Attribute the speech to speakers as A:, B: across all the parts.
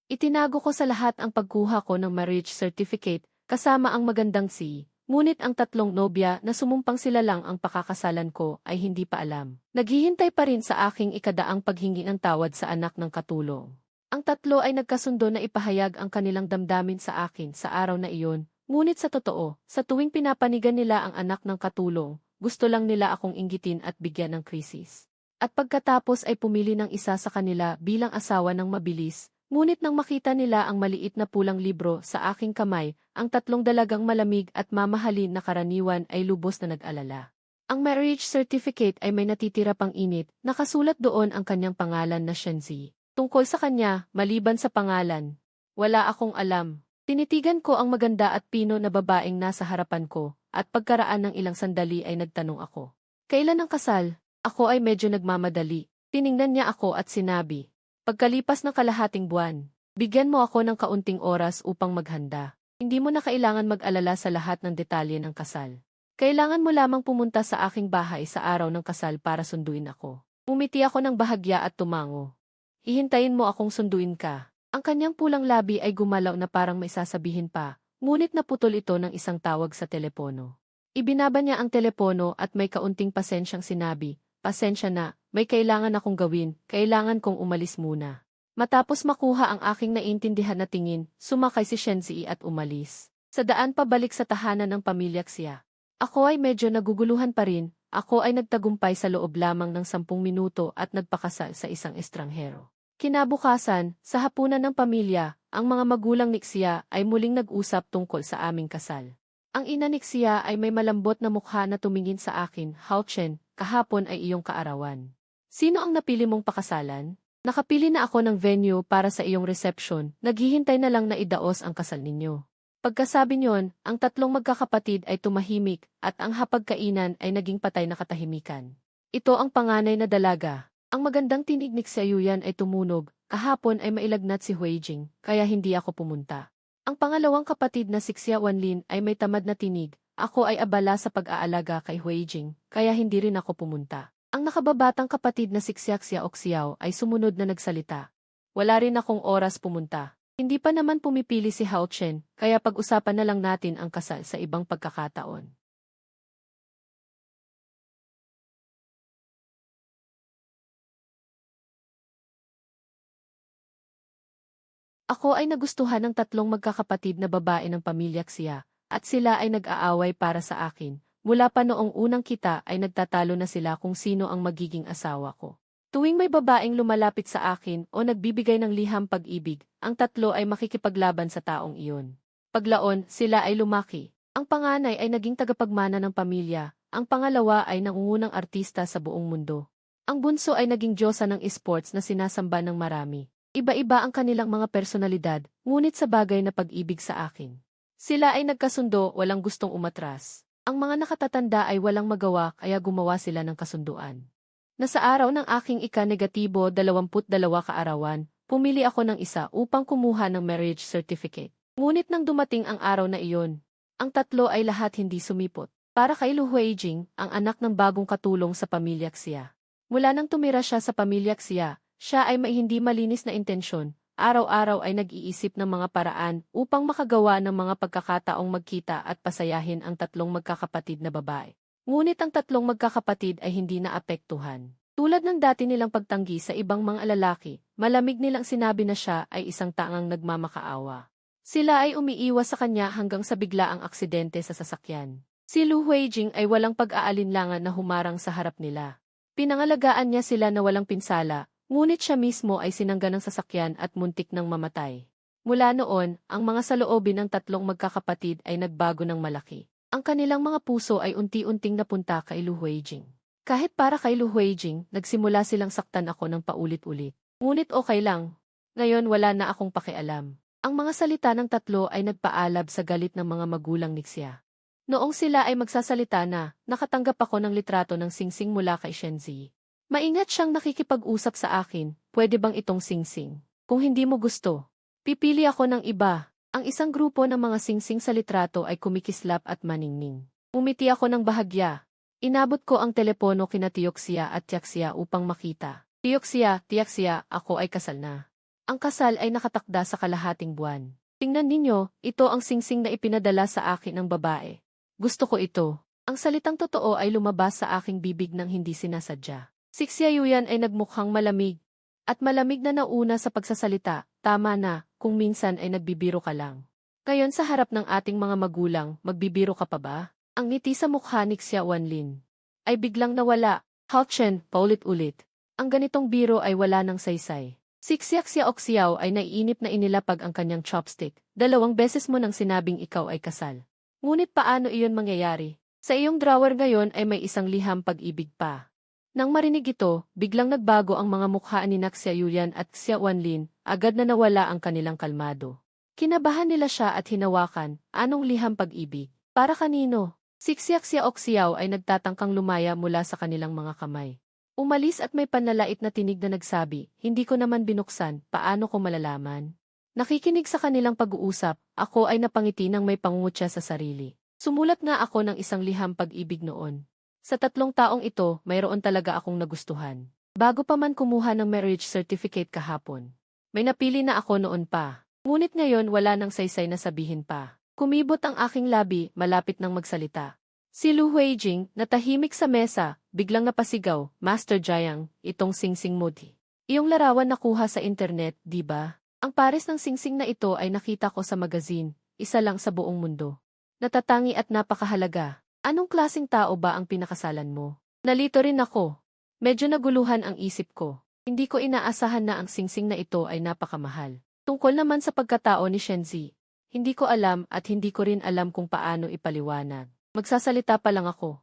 A: Itinago ko sa lahat ang pagkuha ko ng marriage certificate, kasama ang magandang ngunit ang tatlong nobya na sumumpang sila lang ang pakakasalan ko ay hindi pa alam. Naghihintay pa rin sa aking ikadaang paghingi ng tawad sa anak ng katulong. Ang tatlo ay nagkasundo na ipahayag ang kanilang damdamin sa akin sa araw na iyon, ngunit sa totoo, sa tuwing pinapanigan nila ang anak ng katulong, gusto lang nila akong inggitin at bigyan ng krisis. At pagkatapos ay pumili ng isa sa kanila bilang asawa ng mabilis, ngunit nang makita nila ang maliit na pulang libro sa aking kamay, ang tatlong dalagang malamig at mamahalin na karaniwan ay lubos na nag-alala. Ang marriage certificate ay may natitira pang init, nakasulat doon ang kanyang pangalan na Shenzi. Tungkol sa kanya, maliban sa pangalan, wala akong alam. Tinitigan ko ang maganda at pino na babaeng nasa harapan ko, at pagkaraan ng ilang sandali ay nagtanong ako. Kailan ang kasal? Ako ay medyo nagmamadali. Tiningnan niya ako at sinabi, pagkalipas ng kalahating buwan, bigyan mo ako ng kaunting oras upang maghanda. Hindi mo na kailangan mag-alala sa lahat ng detalye ng kasal. Kailangan mo lamang pumunta sa aking bahay sa araw ng kasal para sunduin ako. Umiti ako ng bahagya at tumango. Hihintayin mo akong sunduin ka. Ang kanyang pulang labi ay gumalaw na parang may sasabihin pa, ngunit naputol ito ng isang tawag sa telepono. Ibinaba niya ang telepono at may kaunting pasensyang sinabi, pasensya na, may kailangan akong gawin, kailangan kong umalis muna. Matapos makuha ang aking naintindihan na tingin, sumakay si Shenzi at umalis. Sa daan pabalik sa tahanan ng pamilya Xia. Ako ay medyo naguguluhan pa rin, ako ay nagtagumpay sa loob lamang ng 10 minuto at nagpakasal sa isang estranghero. Kinabukasan, sa hapunan ng pamilya, ang mga magulang ni Xia ay muling nag-usap tungkol sa aming kasal. Ang ina ni Xia ay may malambot na mukha na tumingin sa akin, Hao Chen, kahapon ay iyong kaarawan. Sino ang napili mong pakasalan? Nakapili na ako ng venue para sa iyong reception, naghihintay na lang na idaos ang kasal ninyo. Pagkasabi niyon, ang tatlong magkakapatid ay tumahimik at ang hapagkainan ay naging patay na katahimikan. Ito ang panganay na dalaga. Ang magandang tinig ni Xia Yuyan ay tumunog, kahapon ay mailagnat si Hui Jing, kaya hindi ako pumunta. Ang pangalawang kapatid na si Xia Wanlin ay may tamad na tinig, ako ay abala sa pag-aalaga kay Hui Jing, kaya hindi rin ako pumunta. Ang nakababatang kapatid na si Xia Oxiao ay sumunod na nagsalita. Wala rin akong oras pumunta. Hindi pa naman pumipili si Hao Chen, kaya pag-usapan na lang natin ang kasal sa ibang pagkakataon. Ako ay nagustuhan ng tatlong magkakapatid na babae ng pamilya Xia, at sila ay nag-aaway para sa akin. Mula pa noong unang kita ay nagtatalo na sila kung sino ang magiging asawa ko. Tuwing may babaeng lumalapit sa akin o nagbibigay ng liham pag-ibig, ang tatlo ay makikipaglaban sa taong iyon. Paglaon, sila ay lumaki. Ang panganay ay naging tagapagmana ng pamilya, ang pangalawa ay nangungunang artista sa buong mundo. Ang bunso ay naging diyosa ng esports na sinasamba ng marami. Iba-iba ang kanilang mga personalidad, ngunit sa bagay na pag-ibig sa akin. Sila ay nagkasundo, walang gustong umatras. Ang mga nakatatanda ay walang magawa kaya gumawa sila ng kasunduan. Na sa araw ng aking ika-negatibo 22 kaarawan, pumili ako ng isa upang kumuha ng marriage certificate. Ngunit nang dumating ang araw na iyon, ang tatlo ay lahat hindi sumipot. Para kay Lu Huijing, ang anak ng bagong katulong sa pamilya Xia. Mula nang tumira siya sa pamilya Xia, siya ay may hindi malinis na intensyon, araw-araw ay nag-iisip ng mga paraan upang makagawa ng mga pagkakataong magkita at pasayahin ang tatlong magkakapatid na babae. Ngunit ang tatlong magkakapatid ay hindi naapektuhan. Tulad ng dati nilang pagtanggi sa ibang mga lalaki, malamig nilang sinabi na siya ay isang taang nagmamakaawa. Sila ay umiiwas sa kanya hanggang sa biglaang aksidente sa sasakyan. Si Lu Huijing ay walang pag-aalinlangan na humarang sa harap nila. Pinangalagaan niya sila na walang pinsala, ngunit siya mismo ay sinangga ng sasakyan at muntik ng mamatay. Mula noon, ang mga saloobin ng tatlong magkakapatid ay nagbago ng malaki. Ang kanilang mga puso ay unti-unting napunta kay Lu Huijing. Kahit para kay Lu Huijing, nagsimula silang saktan ako ng paulit-ulit. Ngunit okay lang. Ngayon wala na akong pakialam. Ang mga salita ng tatlo ay nagpaalab sa galit ng mga magulang ni Xia. Noong sila ay magsasalita na, nakatanggap ako ng litrato ng singsing mula kay Shenzi. Maingat siyang nakikipag-usap sa akin, pwede bang itong singsing? Kung hindi mo gusto, pipili ako ng iba. Ang isang grupo ng mga singsing sa litrato ay kumikislap at maningning. Umiti ako ng bahagya. Inabot ko ang telepono kina Tioxia at Tiaxia upang makita. Tioxia, ako ay kasal na. Ang kasal ay nakatakda sa kalahating buwan. Tingnan ninyo, ito ang singsing na ipinadala sa akin ng babae. Gusto ko ito. Ang salitang totoo ay lumabas sa aking bibig nang hindi sinasadya. Si Xiaoyan ay nagmukhang malamig. At malamig na nauna sa pagsasalita, tama na, kung minsan ay nagbibiro ka lang. Ngayon sa harap ng ating mga magulang, magbibiro ka pa ba? Ang ngiti sa mukha ni Xiaowanlin ay biglang nawala. Hao Chen, paulit-ulit. Ang ganitong biro ay wala ng saysay. Si Xiaoxiao ay naiinip na inilapag ang kanyang chopstick. 2 beses mo nang sinabing ikaw ay kasal. Ngunit paano iyon mangyayari? Sa iyong drawer ngayon ay may isang liham pag-ibig pa. Nang marinig ito, biglang nagbago ang mga mukha ni Xiaoyan at Xiaowanlin, agad na nawala ang kanilang kalmado. Kinabahan nila siya at hinawakan, anong liham pag-ibig? Para kanino? Si Xiaoxiao ay nagtatangkang lumaya mula sa kanilang mga kamay. Umalis at may panlalait na tinig na nagsabi, hindi ko naman binuksan, paano ko malalaman? Nakikinig sa kanilang pag-uusap, ako ay napangiti nang may pangungutya sa sarili. Sumulat nga ako ng isang liham pag-ibig noon. Sa 3 taong ito, mayroon talaga akong nagustuhan. Bago pa man kumuha ng marriage certificate kahapon. May napili na ako noon pa. Ngunit ngayon wala nang saysay na sabihin pa. Kumibot ang aking labi, malapit nang magsalita. Si Lu Huijing, natahimik sa mesa, biglang napasigaw, Master Jiang, itong singsing mo di. Iyong larawan nakuha sa internet, di ba? Ang pares ng singsing na ito ay nakita ko sa magazine, isa lang sa buong mundo. Natatangi at napakahalaga. Anong klaseng tao ba ang pinakasalan mo? Nalito rin ako. Medyo naguluhan ang isip ko. Hindi ko inaasahan na ang singsing na ito ay napakamahal. Tungkol naman sa pagkatao ni Shenzi, hindi ko alam at hindi ko rin alam kung paano ipaliwanag. Magsasalita pa lang ako.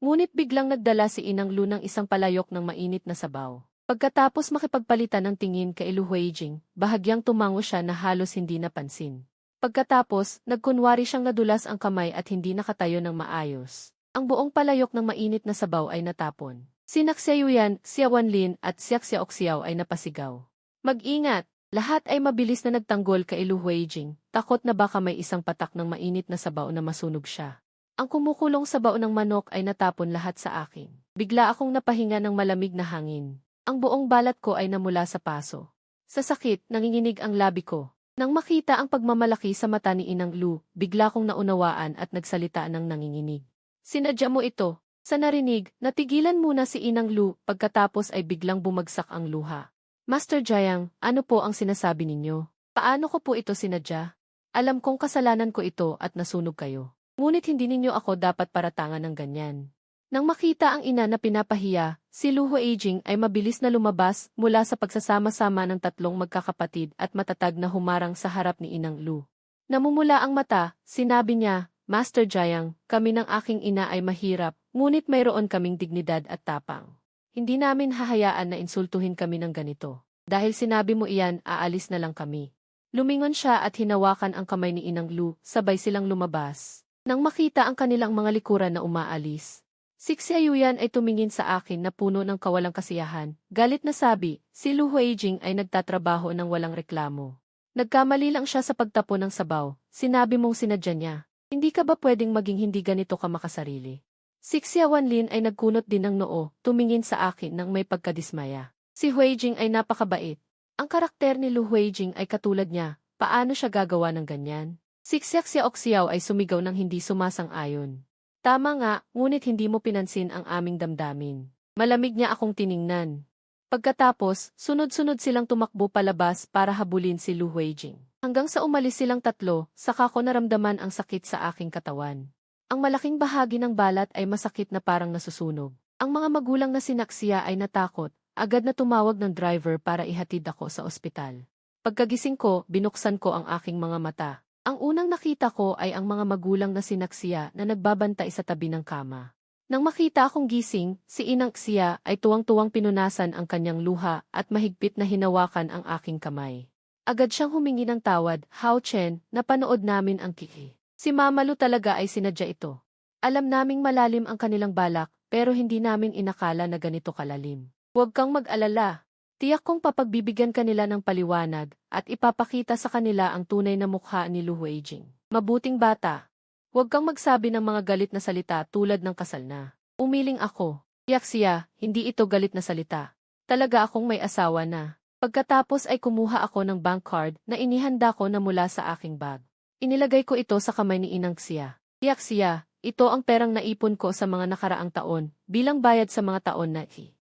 A: Ngunit biglang nagdala si Inang Lu ng isang palayok ng mainit na sabaw. Pagkatapos makipagpalitan ng tingin kay Lu Huijing, bahagyang tumango siya na halos hindi napansin. Pagkatapos, nagkunwari siyang nadulas ang kamay at hindi nakatayo ng maayos. Ang buong palayok ng mainit na sabaw ay natapon. Si Xiaoyan, Xiaowanlin at Xiaoxiao ay napasigaw. Mag-ingat! Lahat ay mabilis na nagtanggol kay Lu Huijing, takot na baka may isang patak ng mainit na sabaw na masunog siya. Ang kumukulong sabaw ng manok ay natapon lahat sa akin. Bigla akong napahinga ng malamig na hangin. Ang buong balat ko ay namula sa paso. Sa sakit, nanginginig ang labi ko. Nang makita ang pagmamalaki sa mata ni Inang Lu, bigla kong naunawaan at nagsalita ng nanginginig. Sinadya mo ito. Sa narinig, natigilan muna si Inang Lu, pagkatapos ay biglang bumagsak ang luha. Master Jiang, ano po ang sinasabi ninyo? Paano ko po ito sinadya? Alam kong kasalanan ko ito at nasunog kayo. Ngunit hindi ninyo ako dapat paratangan ng ganyan. Nang makita ang ina na pinapahiya, si Lu Huijing ay mabilis na lumabas mula sa pagsasama-sama ng 3 magkakapatid at matatag na humarang sa harap ni Inang Lu. Namumula ang mata, sinabi niya, Master Jiang, kami ng aking ina ay mahirap, ngunit mayroon kaming dignidad at tapang. Hindi namin hahayaan na insultuhin kami ng ganito. Dahil sinabi mo iyan, aalis na lang kami. Lumingon siya at hinawakan ang kamay ni Inang Lu, sabay silang lumabas. Nang makita ang kanilang mga likuran na umaalis, si Xiaoyan ay tumingin sa akin na puno ng kawalang kasiyahan. Galit na sabi, si Lu Huijing ay nagtatrabaho ng walang reklamo. Nagkamali lang siya sa pagtapon ng sabaw, sinabi mong sinadya niya. Hindi ka ba pwedeng maging hindi ganito ka makasarili? Si Xiaowanlin ay nagkunot din ng noo, tumingin sa akin nang may pagkadismaya. Si Huijing ay napakabait. Ang karakter ni Lu Huijing ay katulad niya, paano siya gagawa ng ganyan? Si Xiaoxiao ay sumigaw ng hindi sumasang-ayon. Tama nga, ngunit hindi mo pinansin ang aming damdamin. Malamig niya akong tiningnan. Pagkatapos, sunod-sunod silang tumakbo palabas para habulin si Lu Huijing. Hanggang sa umalis silang 3, saka ko naramdaman ang sakit sa aking katawan. Ang malaking bahagi ng balat ay masakit na parang nasusunog. Ang mga magulang na sinaksia ay natakot, agad na tumawag ng driver para ihatid ako sa ospital. Pagkagising ko, binuksan ko ang aking mga mata. Ang unang nakita ko ay ang mga magulang na sinaksia na nagbabantay sa tabi ng kama. Nang makita akong gising, si Inang Xia ay tuwang-tuwang pinunasan ang kanyang luha at mahigpit na hinawakan ang aking kamay. Agad siyang humingi ng tawad, Hao Chen, napanood namin ang kiki. Si Mama Lu talaga ay sinadya ito. Alam naming malalim ang kanilang balak, pero hindi namin inakala na ganito kalalim. Huwag kang mag-alala. Tiyak kong papagbibigyan kanila ng paliwanag, at ipapakita sa kanila ang tunay na mukha ni Lu Huijing. Mabuting bata. Huwag kang magsabi ng mga galit na salita tulad ng kasal na. Umiling ako. Tiyak siya, hindi ito galit na salita. Talaga akong may asawa na. Pagkatapos ay kumuha ako ng bank card na inihanda ko na mula sa aking bag. Inilagay ko ito sa kamay ni Inang Xia. Tiyak Xia, ito ang perang naipon ko sa mga nakaraang taon bilang bayad sa mga taon na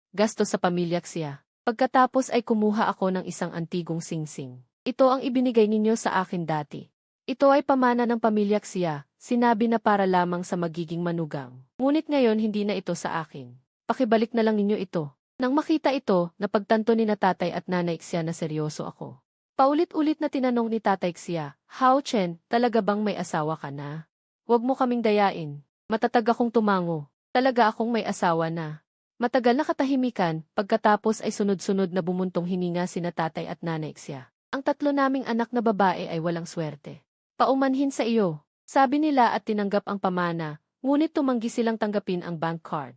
A: gasto sa pamilya Xia. Pagkatapos ay kumuha ako ng isang antigong singsing. Ito ang ibinigay ninyo sa akin dati. Ito ay pamana ng pamilya Xia, sinabi na para lamang sa magiging manugang. Ngunit ngayon hindi na ito sa akin. Pakibalik na lang ninyo ito. Nang makita ito, napagtanto ni na tatay at nanay Xia na seryoso ako. Paulit-ulit na tinanong ni tatay Xia, Hao Chen, talaga bang may asawa ka na? Huwag mo kaming dayain. Matatag akong tumango. Talaga akong may asawa na. Matagal na katahimikan, pagkatapos ay sunod-sunod na bumuntong hininga sina tatay at nanay Xia. Ang tatlo naming anak na babae ay walang swerte. Paumanhin sa iyo, sabi nila at tinanggap ang pamana, ngunit tumanggi silang tanggapin ang bank card.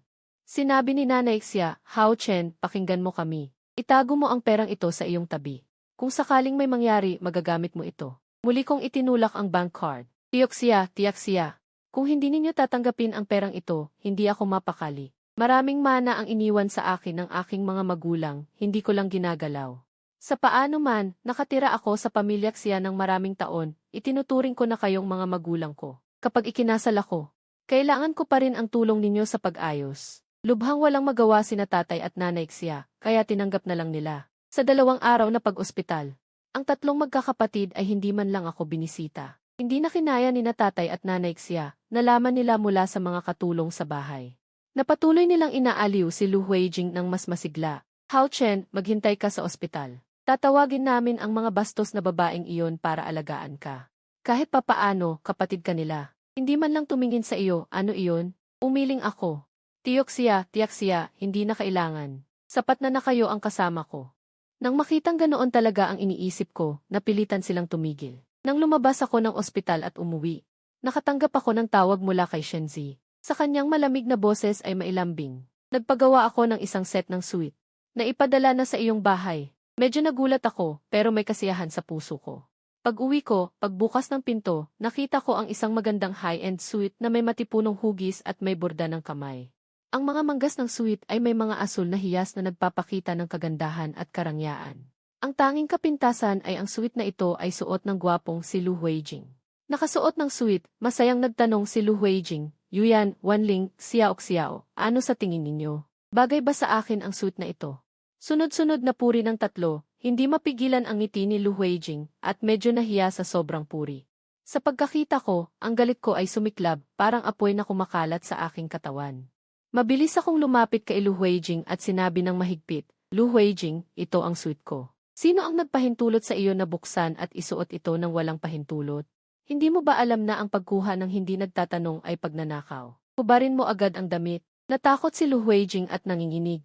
A: Sinabi ni Nanay Xia, Hao Chen, pakinggan mo kami. Itago mo ang perang ito sa iyong tabi. Kung sakaling may mangyari, magagamit mo ito. Muli kong itinulak ang bank card. Tiyak Xia. Kung hindi ninyo tatanggapin ang perang ito, hindi ako mapakali. Maraming mana ang iniwan sa akin ng aking mga magulang, hindi ko lang ginagalaw. Sa paano man, nakatira ako sa pamilya Xia ng maraming taon, itinuturing ko na kayong mga magulang ko. Kapag ikinasal ako, kailangan ko pa rin ang tulong ninyo sa pag-ayos. Lubhang walang magawa sina tatay at nanay Xia, kaya tinanggap na lang nila. Sa 2 araw na pag-ospital, ang tatlong magkakapatid ay hindi man lang ako binisita. Hindi na kinaya ni na tatay at nanay Xia, nalaman nila mula sa mga katulong sa bahay. Napatuloy nilang inaaliw si Lu Huijing ng mas masigla. Hao Chen, maghintay ka sa ospital. Tatawagin namin ang mga bastos na babaeng iyon para alagaan ka. Kahit papaano, kapatid ka nila. Hindi man lang tumingin sa iyo, ano iyon? Umiling ako. Tiyak Xia, hindi na kailangan. Sapat na kayo ang kasama ko. Nang makitang ganoon talaga ang iniisip ko, napilitan silang tumigil. Nang lumabas ako ng ospital at umuwi, nakatanggap ako ng tawag mula kay Shenzi. Sa kanyang malamig na boses ay mailambing. Nagpagawa ako ng isang set ng suite. Naipadala na sa iyong bahay. Medyo nagulat ako, pero may kasiyahan sa puso ko. Pag-uwi ko, pagbukas ng pinto, nakita ko ang isang magandang high-end suite na may matipunong hugis at may borda ng kamay. Ang mga manggas ng suite ay may mga asul na hiyas na nagpapakita ng kagandahan at karangyaan. Ang tanging kapintasan ay ang suite na ito ay suot ng gwapong si Lu Huijing. Nakasuot ng suite, masayang nagtanong si Lu Huijing, Yuyan, Wanling, Xiao, ano sa tingin ninyo? Bagay ba sa akin ang suite na ito? Sunod-sunod na puri ng tatlo, hindi mapigilan ang ngiti ni Lu Huijing at medyo nahiya sa sobrang puri. Sa pagkakita ko, ang galit ko ay sumiklab, parang apoy na kumakalat sa aking katawan. Mabilis akong lumapit kay Lu Huijing at sinabi ng mahigpit, Lu Huijing, ito ang suite ko. Sino ang nagpahintulot sa iyo na buksan at isuot ito ng walang pahintulot? Hindi mo ba alam na ang pagkuha ng hindi nagtatanong ay pagnanakaw? Hubarin mo agad ang damit. Natakot si Lu Huijing at nanginginig.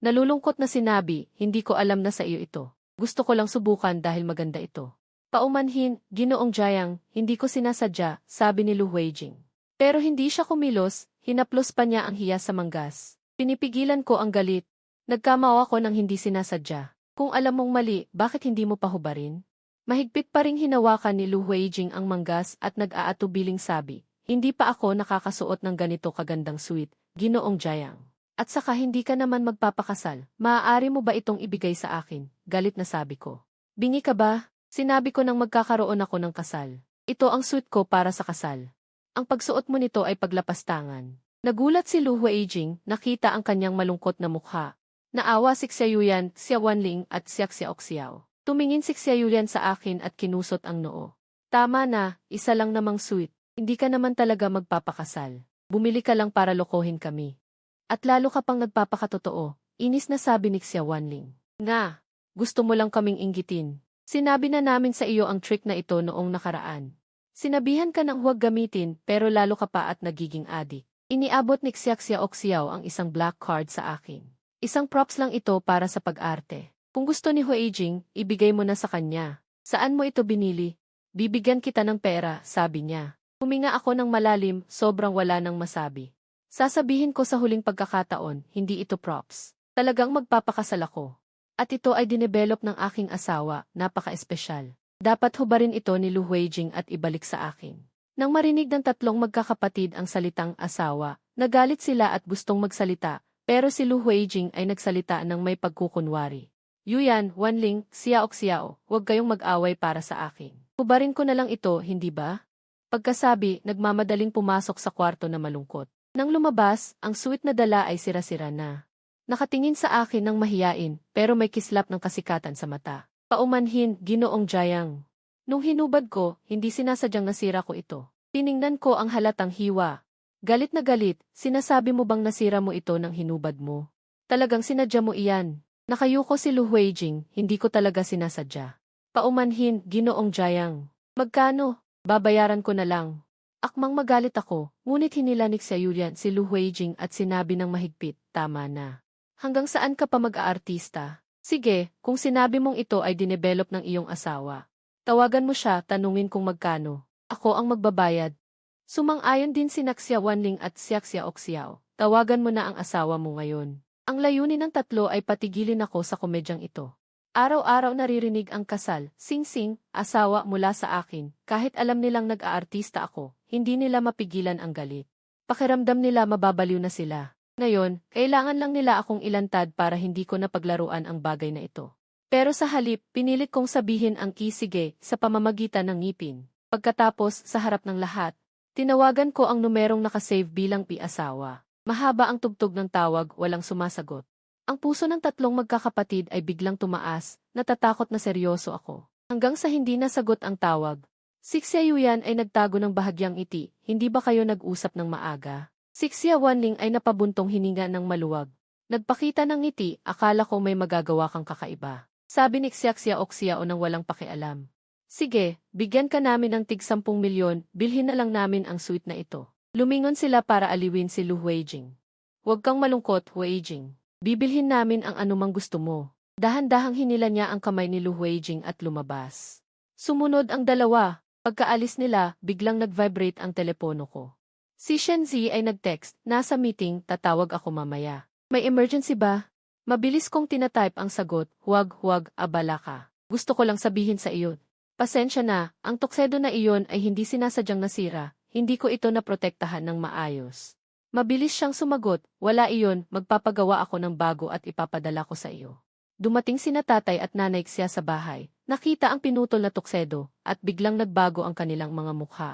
A: Nalulungkot na sinabi, hindi ko alam na sa iyo ito. Gusto ko lang subukan dahil maganda ito. Paumanhin, Ginoong Jiang, hindi ko sinasadya, sabi ni Lu Huijing. Pero hindi siya kumilos, hinaplos pa niya ang hiya sa manggas. Pinipigilan ko ang galit. Nagkamao ako ng hindi sinasadya. Kung alam mong mali, bakit hindi mo pa hubarin? Mahigpit pa ring hinawakan ni Lu Huijing ang manggas at nag-aatubiling sabi, hindi pa ako nakakasuot ng ganito kagandang suite, Ginoong Jiang. At saka hindi ka naman magpapakasal, maaari mo ba itong ibigay sa akin? Galit na sabi ko. Bingi ka ba? Sinabi ko nang magkakaroon ako ng kasal. Ito ang suite ko para sa kasal. Ang pagsuot mo nito ay paglapastangan. Nagulat si Lu Huijing, nakita ang kanyang malungkot na mukha. Naawa si Xia Yuyan, Xia Wanling at Xia Xiao. Tumingin si Xia Yuyan sa akin at kinusot ang noo. Tama na, isa lang namang suite. Hindi ka naman talaga magpapakasal. Bumili ka lang para lokohin kami. At lalo ka pang nagpapakatotoo, inis na sabi ni Xia Wanling. Nga, gusto mo lang kaming inggitin. Sinabi na namin sa iyo ang trick na ito noong nakaraan. Sinabihan ka ng huwag gamitin pero lalo ka pa at nagiging adik. Iniabot ni Xia Xiao ang isang black card sa akin. Isang props lang ito para sa pag-arte. Kung gusto ni Huijing, ibigay mo na sa kanya. Saan mo ito binili? Bibigyan kita ng pera, sabi niya. Huminga ako ng malalim, sobrang wala nang masabi. Sasabihin ko sa huling pagkakataon, hindi ito props. Talagang magpapakasal ako. At ito ay dinevelop ng aking asawa, napaka-espesyal. Dapat hubarin ito ni Lu Huijing at ibalik sa akin. Nang marinig ng tatlong magkakapatid ang salitang asawa, nagalit sila at gustong magsalita, pero si Lu Huijing ay nagsalita ng may pagkukunwari. Yuyan, Wanling, Xiao, huwag kayong mag-away para sa akin. Hubarin ko na lang ito, hindi ba? Pagkasabi, nagmamadaling pumasok sa kwarto na malungkot. Nang lumabas, ang suit na dala ay sira-sira na. Nakatingin sa akin ng mahiyain, pero may kislap ng kasikatan sa mata. Paumanhin, Ginoong Jayang. Nung hinubad ko, hindi sinasadyang nasira ko ito. Tiningnan ko ang halatang hiwa. Galit na galit, sinasabi mo bang nasira mo ito ng hinubad mo? Talagang sinadya mo iyan. Nakayuko si Lu Huijing, hindi ko talaga sinasadya. Paumanhin, Ginoong Jayang. Magkano? Babayaran ko na lang. Akmang magalit ako, ngunit hinilanik sa Yulian si Lu Huijing at sinabi ng mahigpit, tama na. Hanggang saan ka pa mag-aartista? Sige, kung sinabi mong ito ay dinevelop ng iyong asawa. Tawagan mo siya, tanungin kung magkano. Ako ang magbabayad. Sumang-ayon din si Xia Wanling at Xia Oxiao. Tawagan mo na ang asawa mo ngayon. Ang layunin ng tatlo ay patigilin ako sa komedyang ito. Araw-araw naririnig ang kasal, sing-sing, asawa mula sa akin, kahit alam nilang nag-aartista ako, hindi nila mapigilan ang galit. Pakiramdam nila mababaliw na sila. Ngayon, kailangan lang nila akong ilantad para hindi ko napaglaruan ang bagay na ito. Pero sa halip, pinilit kong sabihin ang kisige sa pamamagitan ng ngipin. Pagkatapos, sa harap ng lahat, tinawagan ko ang numerong nakasave bilang pi-asawa. Mahaba ang tugtog ng tawag, walang sumasagot. Ang puso ng tatlong magkakapatid ay biglang tumaas, natatakot na seryoso ako. Hanggang sa hindi nasagot ang tawag. Si Xia Yuyan ay nagtago ng bahagyang ngiti, hindi ba kayo nag-usap ng maaga? Si Xia Wanling ay napabuntong hininga ng maluwag. Nagpakita ng ngiti, akala ko may magagawa kang kakaiba. Sabi ni Xia Oxiao nang walang pakialam. Sige, bigyan ka namin ng tig 10 milyon, bilhin na lang namin ang suite na ito. Lumingon sila para aliwin si Lu Huijing. Huwag kang malungkot, Huijing. Bibilhin namin ang anumang gusto mo. Dahan-dahang hinila niya ang kamay ni Lu Huijing at lumabas. Sumunod ang dalawa. Pagkaalis nila, biglang nag-vibrate ang telepono ko. Si Shenzi ay nag-text, nasa meeting, tatawag ako mamaya. May emergency ba? Mabilis kong tinatype ang sagot, huwag, abala ka. Gusto ko lang sabihin sa iyo. Pasensya na, ang tuksedo na iyon ay hindi sinasadyang nasira. Hindi ko ito naprotektahan ng maayos. Mabilis siyang sumagot, wala iyon, magpapagawa ako ng bago at ipapadala ko sa iyo. Dumating sina tatay at nanay siya sa bahay, nakita ang pinutol na tuksedo, at biglang nagbago ang kanilang mga mukha.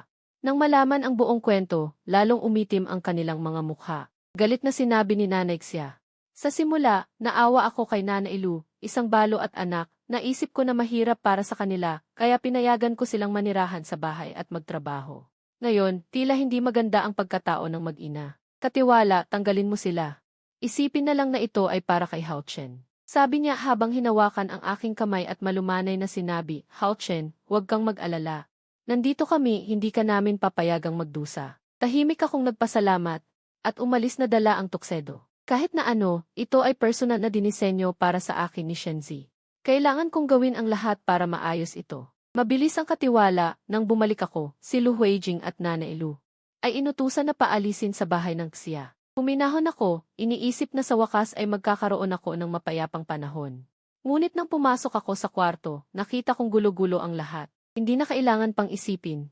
A: Nang malaman ang buong kwento, lalong umitim ang kanilang mga mukha. Galit na sinabi ni nanay siya. Sa simula, naawa ako kay Nanay Lu, isang balo at anak, naisip ko na mahirap para sa kanila, kaya pinayagan ko silang manirahan sa bahay at magtrabaho. Ngayon, tila hindi maganda ang pagkatao ng mag-ina. Katiwala, tanggalin mo sila. Isipin na lang na ito ay para kay Hao Chen. Sabi niya habang hinawakan ang aking kamay at malumanay na sinabi, Hao Chen, huwag kang mag-alala. Nandito kami, hindi ka namin papayagang magdusa. Tahimik akong nagpasalamat, at umalis na dala ang tuksedo. Kahit na ano, ito ay personal na dinisenyo para sa akin ni Shenzi. Kailangan kong gawin ang lahat para maayos ito. Mabilis ang katiwala, nang bumalik ako, si Lu Huijing at Nanay Lu ay inutusan na paalisin sa bahay ng Xia. Huminahon ako, iniisip na sa wakas ay magkakaroon ako ng mapayapang panahon. Ngunit nang pumasok ako sa kwarto, nakita kong gulo-gulo ang lahat. Hindi na kailangan pang isipin.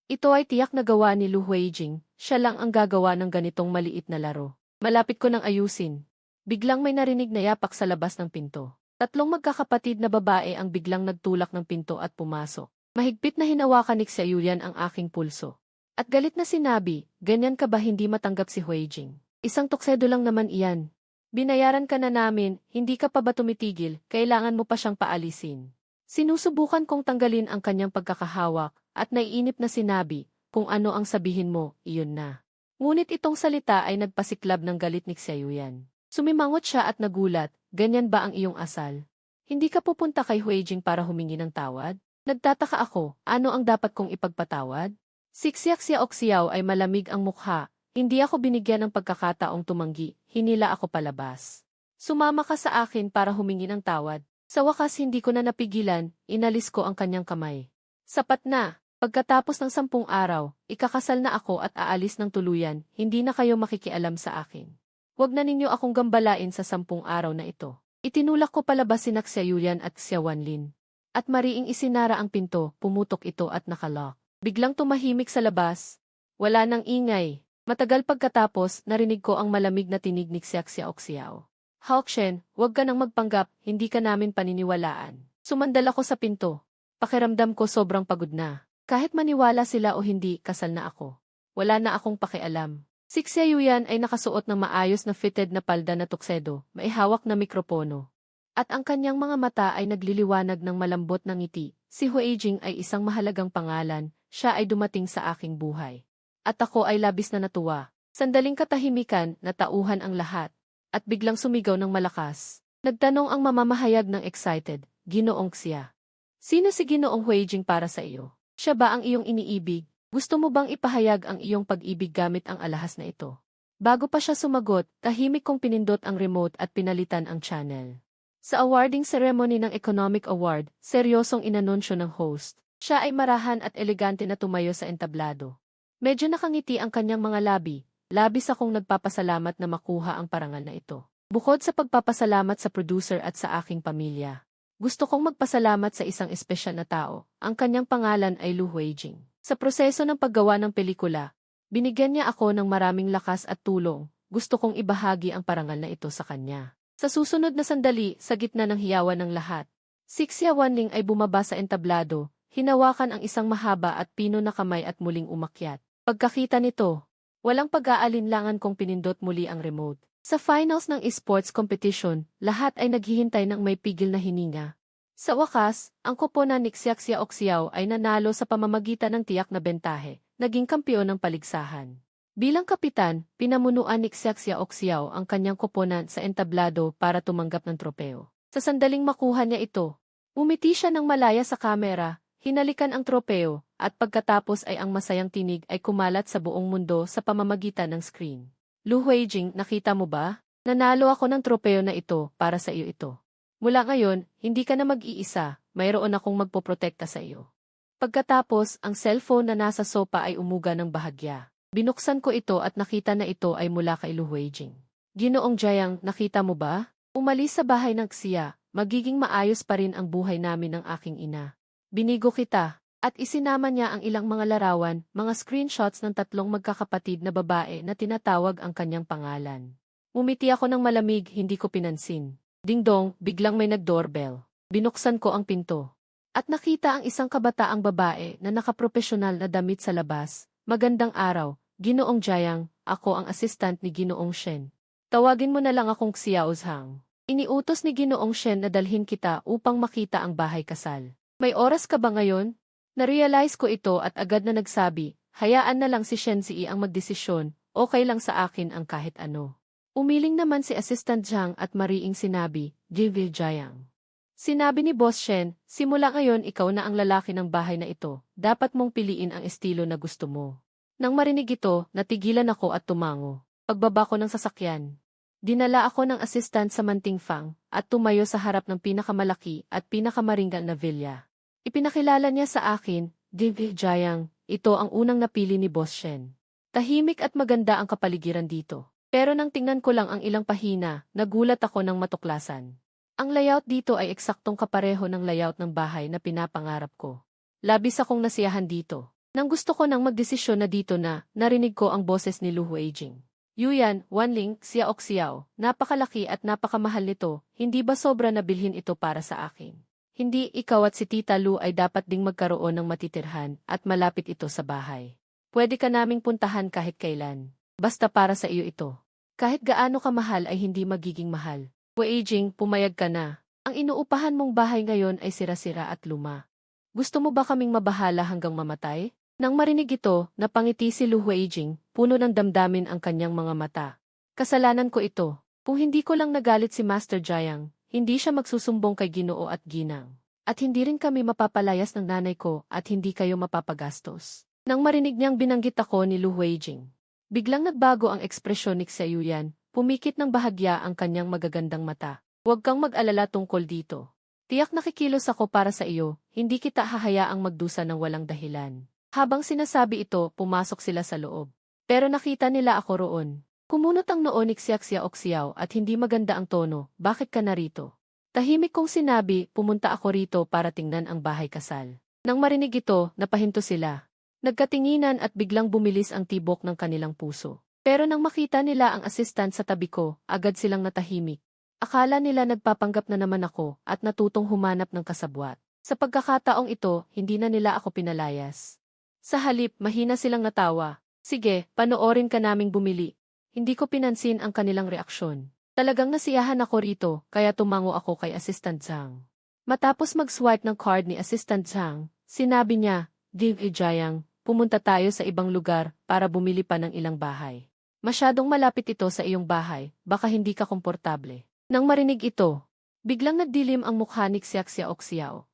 A: Ito ay tiyak na gawa ni Lu Huijing, siya lang ang gagawa ng ganitong maliit na laro. Malapit ko nang ayusin. Biglang may narinig na yapak sa labas ng pinto. Tatlong magkakapatid na babae ang biglang nagtulak ng pinto at pumasok. Mahigpit na hinawakan ni Xia Yuyan ang aking pulso. At galit na sinabi, ganyan ka ba hindi matanggap si Huijing? Isang tuksedo lang naman iyan. Binayaran ka na namin, hindi ka pa ba tumitigil, kailangan mo pa siyang paalisin. Sinusubukan kong tanggalin ang kanyang pagkakahawak, at naiinip na sinabi, kung ano ang sabihin mo, iyon na. Ngunit itong salita ay nagpasiklab ng galit ni Xia Yuyan. Sumimangot siya at nagulat, ganyan ba ang iyong asal? Hindi ka pupunta kay Huijing para humingi ng tawad? Nagtataka ako, ano ang dapat kong ipagpatawad? Si Xia Oxiao ay malamig ang mukha, hindi ako binigyan ng pagkakataong tumanggi, hinila ako palabas. Sumama ka sa akin para humingi ng tawad. Sa wakas hindi ko na napigilan, inalis ko ang kanyang kamay. Sapat na, pagkatapos ng 10 araw, ikakasal na ako at aalis ng tuluyan, hindi na kayo makikialam sa akin. Huwag na ninyo akong gambalain sa 10 araw na ito. Itinulak ko palabas si Xia Yuyan at Xia Wanlin. At mariing isinara ang pinto, pumutok ito at nakalock. Biglang tumahimik sa labas. Wala nang ingay. Matagal pagkatapos, narinig ko ang malamig na tinig ni Xia Oxiao. Hawkshen, huwag ka nang magpanggap, hindi ka namin paniniwalaan. Sumandal ako sa pinto. Pakiramdam ko sobrang pagod na. Kahit maniwala sila o hindi, kasal na ako. Wala na akong pakialam. Si Xiaoyan ay nakasuot ng maayos na fitted na palda na tuksedo, may hawak na mikropono. At ang kanyang mga mata ay nagliliwanag ng malambot na ngiti. Si Huijing ay isang mahalagang pangalan, siya ay dumating sa aking buhay. At ako ay labis na natuwa. Sandaling katahimikan, natauhan ang lahat. At biglang sumigaw ng malakas. Nagtanong ang mamamahayag ng excited, Ginoong Xia. Sino si Ginoong Huijing para sa iyo? Siya ba ang iyong iniibig? Gusto mo bang ipahayag ang iyong pag-ibig gamit ang alahas na ito? Bago pa siya sumagot, tahimik kong pinindot ang remote at pinalitan ang channel. Sa awarding ceremony ng Economic Award, seryosong inanunsyo ng host. Siya ay marahan at elegante na tumayo sa entablado. Medyo nakangiti ang kanyang mga labi. Labis akong nagpapasalamat na makuha ang parangal na ito. Bukod sa pagpapasalamat sa producer at sa aking pamilya. Gusto kong magpasalamat sa isang espesyal na tao. Ang kanyang pangalan ay Lu Huijing. Sa proseso ng paggawa ng pelikula, binigyan niya ako ng maraming lakas at tulong. Gusto kong ibahagi ang parangal na ito sa kanya. Sa susunod na sandali, sa gitna ng hiyawan ng lahat, si Xia Wanling ay bumaba sa entablado, hinawakan ang isang mahaba at pino na kamay at muling umakyat. Pagkakita nito, walang pag-aalinlangan kong pinindot muli ang remote. Sa finals ng esports competition, lahat ay naghihintay ng may pigil na hininga. Sa wakas, ang koponan ni Xiaxia Oxiao ay nanalo sa pamamagitan ng tiyak na bentahe, naging kampiyon ng paligsahan. Bilang kapitan, pinamunuan ni Xiaxia Oxiao ang kanyang koponan sa entablado para tumanggap ng tropeo. Sa sandaling makuha niya ito, umiti siya ng malaya sa kamera, hinalikan ang tropeo, at pagkatapos ay ang masayang tinig ay kumalat sa buong mundo sa pamamagitan ng screen. Lu Huijing, nakita mo ba? Nanalo ako ng tropeo na ito, para sa iyo ito. Mula ngayon, hindi ka na mag-iisa, mayroon akong magpoprotekta sa iyo. Pagkatapos, ang cellphone na nasa sopa ay umuga ng bahagya. Binuksan ko ito at nakita na ito ay mula kay Lu Huijing. Ginoong Jiang, nakita mo ba? Umalis sa bahay ng Xia, magiging maayos pa rin ang buhay namin ng aking ina. Binigo kita. At isinama niya ang ilang mga larawan, mga screenshots ng tatlong magkakapatid na babae na tinatawag ang kanyang pangalan. Umiti ako ng malamig, hindi ko pinansin. Ding-dong, biglang may nag-doorbell. Binuksan ko ang pinto. At nakita ang isang kabataang babae na nakapropesyonal na damit sa labas. Magandang araw, Ginoong Jiang, ako ang assistant ni Ginoong Shen. Tawagin mo na lang akong Xiao Zhang. Iniutos ni Ginoong Shen na dalhin kita upang makita ang bahay kasal. May oras ka ba ngayon? Narealize ko ito at agad na nagsabi, hayaan na lang si Shen Zi ang magdesisyon, okay lang sa akin ang kahit ano. Umiling naman si Assistant Zhang at mariing sinabi, Jivil Jiang. Sinabi ni Boss Shen, simula ngayon ikaw na ang lalaki ng bahay na ito, dapat mong piliin ang estilo na gusto mo. Nang marinig ito, natigilan ako at tumango. Pagbaba ko ng sasakyan. Dinala ako ng assistant sa Mantingfang at tumayo sa harap ng pinakamalaki at pinakamaringgal na villa. Ipinakilala niya sa akin, Jivil Jiang, ito ang unang napili ni Boss Shen. Tahimik at maganda ang kapaligiran dito. Pero nang tingnan ko lang ang ilang pahina, nagulat ako ng matuklasan. Ang layout dito ay eksaktong kapareho ng layout ng bahay na pinapangarap ko. Labis akong nasiyahan dito. Nang gusto ko nang magdesisyon na dito na, narinig ko ang boses ni Lu Huijing. Yuyan, Wanling, Xiao Xiao, napakalaki at napakamahal nito, hindi ba sobra na bilhin ito para sa akin? Hindi, ikaw at si Tita Lu ay dapat ding magkaroon ng matitirhan at malapit ito sa bahay. Pwede ka naming puntahan kahit kailan. Basta para sa iyo ito. Kahit gaano ka mahal ay hindi magiging mahal. Huijing, pumayag ka na. Ang inuupahan mong bahay ngayon ay sira-sira at luma. Gusto mo ba kaming mabahala hanggang mamatay? Nang marinig ito, napangiti si Lu Huijing, puno ng damdamin ang kanyang mga mata. Kasalanan ko ito. Kung hindi ko lang nagalit si Master Jiang, hindi siya magsusumbong kay Ginoo at Ginang. At hindi rin kami mapapalayas ng nanay ko at hindi kayo mapapagastos. Nang marinig niyang binanggit ako ni Lu Huijing, biglang nagbago ang ekspresyon ni Xiaoyan, pumikit ng bahagya ang kanyang magagandang mata. Huwag kang mag-alala tungkol dito. Tiyak nakikilos ako para sa iyo, hindi kita hahayaang magdusa ng walang dahilan. Habang sinasabi ito, pumasok sila sa loob. Pero nakita nila ako roon. Kumunot ang noo ni Xiaxia Oxiao at hindi maganda ang tono, bakit ka narito? Tahimik kong sinabi, pumunta ako rito para tingnan ang bahay kasal. Nang marinig ito, napahinto sila. Nagkatinginan at biglang bumilis ang tibok ng kanilang puso. Pero nang makita nila ang assistant sa tabi ko, agad silang natahimik. Akala nila nagpapanggap na naman ako at natutong humanap ng kasabwat. Sa pagkakataong ito, hindi na nila ako pinalayas. Sa halip, mahina silang natawa. Sige, panoorin ka naming bumili. Hindi ko pinansin ang kanilang reaksyon. Talagang nasiyahan ako rito, kaya tumango ako kay Assistant Zhang. Matapos mag-swipe ng card ni Assistant Zhang, sinabi niya, Ding Ijayang, pumunta tayo sa ibang lugar para bumili pa ng ilang bahay. Masyadong malapit ito sa iyong bahay, baka hindi ka komportable. Nang marinig ito, biglang nagdilim ang mukha ni Xiao.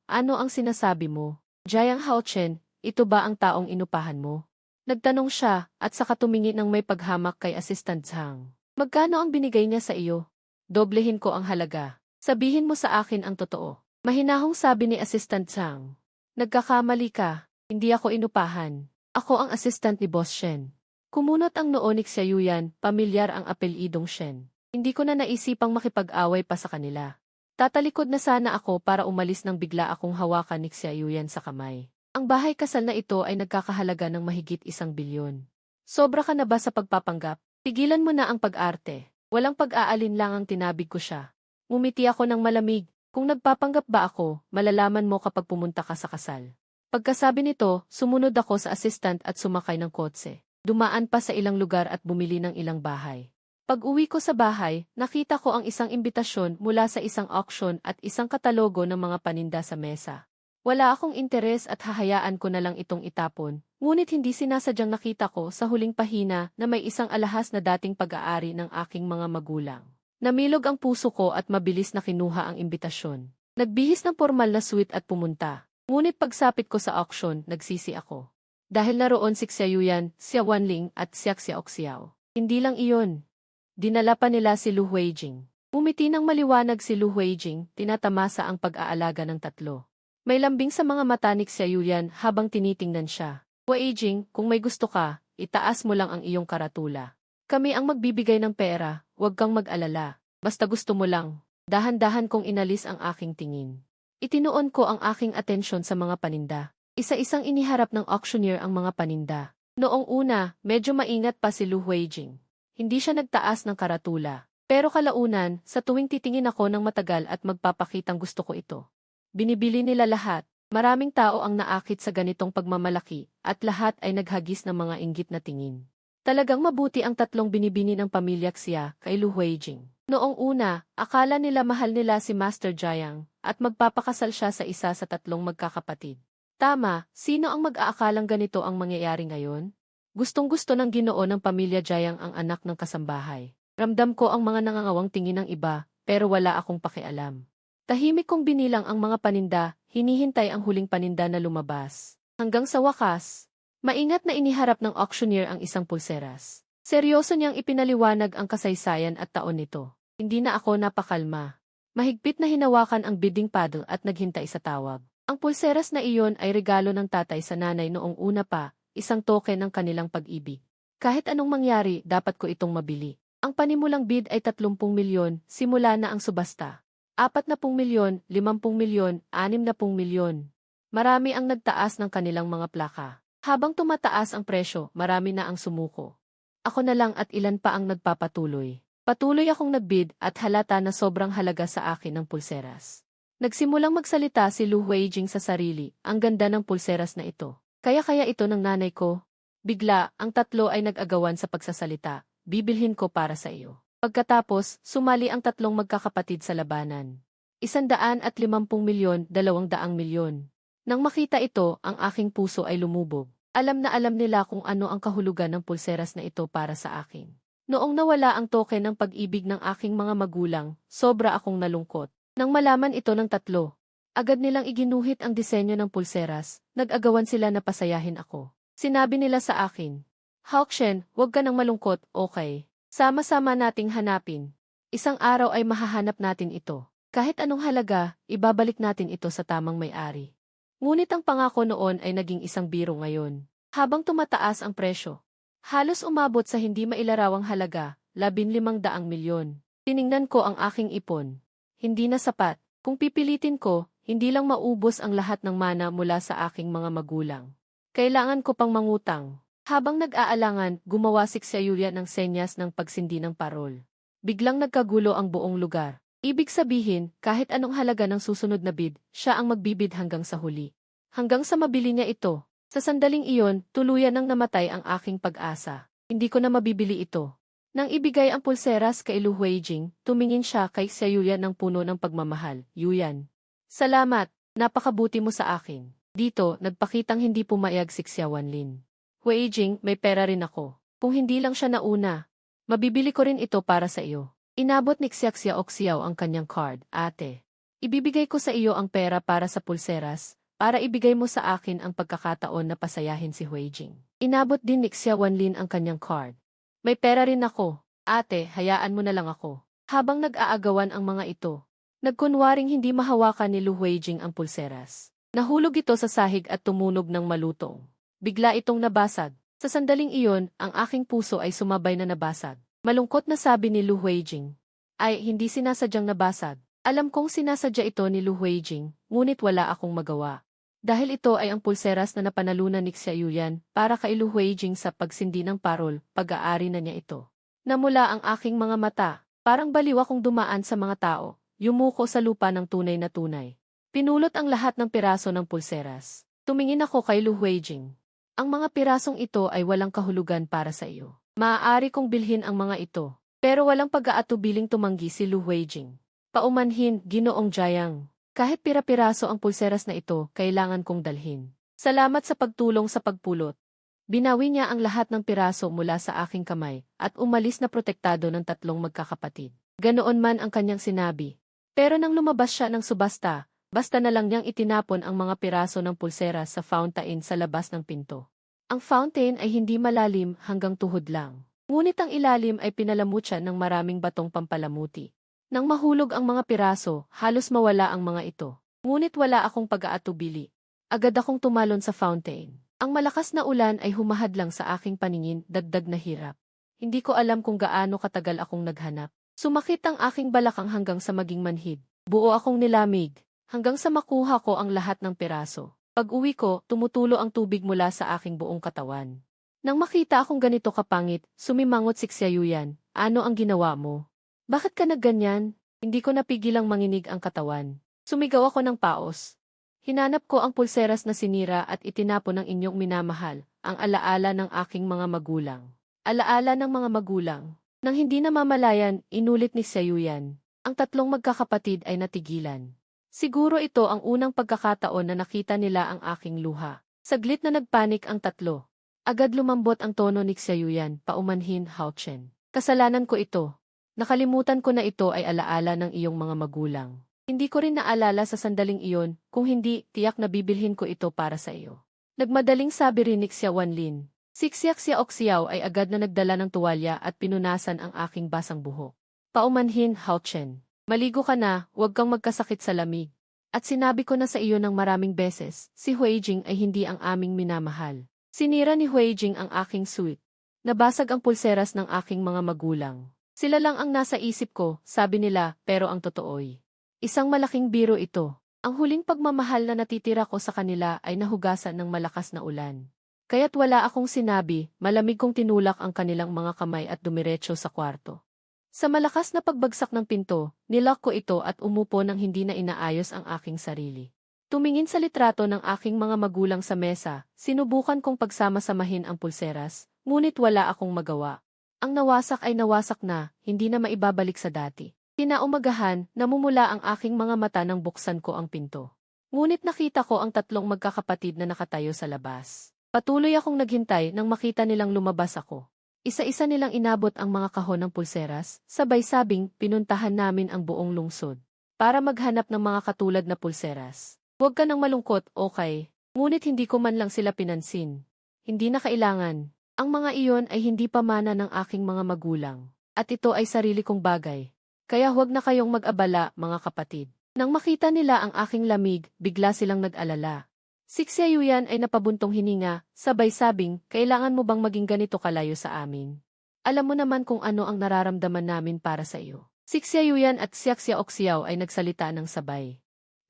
A: Ano ang sinasabi mo? Jiang Haochen, ito ba ang taong inupahan mo? Nagtanong siya at saka tumingin ng may paghamak kay Assistant Zhang. Magkano ang binigay niya sa iyo? Doblehin ko ang halaga. Sabihin mo sa akin ang totoo. Mahinahong sabi ni Assistant Zhang. Nagkakamali ka, hindi ako inupahan. Ako ang assistant ni Boss Shen. Kumunot ang noo ni Xiaoyan, pamilyar ang apelyidong Shen. Hindi ko na naisipang makipag-away pa sa kanila. Tatalikod na sana ako para umalis nang bigla akong hawakan ni Xiaoyan sa kamay. Ang bahay kasal na ito ay nagkakahalaga ng mahigit 1 bilyon. Sobra ka na ba sa pagpapanggap? Tigilan mo na ang pag-arte. Walang pag-aalinlangang tinabig ko siya. Ngumiti ako ng malamig. Kung nagpapanggap ba ako, malalaman mo kapag pumunta ka sa kasal. Pagkasabi nito, sumunod ako sa assistant at sumakay ng kotse. Dumaan pa sa ilang lugar at bumili ng ilang bahay. Pag-uwi ko sa bahay, nakita ko ang isang imbitasyon mula sa isang auction at isang katalogo ng mga paninda sa mesa. Wala akong interes at hahayaan ko na lang itong itapon, ngunit hindi sinasadyang nakita ko sa huling pahina na may isang alahas na dating pag-aari ng aking mga magulang. Namilog ang puso ko at mabilis na kinuha ang imbitasyon. Nagbihis ng formal na suite at pumunta. Ngunit pagsapit ko sa auction, nagsisi ako. Dahil naroon si Xiaoyan, Xia Wanling at Xiao. Hindi lang iyon. Dinala pa nila si Lu Huijing. Umiti ng maliwanag si Lu Huijing, tinatamasa ang pag-aalaga ng tatlo. May lambing sa mga mata ni Xiaoyan habang tinitingnan siya. Huijing, kung may gusto ka, itaas mo lang ang iyong karatula. Kami ang magbibigay ng pera, huwag kang mag-alala. Basta gusto mo lang. Dahan-dahan kong inalis ang aking tingin. Itinuon ko ang aking atensyon sa mga paninda. Isa-isang iniharap ng auctioneer ang mga paninda. Noong una, medyo maingat pa si Lu Huijing. Hindi siya nagtaas ng karatula. Pero kalaunan, sa tuwing titingin ako ng matagal at magpapakitang gusto ko ito. Binibili nila lahat. Maraming tao ang naakit sa ganitong pagmamalaki, at lahat ay naghagis ng mga inggit na tingin. Talagang mabuti ang tatlong binibini ng pamilya Xia kay Lu Huijing. Noong una, akala nila mahal nila si Master Jiang, at magpapakasal siya sa isa sa tatlong magkakapatid. Tama, sino ang mag-aakalang ganito ang mangyayari ngayon? Gustong-gusto ng Ginoo ng pamilya Jiang ang anak ng kasambahay. Ramdam ko ang mga nangangawang tingin ng iba, pero wala akong pakialam. Tahimik kong binilang ang mga paninda, hinihintay ang huling paninda na lumabas. Hanggang sa wakas, maingat na iniharap ng auctioneer ang isang pulseras. Seryoso niyang ipinaliwanag ang kasaysayan at taon nito. Hindi na ako napakalma. Mahigpit na hinawakan ang bidding paddle at naghintay sa tawag. Ang pulseras na iyon ay regalo ng tatay sa nanay noong una pa, isang token ng kanilang pag-ibig. Kahit anong mangyari, dapat ko itong mabili. Ang panimulang bid ay 30 milyon, simula na ang subasta. 40 milyon, 50 milyon, 60 milyon. Marami ang nagtaas ng kanilang mga plaka. Habang tumataas ang presyo, marami na ang sumuko. Ako na lang at ilan pa ang nagpapatuloy. Patuloy akong nagbid at halata na sobrang halaga sa akin ng pulseras. Nagsimulang magsalita si Lu Huijing sa sarili, ang ganda ng pulseras na ito. Kaya ito ng nanay ko. Bigla, ang tatlo ay nag-agawan sa pagsasalita, bibilhin ko para sa iyo. Pagkatapos, sumali ang tatlong magkakapatid sa labanan. 150 milyon, 200 milyon. Nang makita ito, ang aking puso ay lumubog. Alam na alam nila kung ano ang kahulugan ng pulseras na ito para sa akin. Noong nawala ang token ng pag-ibig ng aking mga magulang, sobra akong nalungkot. Nang malaman ito ng tatlo, agad nilang iginuhit ang disenyo ng pulseras, nag-agawan sila na pasayahin ako. Sinabi nila sa akin, Haochen, huwag ka nang malungkot, okay? Sama-sama nating hanapin. Isang araw ay mahahanap natin ito. Kahit anong halaga, ibabalik natin ito sa tamang may-ari. Ngunit ang pangako noon ay naging isang biro ngayon. Habang tumataas ang presyo, halos umabot sa hindi mailarawang halaga, 15 milyon. Tiningnan ko ang aking ipon. Hindi na sapat. Kung pipilitin ko, hindi lang maubos ang lahat ng mana mula sa aking mga magulang. Kailangan ko pang mangutang. Habang nag-aalangan, gumawa si Xiaoyan ng senyas ng pagsindi ng parol. Biglang nagkagulo ang buong lugar. Ibig sabihin, kahit anong halaga ng susunod na bid, siya ang magbibid hanggang sa huli. Hanggang sa mabili niya ito. Sa sandaling iyon, tuluyan nang namatay ang aking pag-asa. Hindi ko na mabibili ito. Nang ibigay ang pulseras kay Lu Huijing, tumingin siya kay Xia Yuyan ng puno ng pagmamahal. Yuyan. Salamat, napakabuti mo sa akin. Dito, nagpakitang hindi pumayag si Xia Wanlin. Huijing, may pera rin ako. Kung hindi lang siya nauna, mabibili ko rin ito para sa iyo. Inabot ni Xia Oxiao ang kanyang card. Ate, ibibigay ko sa iyo ang pera para sa pulseras, para ibigay mo sa akin ang pagkakataon na pasayahin si Huijing. Inabot din ni Xia Wanlin ang kanyang card. May pera rin ako. Ate, hayaan mo na lang ako. Habang nag-aagawan ang mga ito, nagkunwaring hindi mahawakan ni Lu Huijing ang pulseras. Nahulog ito sa sahig at tumunog ng malutong. Bigla itong nabasag. Sa sandaling iyon, ang aking puso ay sumabay na nabasag. Malungkot na sabi ni Lu Huijing. Ay, hindi sinasadyang nabasag. Alam kong sinasadya ito ni Lu Huijing, ngunit wala akong magawa. Dahil ito ay ang pulseras na napanalunan ni Xia Yuyan para kay Lu Huijing sa pagsindi ng parol, pag-aari na niya ito. Namula ang aking mga mata, parang baliw akong dumaan sa mga tao, yumuko sa lupa ng tunay na tunay. Pinulot ang lahat ng piraso ng pulseras. Tumingin ako kay Lu Huijing. Ang mga pirasong ito ay walang kahulugan para sa iyo. Maaari kong bilhin ang mga ito, pero walang pag-aatubiling tumanggi si Lu Huijing. Paumanhin, Ginoong Jiang. Kahit pira-piraso ang pulseras na ito, kailangan kong dalhin. Salamat sa pagtulong sa pagpulot. Binawi niya ang lahat ng piraso mula sa aking kamay, at umalis na protektado ng tatlong magkakapatid. Ganoon man ang kanyang sinabi. Pero nang lumabas siya ng subasta, basta na lang niyang itinapon ang mga piraso ng pulseras sa fountain sa labas ng pinto. Ang fountain ay hindi malalim hanggang tuhod lang. Ngunit ang ilalim ay pinalamutya ng maraming batong pampalamuti. Nang mahulog ang mga piraso, halos mawala ang mga ito. Ngunit wala akong pag-aatubili. Agad akong tumalon sa fountain. Ang malakas na ulan ay humahadlang sa aking paningin, dagdag na hirap. Hindi ko alam kung gaano katagal akong naghanap. Sumakit ang aking balakang hanggang sa maging manhid. Buo akong nilamig, hanggang sa makuha ko ang lahat ng piraso. Pag-uwi ko, tumutulo ang tubig mula sa aking buong katawan. Nang makita akong ganito kapangit, sumimangot si Xia Yuyan. Ano ang ginawa mo? Bakit ka nagganyan? Hindi ko napigilang manginig ang katawan. Sumigaw ako ng paos. Hinanap ko ang pulseras na sinira at itinapon ng inyong minamahal, ang alaala ng aking mga magulang. Alaala ng mga magulang. Nang hindi namamalayan, inulit ni Xia Yuyan. Ang tatlong magkakapatid ay natigilan. Siguro ito ang unang pagkakataon na nakita nila ang aking luha. Saglit na nagpanik ang tatlo. Agad lumambot ang tono ni Xia Yuyan, paumanhin Hao Chen. Kasalanan ko ito. Nakalimutan ko na ito ay alaala ng iyong mga magulang. Hindi ko rin naalala sa sandaling iyon, kung hindi, tiyak na bibilhin ko ito para sa iyo. Nagmadaling sabi rin ni Xia Wanlin. Si Xia Oxiao ay agad na nagdala ng tuwalya at pinunasan ang aking basang buhok. Paumanhin Hao Chen. Maligo ka na, huwag kang magkasakit sa lamig. At sinabi ko na sa iyo ng maraming beses, si Huijing ay hindi ang aming minamahal. Sinira ni Huijing ang aking suit. Nabasag ang pulseras ng aking mga magulang. Sila lang ang nasa isip ko, sabi nila, pero ang totoo'y isang malaking biro ito. Ang huling pagmamahal na natitira ko sa kanila ay nahugasan ng malakas na ulan. Kaya't wala akong sinabi, malamig kong tinulak ang kanilang mga kamay at dumiretso sa kwarto. Sa malakas na pagbagsak ng pinto, nilock ko ito at umupo nang hindi na inaayos ang aking sarili. Tumingin sa litrato ng aking mga magulang sa mesa, sinubukan kong pagsama-samahin ang pulseras, ngunit wala akong magawa. Ang nawasak ay nawasak na, hindi na maibabalik sa dati. Kinaumagahan, namumula ang aking mga mata nang buksan ko ang pinto. Ngunit nakita ko ang tatlong magkakapatid na nakatayo sa labas. Patuloy akong naghintay nang makita nilang lumabas ako. Isa-isa nilang inabot ang mga kahon ng pulseras, sabay sabing pinuntahan namin ang buong lungsod para maghanap ng mga katulad na pulseras. Huwag ka nang malungkot, okay? Ngunit hindi ko man lang sila pinansin. Hindi na kailangan. Ang mga iyon ay hindi pamana ng aking mga magulang. At ito ay sarili kong bagay. Kaya huwag na kayong mag-abala, mga kapatid. Nang makita nila ang aking lamig, bigla silang nag-alala. Si Xia Yuyan ay napabuntong hininga, sabay sabing, kailangan mo bang maging ganito kalayo sa amin? Alam mo naman kung ano ang nararamdaman namin para sa iyo. Si Xia Yuyan at Xia Oxiao ay nagsalita ng sabay.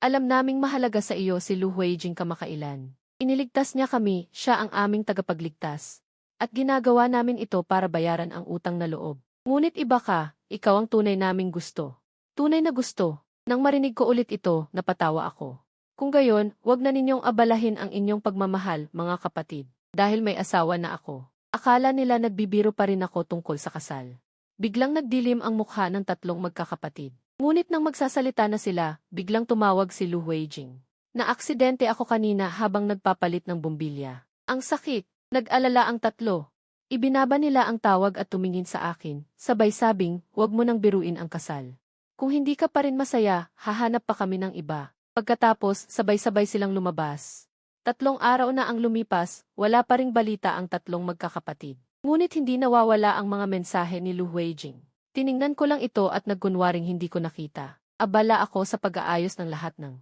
A: Alam naming mahalaga sa iyo si Lu Huijing kamakailan. Iniligtas niya kami, siya ang aming tagapagligtas. At ginagawa namin ito para bayaran ang utang na loob. Ngunit iba ka, ikaw ang tunay naming gusto. Tunay na gusto. Nang marinig ko ulit ito, napatawa ako. Kung gayon, wag na ninyong abalahin ang inyong pagmamahal, mga kapatid. Dahil may asawa na ako. Akala nila nagbibiro pa rin ako tungkol sa kasal. Biglang nagdilim ang mukha ng tatlong magkakapatid. Ngunit nang magsasalita na sila, biglang tumawag si Lu Weijing. Naaksidente ako kanina habang nagpapalit ng bumbilya. Ang sakit, nag-alala ang tatlo. Ibinaba nila ang tawag at tumingin sa akin, sabay sabing, huwag mo nang biruin ang kasal. Kung hindi ka pa rin masaya, hahanap pa kami ng iba. Pagkatapos, sabay-sabay silang lumabas. 3 araw na ang lumipas, wala pa ring balita ang tatlong magkakapatid. Ngunit hindi nawawala ang mga mensahe ni Lu Weijing. Tiningnan ko lang ito at nagkunwaring hindi ko nakita. Abala ako sa pag-aayos ng lahat ng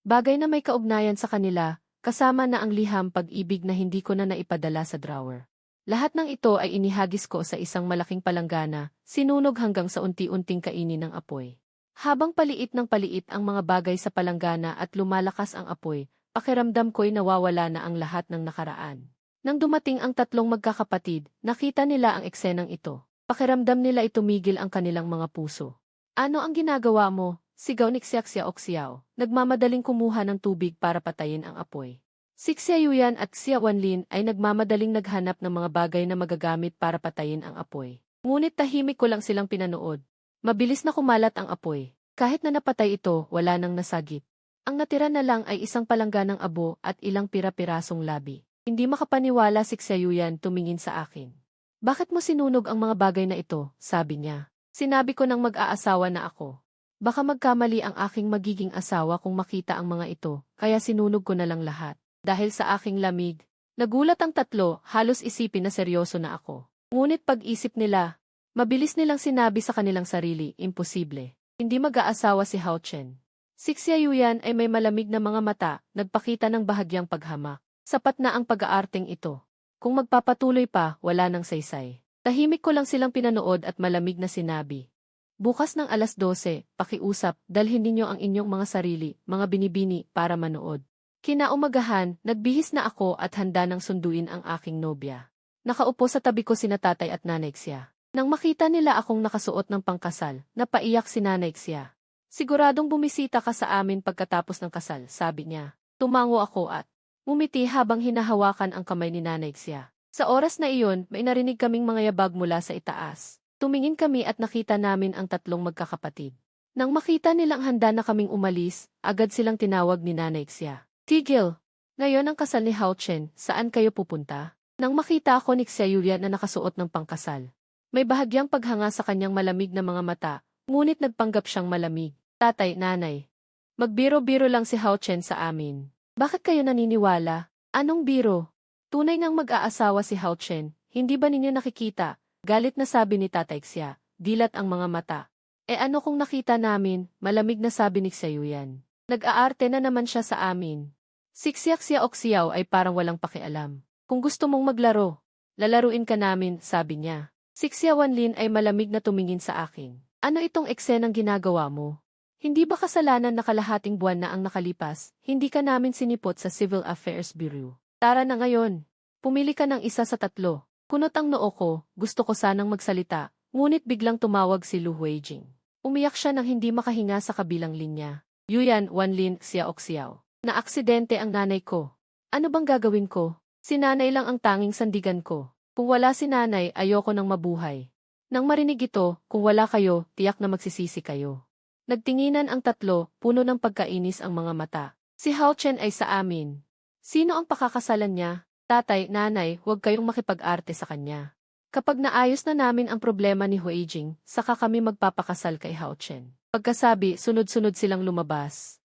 A: bagay na may kaugnayan sa kanila, kasama na ang liham pag-ibig na hindi ko na naipadala sa drawer. Lahat ng ito ay inihagis ko sa isang malaking palanggana, sinunog hanggang sa unti-unting kainin ng apoy. Habang paliit ng paliit ang mga bagay sa palanggana at lumalakas ang apoy, pakiramdam ko'y nawawala na ang lahat ng nakaraan. Nang dumating ang tatlong magkakapatid, nakita nila ang eksenang ito. Pakiramdam nila itumigil ang kanilang mga puso. Ano ang ginagawa mo? Sigaw ni Xiao. Nagmamadaling kumuha ng tubig para patayin ang apoy. Si Xia Yuyan at Xia Wanlin ay nagmamadaling naghanap ng mga bagay na magagamit para patayin ang apoy. Ngunit tahimik ko lang silang pinanood. Mabilis na kumalat ang apoy. Kahit na napatay ito, wala nang nasagip. Ang natira na lang ay isang palangganang abo at ilang pira-pirasong labi. Hindi makapaniwala si Xia Yuyan tumingin sa akin. Bakit mo sinunog ang mga bagay na ito? Sabi niya. Sinabi ko nang mag-aasawa na ako. Baka magkamali ang aking magiging asawa kung makita ang mga ito, kaya sinunog ko na lang lahat. Dahil sa aking lamig, nagulat ang tatlo, halos isipin na seryoso na ako. Ngunit pag-isip nila, mabilis nilang sinabi sa kanilang sarili, imposible. Hindi mag-aasawa si Hao Chen. Si Xia Yuyan ay may malamig na mga mata, nagpakita ng bahagyang paghamak. Sapat na ang pag-aarteng ito. Kung magpapatuloy pa, wala nang saysay. Tahimik ko lang silang pinanood at malamig na sinabi. Bukas ng alas 12, pakiusap, dalhin ninyo ang inyong mga sarili, mga binibini, para manood. Kinaumagahan, nagbihis na ako at handa nang sunduin ang aking nobya. Nakaupo sa tabi ko sina tatay at nanay Xia. Nang makita nila akong nakasuot ng pangkasal, napaiyak si nanay Xia. Siguradong bumisita ka sa amin pagkatapos ng kasal, sabi niya. Tumango ako at ngumiti habang hinahawakan ang kamay ni nanay Xia. Sa oras na iyon, may narinig kaming mga yabag mula sa itaas. Tumingin kami at nakita namin ang tatlong magkakapatid. Nang makita nilang handa na kaming umalis, agad silang tinawag ni nanay Xia. Tigil! Ngayon ang kasal ni Hao Chen, saan kayo pupunta? Nang makita ako ni Xia Yuyan na nakasuot ng pangkasal. May bahagyang paghanga sa kanyang malamig na mga mata, ngunit nagpanggap siyang malamig. Tatay, nanay. Magbiro-biro lang si Hao Chen sa amin. Bakit kayo naniniwala? Anong biro? Tunay ngang mag-aasawa si Hao Chen, hindi ba ninyo nakikita? Galit na sabi ni Tatay Xia, dilat ang mga mata. Ano kung nakita namin? Malamig na sabi ni Xia Yuyan. Nag-aarte na naman siya sa amin. Si Xiao ay parang walang pakialam. Kung gusto mong maglaro, lalaruin ka namin, sabi niya. Si Xia Wanlin ay malamig na tumingin sa akin. Ano itong eksenang ginagawa mo? Hindi ba kasalanan na kalahating buwan na ang nakalipas, hindi ka namin sinipot sa Civil Affairs Bureau? Tara na ngayon. Pumili ka ng isa sa tatlo. Kunot ang noo ko, gusto ko sanang magsalita, ngunit biglang tumawag si Lu Weijing. Umiyak siya nang hindi makahinga sa kabilang linya. Yuyan, Wanlin, Xiao. Naaksidente ang nanay ko. Ano bang gagawin ko? Si nanay lang ang tanging sandigan ko. Kung wala si nanay, ayoko nang mabuhay. Nang marinig ito, kung wala kayo, tiyak na magsisisi kayo. Nagtinginan ang tatlo, puno ng pagkainis ang mga mata. Si Hao Chen ay sa amin. Sino ang pakakasalan niya? Tatay, nanay, huwag kayong makipag-arte sa kanya. Kapag naayos na namin ang problema ni Weijing, saka kami magpapakasal kay Hao Chen. Pagkasabi, sunod-sunod silang lumabas.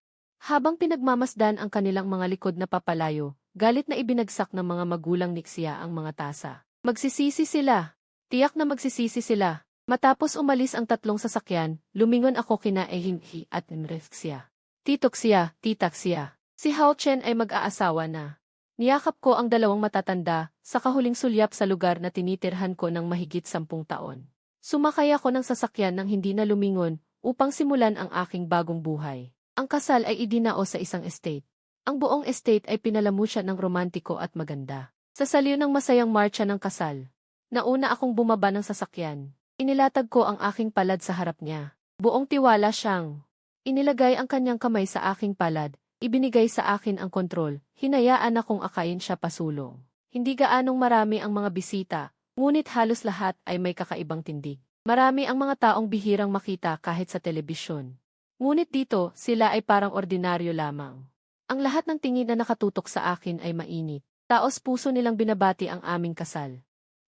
A: Habang pinagmamasdan ang kanilang mga likod na papalayo, galit na ibinagsak ng mga magulang ni Xia ang mga tasa. Magsisisi sila. Tiyak na magsisisi sila. Matapos umalis ang tatlong sasakyan, lumingon ako kina Ehinghi at Xia. Tito Xia, Tita Xia. Si Hao Chen ay mag-aasawa na. Niyakap ko ang dalawang matatanda, sa kahuling sulyap sa lugar na tinitirhan ko ng mahigit 10 taon. Sumakay ako ng sasakyan nang hindi na lumingon, upang simulan ang aking bagong buhay. Ang kasal ay idinao sa isang estate. Ang buong estate ay pinalamusya ng romantiko at maganda. Sa saliw ng masayang marcha ng kasal, nauna akong bumaba ng sasakyan. Inilatag ko ang aking palad sa harap niya. Buong tiwala siyang. Inilagay ang kanyang kamay sa aking palad, ibinigay sa akin ang kontrol, hinayaan akong akayin siya pasulong. Hindi gaanong marami ang mga bisita, ngunit halos lahat ay may kakaibang tindig. Marami ang mga taong bihirang makita kahit sa telebisyon. Ngunit dito, sila ay parang ordinaryo lamang. Ang lahat ng tingin na nakatutok sa akin ay mainit. Taos puso nilang binabati ang aming kasal.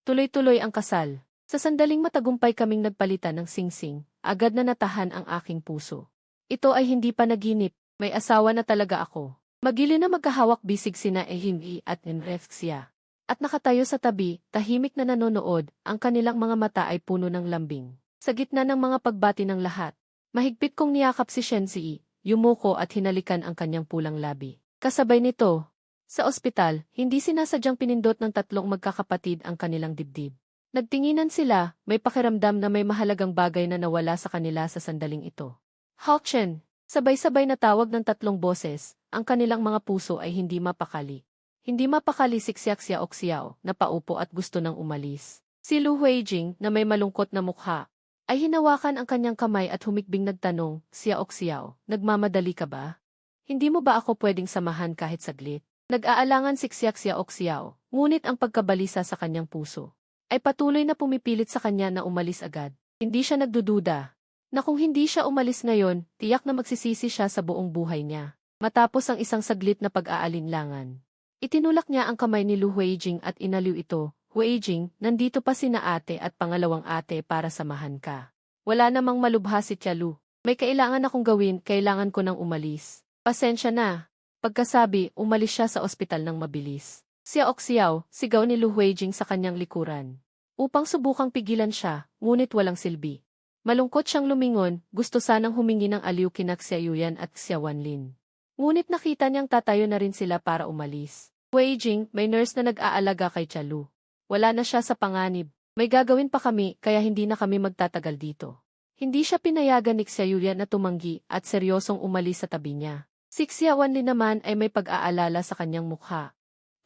A: Tuloy-tuloy ang kasal. Sa sandaling matagumpay kaming nagpalitan ng singsing, agad na natahan ang aking puso. Ito ay hindi panaginip, may asawa na talaga ako. Magili na magkahawak bisig sina Ehimhi at Enrefxia. At nakatayo sa tabi, tahimik na nanonood, ang kanilang mga mata ay puno ng lambing. Sa gitna ng mga pagbati ng lahat, mahigpit kong niyakap si Shenzi, yumuko at hinalikan ang kanyang pulang labi. Kasabay nito, sa ospital, hindi sinasadyang pinindot ng tatlong magkakapatid ang kanilang dibdib. Nagtinginan sila, may pakiramdam na may mahalagang bagay na nawala sa kanila sa sandaling ito. Hao-chen, sabay-sabay na tawag ng tatlong boses, ang kanilang mga puso ay hindi mapakali. Hindi mapakali si Xiaoxiao Xiao na paupo at gusto nang umalis. Si Lu Huijing na may malungkot na mukha, ay hinawakan ang kanyang kamay at humikbing nagtanong, Xiaoxiao, nagmamadali ka ba? Hindi mo ba ako pwedeng samahan kahit saglit? Nag-aalangan si Xiaoxiao Xiao, ngunit ang pagkabalisa sa kanyang puso ay patuloy na pumipilit sa kanya na umalis agad. Hindi siya nagdududa na kung hindi siya umalis ngayon, tiyak na magsisisi siya sa buong buhay niya. Matapos ang isang saglit na pag-aalinlangan, itinulak niya ang kamay ni Lu Huijing at inaliw ito. Huijing, nandito pa sina ate at pangalawang ate para samahan ka. Wala namang malubha si Tia Lu. May kailangan akong gawin, kailangan ko nang umalis. Pasensya na. Pagkasabi, umalis siya sa ospital ng mabilis. Xiaoxiao, sigaw ni Lu Huijing sa kanyang likuran. Upang subukang pigilan siya, ngunit walang silbi. Malungkot siyang lumingon, gusto sanang humingi ng aliw kina Xiaoyan at Xiaowanlin. Ngunit nakita niyang tatayo na rin sila para umalis. Huijing, may nurse na nag-aalaga kay Tia Lu. Wala na siya sa panganib. May gagawin pa kami, kaya hindi na kami magtatagal dito. Hindi siya pinayagan ni Xiaoyan na tumanggi at seryosong umalis sa tabi niya. Si Xiaowanlin naman ay may pag-aalala sa kanyang mukha.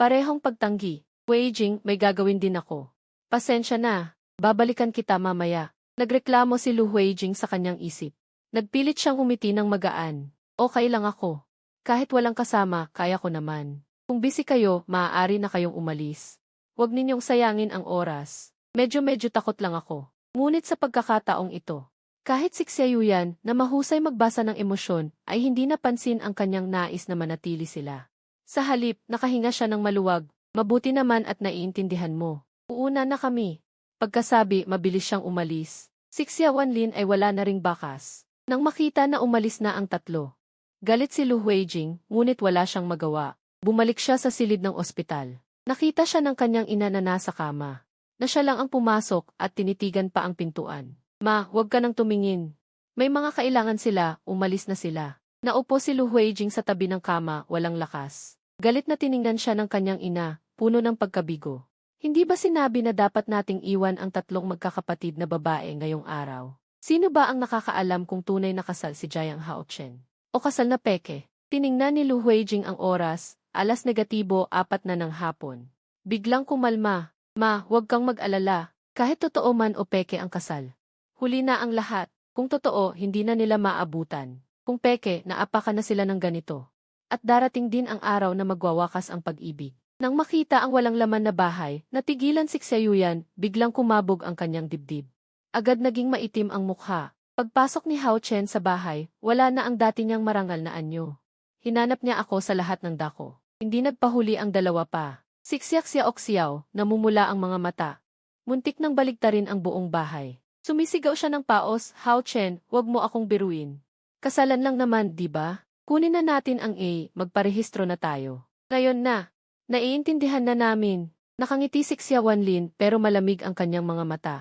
A: Parehong pagtanggi. Huijing, may gagawin din ako. Pasensya na, babalikan kita mamaya. Nagreklamo si Lu Huijing sa kanyang isip. Nagpilit siyang umiti ng magaan. Okay lang ako. Kahit walang kasama, kaya ko naman. Kung busy kayo, maaari na kayong umalis. Huwag ninyong sayangin ang oras. Medyo takot lang ako. Ngunit sa pagkakataong ito, kahit si Xiaoyan na mahusay magbasa ng emosyon ay hindi napansin ang kanyang nais na manatili sila. Sa halip, nakahinga siya ng maluwag. Mabuti naman at naiintindihan mo. Uuna na kami. Pagkasabi, mabilis siyang umalis. Si Xiaowanlin ay wala na ring bakas. Nang makita na umalis na ang tatlo, galit si Lu Huijing, ngunit wala siyang magawa. Bumalik siya sa silid ng ospital. Nakita siya ng kanyang ina na nasa kama. Na siya lang ang pumasok at tinitigan pa ang pintuan. Ma, huwag ka nang tumingin. May mga kailangan sila, umalis na sila. Naupo si Lu Huijing sa tabi ng kama, walang lakas. Galit na tiningnan siya ng kanyang ina, puno ng pagkabigo. Hindi ba sinabi na dapat nating iwan ang tatlong magkakapatid na babae ngayong araw? Sino ba ang nakakaalam kung tunay na kasal si Jiang Haochen? O kasal na peke? Tiningnan ni Lu Huijing ang oras, alas negatibo 4 na ng hapon. Biglang kumalma. Ma, huwag kang mag-alala, kahit totoo man o peke ang kasal. Huli na ang lahat. Kung totoo, hindi na nila maabutan. Kung peke, naapakan na sila ng ganito. At darating din ang araw na magwawakas ang pag-ibig. Nang makita ang walang laman na bahay, natigilan si Xiaoyan, biglang kumabog ang kanyang dibdib. Agad naging maitim ang mukha. Pagpasok ni Hao Chen sa bahay, wala na ang dati niyang marangal na anyo. Hinanap niya ako sa lahat ng dako. Hindi nagpahuli ang dalawa pa. Siksyak si Xiao, namumula ang mga mata. Muntik nang baligtarin ang buong bahay. Sumisigaw siya ng paos, Hao Chen, wag mo akong biruin. Kasalan lang naman, di ba? Kunin na natin ang A, magparehistro na tayo. Ngayon na, naiintindihan na namin. Nakangiti si Xiaowanlin pero malamig ang kanyang mga mata.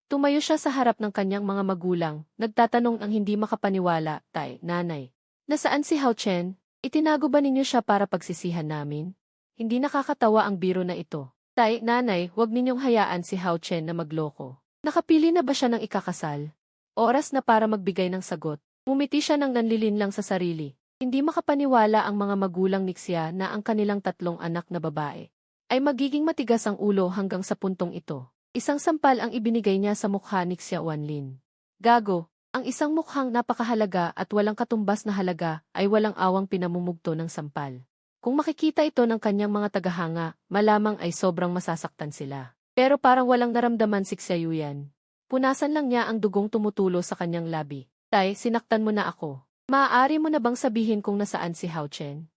A: Tumayo siya sa harap ng kanyang mga magulang, nagtatanong ang hindi makapaniwala, Tay, nanay. Nasaan si Hao Chen? Itinago ba ninyo siya para pagsisihan namin? Hindi nakakatawa ang biro na ito. Tay, nanay, huwag ninyong hayaan si Hao Chen na magloko. Nakapili na ba siya ng ikakasal? Oras na para magbigay ng sagot. Ngumiti siya ng nanlilinlang sa sarili. Hindi makapaniwala ang mga magulang ni Xia na ang kanilang tatlong anak na babae ay magiging matigas ang ulo hanggang sa puntong ito. Isang sampal ang ibinigay niya sa mukha ni Xiaowanlin. Gago, Ang isang mukhang napakahalaga at walang katumbas na halaga ay walang awang pinamumugto ng sampal. Kung makikita ito ng kanyang mga tagahanga, malamang ay sobrang masasaktan sila. Pero parang walang naramdaman si Xiaoyan. Punasan lang niya ang dugong tumutulo sa kanyang labi. Tay, sinaktan mo na ako. Maaari mo na bang sabihin kung nasaan si Hao Chen?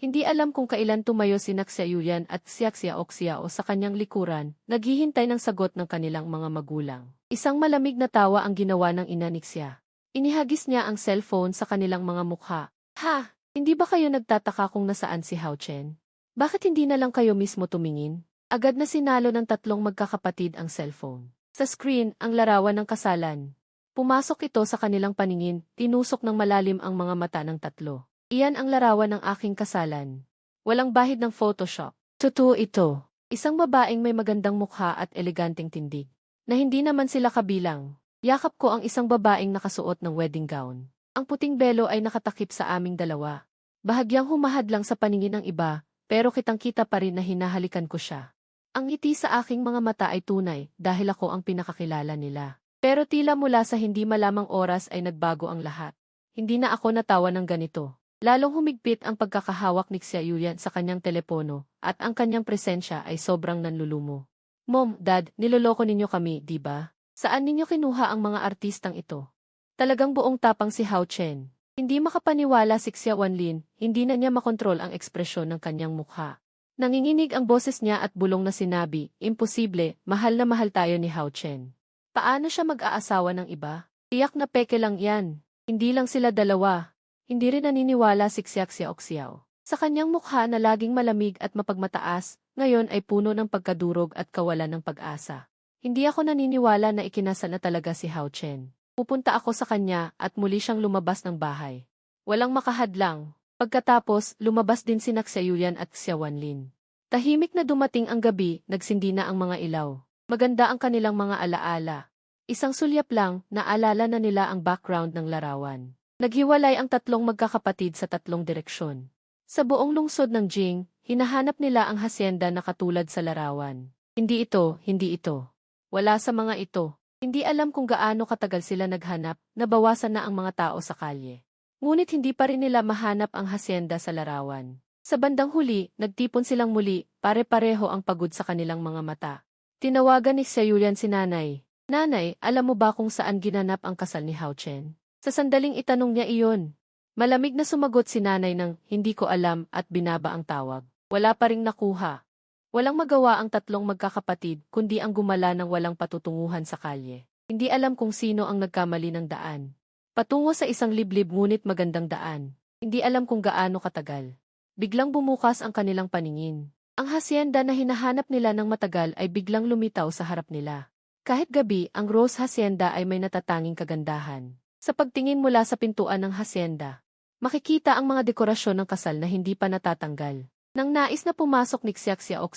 A: Hindi alam kung kailan tumayo si Xiaoyan at Xiao sa kanyang likuran, naghihintay ng sagot ng kanilang mga magulang. Isang malamig na tawa ang ginawa ng ina ni Xia. Inihagis niya ang cellphone sa kanilang mga mukha. Ha? Hindi ba kayo nagtataka kung nasaan si Hao Chen? Bakit hindi na lang kayo mismo tumingin? Agad na sinalo ng tatlong magkakapatid ang cellphone. Sa screen, ang larawan ng kasalan. Pumasok ito sa kanilang paningin, tinusok ng malalim ang mga mata ng tatlo. Iyan ang larawan ng aking kasalan. Walang bahid ng Photoshop. Totoo ito. Isang babaeng may magandang mukha at eleganteng tindig. Na hindi naman sila kabilang. Yakap ko ang isang babaeng nakasuot ng wedding gown. Ang puting belo ay nakatakip sa aming dalawa. Bahagyang humahad lang sa paningin ng iba, pero kitang-kita pa rin na hinahalikan ko siya. Ang ngiti sa aking mga mata ay tunay dahil ako ang pinakakilala nila. Pero tila mula sa hindi malamang oras ay nagbago ang lahat. Hindi na ako natawa ng ganito. Lalong humigpit ang pagkakahawak ni Xiaoyan sa kanyang telepono at ang kanyang presensya ay sobrang nanlulumo. Mom, Dad, niloloko ninyo kami, di ba? Saan ninyo kinuha ang mga artistang ito? Talagang buong tapang si Hao Chen. Hindi makapaniwala si Xia Wanlin, hindi na niya makontrol ang ekspresyon ng kanyang mukha. Nanginginig ang boses niya at bulong na sinabi, imposible, mahal na mahal tayo ni Hao Chen. Paano siya mag-aasawa ng iba? Tiyak na peke lang yan. Hindi lang sila dalawa. Hindi rin naniniwala si Xiao. Sa kanyang mukha na laging malamig at mapagmataas, ngayon ay puno ng pagkadurog at kawalan ng pag-asa. Hindi ako naniniwala na ikinasal na talaga si Hao Chen. Pupunta ako sa kanya at muli siyang lumabas ng bahay. Walang makahadlang. Pagkatapos, lumabas din si Xiaoyan at Xia Wanlin. Tahimik na dumating ang gabi, nagsindi na ang mga ilaw. Maganda ang kanilang mga alaala. Isang sulyap lang, naalala na nila ang background ng larawan. Naghiwalay ang tatlong magkakapatid sa tatlong direksyon. Sa buong lungsod ng Jing, hinahanap nila ang hasyenda na katulad sa larawan. Hindi ito, hindi ito. Wala sa mga ito. Hindi alam kung gaano katagal sila naghanap, nabawasan na ang mga tao sa kalye. Ngunit hindi pa rin nila mahanap ang hasyenda sa larawan. Sa bandang huli, nagtipon silang muli, pare-pareho ang pagod sa kanilang mga mata. Tinawagan ni Xiaoyan si Nanay. Nanay, alam mo ba kung saan ginanap ang kasal ni Hao Chen? Sa sandaling itanong niya iyon. Malamig na sumagot si Nanay ng, hindi ko alam at binaba ang tawag. Wala pa ring nakuha. Walang magawa ang tatlong magkakapatid kundi ang gumala ng walang patutunguhan sa kalye. Hindi alam kung sino ang nagkamali ng daan. Patungo sa isang liblib ngunit magandang daan. Hindi alam kung gaano katagal. Biglang bumukas ang kanilang paningin. Ang hasyenda na hinahanap nila ng matagal ay biglang lumitaw sa harap nila. Kahit gabi, ang Rose Hacienda ay may natatanging kagandahan. Sa pagtingin mula sa pintuan ng hasyenda, makikita ang mga dekorasyon ng kasal na hindi pa natatanggal. Nang nais na pumasok ni Xiao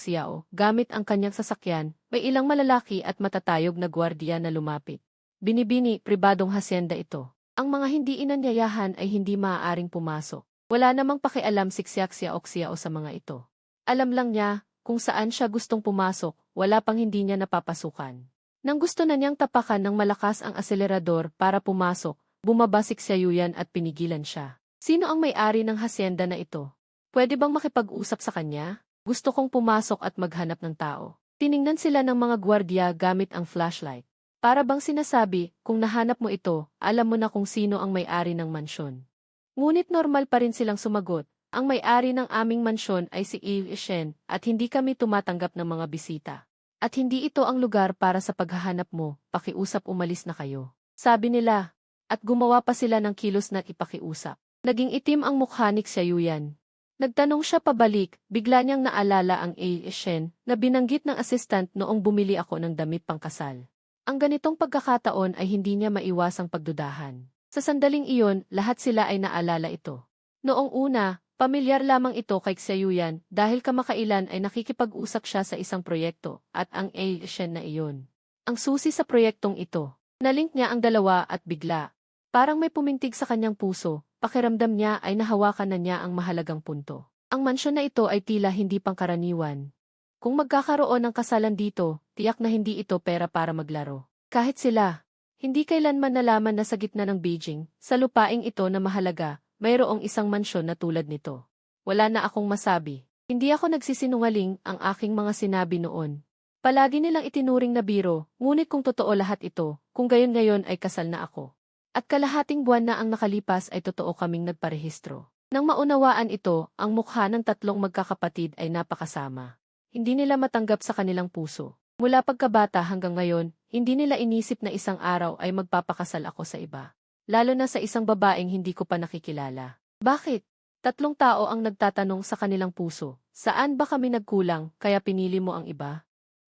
A: gamit ang kanyang sasakyan, may ilang malalaki at matatayog na gwardiya na lumapit. Binibini, pribadong hasyenda ito. Ang mga hindi inanyayahan ay hindi maaaring pumasok. Wala namang pakialam si Xiao sa mga ito. Alam lang niya kung saan siya gustong pumasok, wala pang hindi niya napapasukan. Nang gusto na niyang tapakan ng malakas ang aselerador para pumasok, bumaba si Xiaoyan at pinigilan siya. Sino ang may-ari ng hasyenda na ito? Pwede bang makipag-usap sa kanya? Gusto kong pumasok at maghanap ng tao. Tiningnan sila ng mga gwardiya gamit ang flashlight. Para bang sinasabi, kung nahanap mo ito, alam mo na kung sino ang may-ari ng mansyon. Ngunit normal pa rin silang sumagot. Ang may-ari ng aming mansyon ay si Yi Shen at hindi kami tumatanggap ng mga bisita. At hindi ito ang lugar para sa paghahanap mo, pakiusap umalis na kayo. Sabi nila, at gumawa pa sila ng kilos na ipakiusap. Naging itim ang mukha ni Xiaoyan. Nagtanong siya pabalik, bigla niyang naalala ang Yi Shen na binanggit ng assistant noong bumili ako ng damit pangkasal. Ang ganitong pagkakataon ay hindi niya maiwasang pagdudahan. Sa sandaling iyon, lahat sila ay naalala ito. Noong una, pamilyar lamang ito kay Xiaoyan dahil kamakailan ay nakikipag-usap siya sa isang proyekto at ang Asian na iyon. Ang susi sa proyektong ito. Nalink niya ang dalawa at bigla. Parang may pumintig sa kanyang puso, pakiramdam niya ay nahawakan na niya ang mahalagang punto. Ang mansyon na ito ay tila hindi pangkaraniwan. Kung magkakaroon ng kasalan dito, tiyak na hindi ito pera para maglaro. Kahit sila, Hindi kailanman nalaman na sa gitna ng Beijing, sa lupaing ito na mahalaga, mayroong isang mansyon na tulad nito. Wala na akong masabi. Hindi ako nagsisinungaling ang aking mga sinabi noon. Palagi nilang itinuring na biro, ngunit kung totoo lahat ito, kung gayon ngayon ay kasal na ako. At kalahating buwan na ang nakalipas ay totoo kaming nagparehistro. Nang maunawaan ito, ang mukha ng tatlong magkakapatid ay napakasama. Hindi nila matanggap sa kanilang puso. Mula pagkabata hanggang ngayon, hindi nila inisip na isang araw ay magpapakasal ako sa iba. Lalo na sa isang babaeng hindi ko pa nakikilala. Bakit? Tatlong tao ang nagtatanong sa kanilang puso, saan ba kami nagkulang kaya pinili mo ang iba?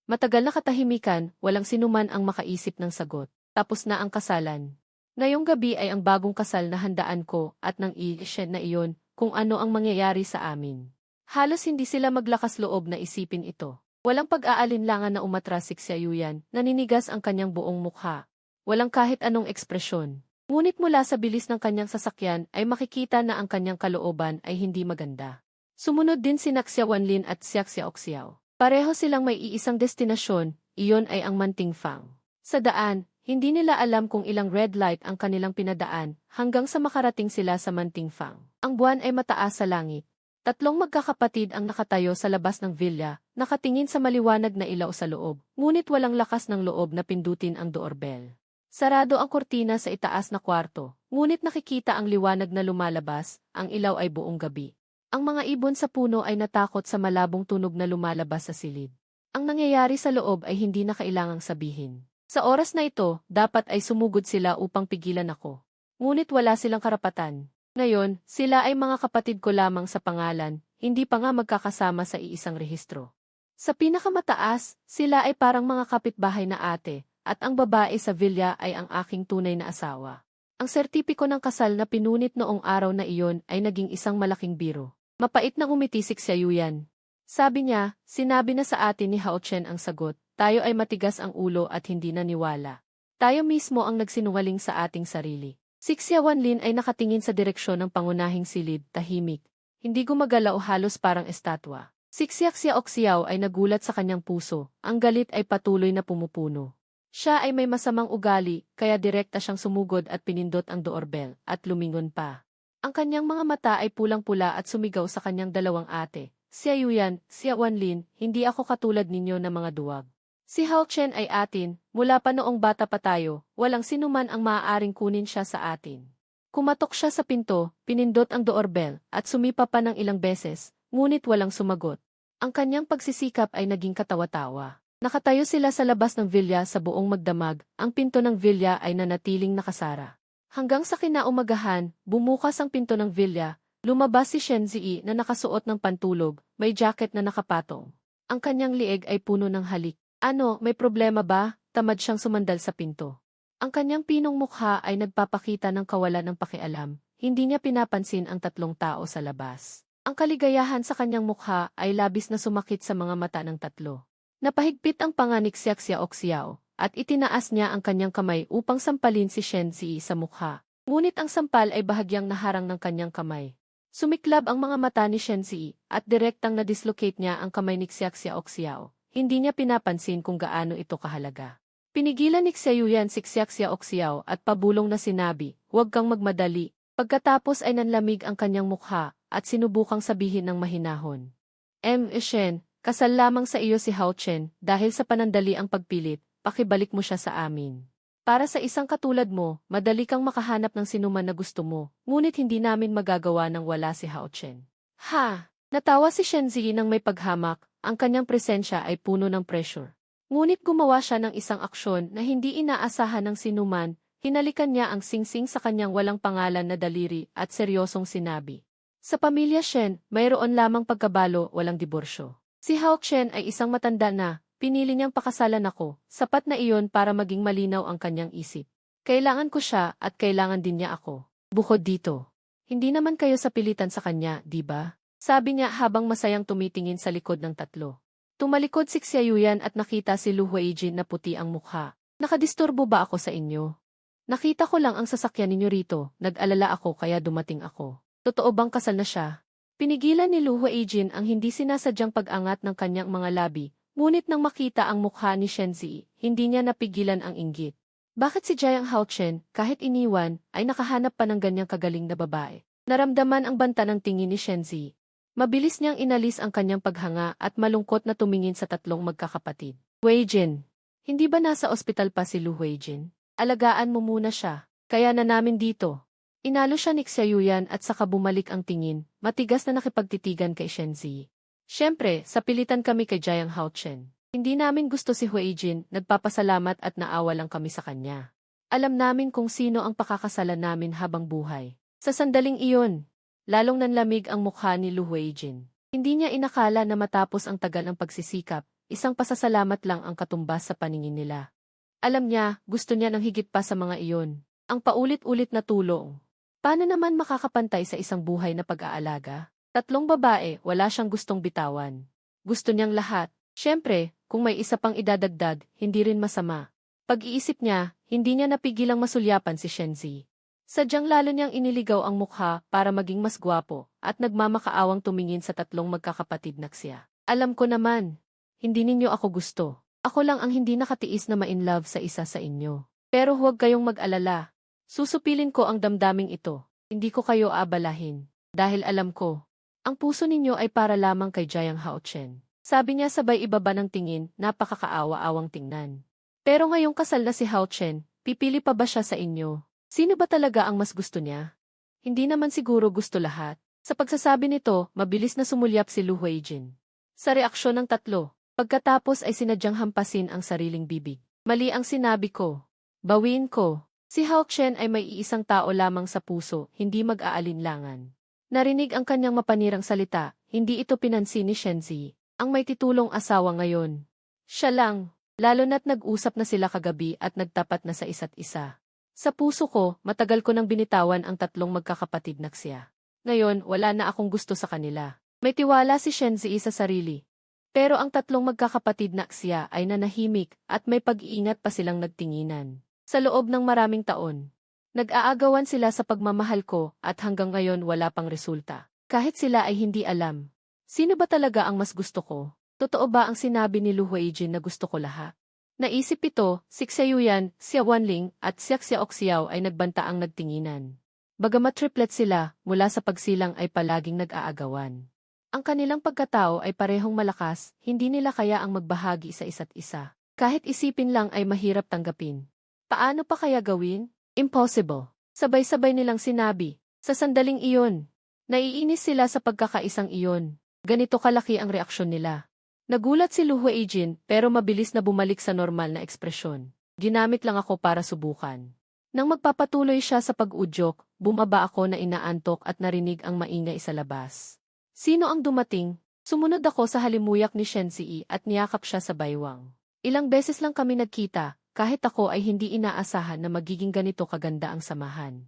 A: Matagal na katahimikan, walang sinuman ang makaisip ng sagot. Tapos na ang kasalan. Ngayong gabi ay ang bagong kasal na handaan ko at nang i-share na iyon kung ano ang mangyayari sa amin. Halos hindi sila maglakas loob na isipin ito. Walang pag-aalinlangan na umatras si Xiaoyan, naninigas ang kanyang buong mukha. Walang kahit anong ekspresyon. Ngunit mula sa bilis ng kanyang sasakyan ay makikita na ang kanyang kalooban ay hindi maganda. Sumunod din si Xia Wanlin at Xia Xiaoxiao. Pareho silang may iisang destinasyon, iyon ay ang Mantingfang. Sa daan, hindi nila alam kung ilang red light ang kanilang pinadaan hanggang sa makarating sila sa Mantingfang. Ang buwan ay mataas sa langit. Tatlong magkakapatid ang nakatayo sa labas ng villa, nakatingin sa maliwanag na ilaw sa loob, ngunit walang lakas ng loob na pindutin ang doorbell. Sarado ang kurtina sa itaas na kwarto, ngunit nakikita ang liwanag na lumalabas, ang ilaw ay buong gabi. Ang mga ibon sa puno ay natakot sa malabong tunog na lumalabas sa silid. Ang nangyayari sa loob ay hindi na kailangang sabihin. Sa oras na ito, dapat ay sumugod sila upang pigilan ako. Ngunit wala silang karapatan. Ngayon, sila ay mga kapatid ko lamang sa pangalan, hindi pa nga magkakasama sa iisang rehistro. Sa pinakamataas, sila ay parang mga kapitbahay na ate, at ang babae sa villa ay ang aking tunay na asawa. Ang sertipiko ng kasal na pinunit noong araw na iyon ay naging isang malaking biro. Mapait na umiti si Xiaoyan. Sabi niya, sinabi na sa atin ni Hao Chen ang sagot, tayo ay matigas ang ulo at hindi naniwala. Tayo mismo ang nagsinungaling sa ating sarili. Si Xia Wanlin ay nakatingin sa direksyon ng pangunahing silid, tahimik. Hindi gumagalaw halos parang estatwa. Si Xia Xiaoxiao ay nagulat sa kanyang puso, ang galit ay patuloy na pumupuno. Siya ay may masamang ugali, kaya direkta siyang sumugod at pinindot ang doorbell, at lumingon pa. Ang kanyang mga mata ay pulang-pula at sumigaw sa kanyang dalawang ate. Xiaoyan, Xia Wanlin, hindi ako katulad ninyo na mga duwag. Si Hao Chen ay atin, mula pa noong bata pa tayo, walang sinuman ang maaaring kunin siya sa atin. Kumatok siya sa pinto, pinindot ang doorbell, at sumipa pa ng ilang beses, ngunit walang sumagot. Ang kanyang pagsisikap ay naging katawa-tawa. Nakatayo sila sa labas ng villa sa buong magdamag, ang pinto ng villa ay nanatiling nakasara. Hanggang sa kinaumagahan, bumukas ang pinto ng villa, lumabas si Shen Ziyi na nakasuot ng pantulog, may jacket na nakapatong. Ang kanyang lieg ay puno ng halik. Ano, may problema ba? Tamad siyang sumandal sa pinto. Ang kanyang pinong mukha ay nagpapakita ng kawalan ng pakialam, hindi niya pinapansin ang tatlong tao sa labas. Ang kaligayahan sa kanyang mukha ay labis na sumakit sa mga mata ng tatlo. Napahigpit ang panga ni Xia Xiaoxiao, at itinaas niya ang kanyang kamay upang sampalin si Shen Ziyi sa mukha. Ngunit ang sampal ay bahagyang naharang ng kanyang kamay. Sumiklab ang mga mata ni Shen Ziyi, at direktang na-dislocate niya ang kamay ni Xia Xiaoxiao. Hindi niya pinapansin kung gaano ito kahalaga. Pinigilan ni Xiaoyan si Xia Xiaoxiao at pabulong na sinabi, huwag kang magmadali. Pagkatapos ay nanlamig ang kanyang mukha at sinubukang sabihin ng mahinahon. Shen, kasal lamang sa iyo si Hao Chen dahil sa panandali ang pagpilit, pakibalik mo siya sa amin. Para sa isang katulad mo, madali kang makahanap ng sinuman na gusto mo, ngunit hindi namin magagawa nang wala si Hao Chen. Ha! Natawa si Shen Ziyi nang may paghamak, ang kanyang presensya ay puno ng pressure. Ngunit gumawa siya ng isang aksyon na hindi inaasahan ng sinuman, hinalikan niya ang singsing sa kanyang walang pangalan na daliri at seryosong sinabi. Sa pamilya Shen, mayroon lamang pagkabalo, walang diborsyo. Si Hao Chen ay isang matanda na, pinili niyang pakasalan ako, sapat na iyon para maging malinaw ang kanyang isip. Kailangan ko siya at kailangan din niya ako. Bukod dito, hindi naman kayo sa pilitan sa kanya, di ba? Sabi niya habang masayang tumitingin sa likod ng tatlo. Tumalikod si Xiaoyan at nakita si Lu Huijin na puti ang mukha. Nakadisturbo ba ako sa inyo? Nakita ko lang ang sasakyan ninyo rito, nag-alala ako kaya dumating ako. Totoo bang kasal na siya? Pinigilan ni Lu Huijin ang hindi sinasadyang pag-angat ng kanyang mga labi, ngunit nang makita ang mukha ni Shen Ziyi, hindi niya napigilan ang inggit. Bakit si Jiang Haochen, kahit iniwan, ay nakahanap pa ng ganyang kagaling na babae? Naramdaman ang banta ng tingin ni Shenzi. Mabilis niyang inalis ang kanyang paghanga at malungkot na tumingin sa tatlong magkakapatid. Weijin, hindi ba nasa ospital pa si Lu Weijin? Alagaan mo muna siya. Kaya na namin dito. Inalo siya ni Xiaoyan at saka bumalik ang tingin, matigas na nakipagtitigan kay Shenzi. Siyempre, sa pilitan kami kay Jiang Haochen. Hindi namin gusto si Weijin, nagpapasalamat at naawa lang kami sa kanya. Alam namin kung sino ang pakakasalan namin habang buhay. Sa sandaling iyon, lalong nanlamig ang mukha ni Lu Weijin. Hindi niya inakala na matapos ang tagal ng pagsisikap, isang pasasalamat lang ang katumbas sa paningin nila. Alam niya, gusto niya ng higit pa sa mga iyon. Ang paulit-ulit na tulong. Paano naman makakapantay sa isang buhay na pag-aalaga? Tatlong babae, wala siyang gustong bitawan. Gusto niyang lahat. Siyempre, kung may isa pang idadagdag, hindi rin masama. Pag-iisip niya, hindi niya napigilang masulyapan si Shenzi. Sadyang lalo niyang iniligaw ang mukha para maging mas gwapo at nagmamakaawang tumingin sa tatlong magkakapatid na siya. Alam ko naman, hindi ninyo ako gusto. Ako lang ang hindi nakatiis na ma-inlove sa isa sa inyo. Pero huwag kayong mag-alala. Susupilin ko ang damdaming ito. Hindi ko kayo abalahin. Dahil alam ko, ang puso ninyo ay para lamang kay Jiang Haochen. Sabi niya sabay ibaba ng tingin, napakakaawa-awang tingnan. Pero ngayong kasal na si Haochen, pipili pa ba siya sa inyo? Sino ba talaga ang mas gusto niya? Hindi naman siguro gusto lahat. Sa pagsasabi nito, mabilis na sumulyap si Lu Weijin. Sa reaksyon ng tatlo, pagkatapos ay sinadyang hampasin ang sariling bibig. Mali ang sinabi ko. Bawiin ko. Si Haochen ay may iisang tao lamang sa puso, hindi mag-aalinlangan. Narinig ang kanyang mapanirang salita, hindi ito pinansin ni Shenzi. Ang may titulong asawa ngayon. Siya lang, lalo na't nag-usap na sila kagabi at nagtapat na sa isa't isa. Sa puso ko, matagal ko nang binitawan ang tatlong magkakapatid na siya. Ngayon, wala na akong gusto sa kanila. May tiwala si Shenzi sa sarili. Pero ang tatlong magkakapatid na siya ay nanahimik at may pag-iingat pa silang nagtinginan. Sa loob ng maraming taon, nag-aagawan sila sa pagmamahal ko at hanggang ngayon wala pang resulta. Kahit sila ay hindi alam. Sino ba talaga ang mas gusto ko? Totoo ba ang sinabi ni Lu Weijin na gusto ko lahat? Naisip ito, si Xiaoyan, Xia Wanling at Xia Xiaoxiao ay nagbantaang nagtinginan. Bagamat triplet sila, mula sa pagsilang ay palaging nag-aagawan. Ang kanilang pagkatao ay parehong malakas, hindi nila kaya ang magbahagi sa isa't isa. Kahit isipin lang ay mahirap tanggapin. Paano pa kaya gawin? Impossible. Sabay-sabay nilang sinabi. Sa sandaling iyon, naiinis sila sa pagkakaisang iyon. Ganito kalaki ang reaksyon nila. Nagulat si Lu Weijin pero mabilis na bumalik sa normal na ekspresyon. Ginamit lang ako para subukan. Nang magpapatuloy siya sa pag-udyok, bumaba ako na inaantok at narinig ang maingay sa labas. Sino ang dumating? Sumunod ako sa halimuyak ni Shenzi at niyakap siya sa baywang. Ilang beses lang kami nagkita, kahit ako ay hindi inaasahan na magiging ganito kaganda ang samahan.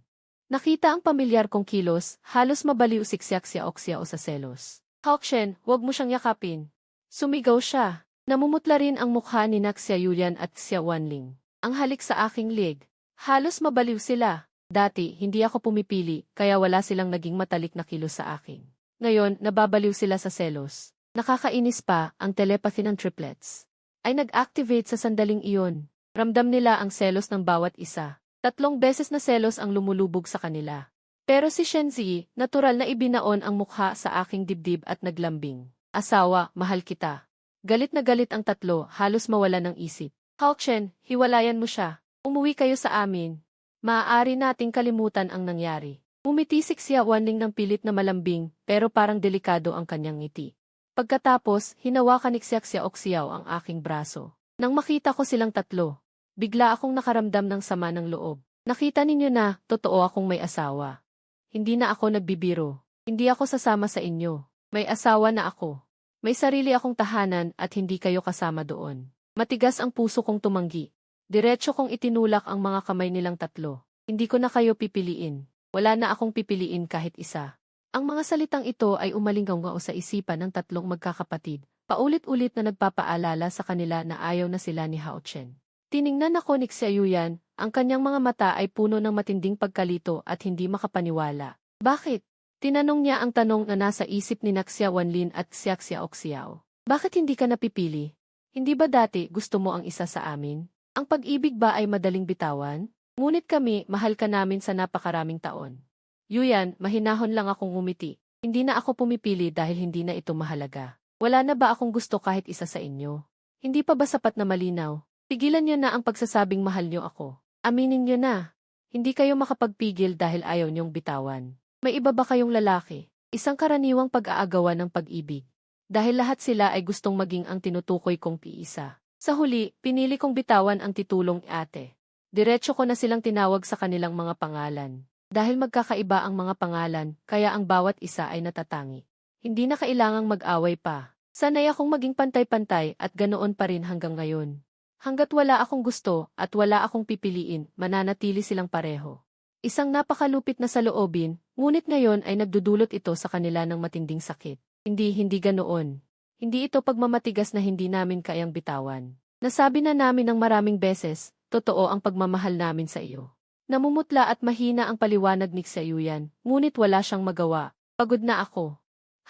A: Nakita ang pamilyar kong kilos, halos mabaliw si Xia Xiaoxiao sa selos. Haochen, huwag mo siyang yakapin. Sumigaw siya. Namumutla rin ang mukha ni Xiaoyan at Xia Wanling. Ang halik sa aking leg. Halos mabaliw sila. Dati, hindi ako pumipili, kaya wala silang naging matalik na kilos sa akin. Ngayon, nababaliw sila sa selos. Nakakainis pa, ang telepathy ng triplets ay nag-activate sa sandaling iyon. Ramdam nila ang selos ng bawat isa. 3 beses na selos ang lumulubog sa kanila. Pero si Shenzi, natural na ibinaon ang mukha sa aking dibdib at naglambing. Asawa, mahal kita. Galit na galit ang tatlo, halos mawala ng isip. Haochen, hiwalayan mo siya. Umuwi kayo sa amin. Maaari nating kalimutan ang nangyari. Umitisik siya Wanling ng pilit na malambing, pero parang delikado ang kanyang ngiti. Pagkatapos, hinawakan ni Xia Xiaoxiao ang aking braso. Nang makita ko silang tatlo, bigla akong nakaramdam ng sama ng loob. Nakita ninyo na, totoo akong may asawa. Hindi na ako nagbibiro. Hindi ako sasama sa inyo. May asawa na ako. May sarili akong tahanan at hindi kayo kasama doon. Matigas ang puso kong tumanggi. Diretso kong itinulak ang mga kamay nilang tatlo. Hindi ko na kayo pipiliin. Wala na akong pipiliin kahit isa. Ang mga salitang ito ay umalinggaw sa isipan ng tatlong magkakapatid. Paulit-ulit na nagpapaalala sa kanila na ayaw na sila ni Haochen. Tiningnan ako ni Xiaoyan, ang kanyang mga mata ay puno ng matinding pagkalito at hindi makapaniwala. Bakit? Tinanong niya ang tanong na nasa isip ni Xia Wanlin at Xia Xiaoxiao. Bakit hindi ka napipili? Hindi ba dati gusto mo ang isa sa amin? Ang pag-ibig ba ay madaling bitawan? Ngunit kami, mahal ka namin sa napakaraming taon. Yuyan, mahinahon lang akong ngumiti. Hindi na ako pumipili dahil hindi na ito mahalaga. Wala na ba akong gusto kahit isa sa inyo? Hindi pa ba sapat na malinaw? Pigilan niyo na ang pagsasabing mahal niyo ako. Aminin niyo na. Hindi kayo makapagpigil dahil ayaw niyong bitawan. May iba ba kayong lalaki? Isang karaniwang pag-aagawan ng pag-ibig. Dahil lahat sila ay gustong maging ang tinutukoy kong piisa. Sa huli, pinili kong bitawan ang titulong ate. Diretso ko na silang tinawag sa kanilang mga pangalan. Dahil magkakaiba ang mga pangalan, kaya ang bawat isa ay natatangi. Hindi na kailangang mag-away pa. Sanay akong maging pantay-pantay at ganoon pa rin hanggang ngayon. Hanggat wala akong gusto at wala akong pipiliin, mananatili silang pareho. Isang napakalupit na saloobin, ngunit ngayon ay nagdudulot ito sa kanila ng matinding sakit. Hindi ganoon. Hindi ito pagmamatigas na hindi namin kayang bitawan. Nasabi na namin ng maraming beses, totoo ang pagmamahal namin sa iyo. Namumutla at mahina ang paliwanag ni Xayuyan, ngunit wala siyang magawa. Pagod na ako.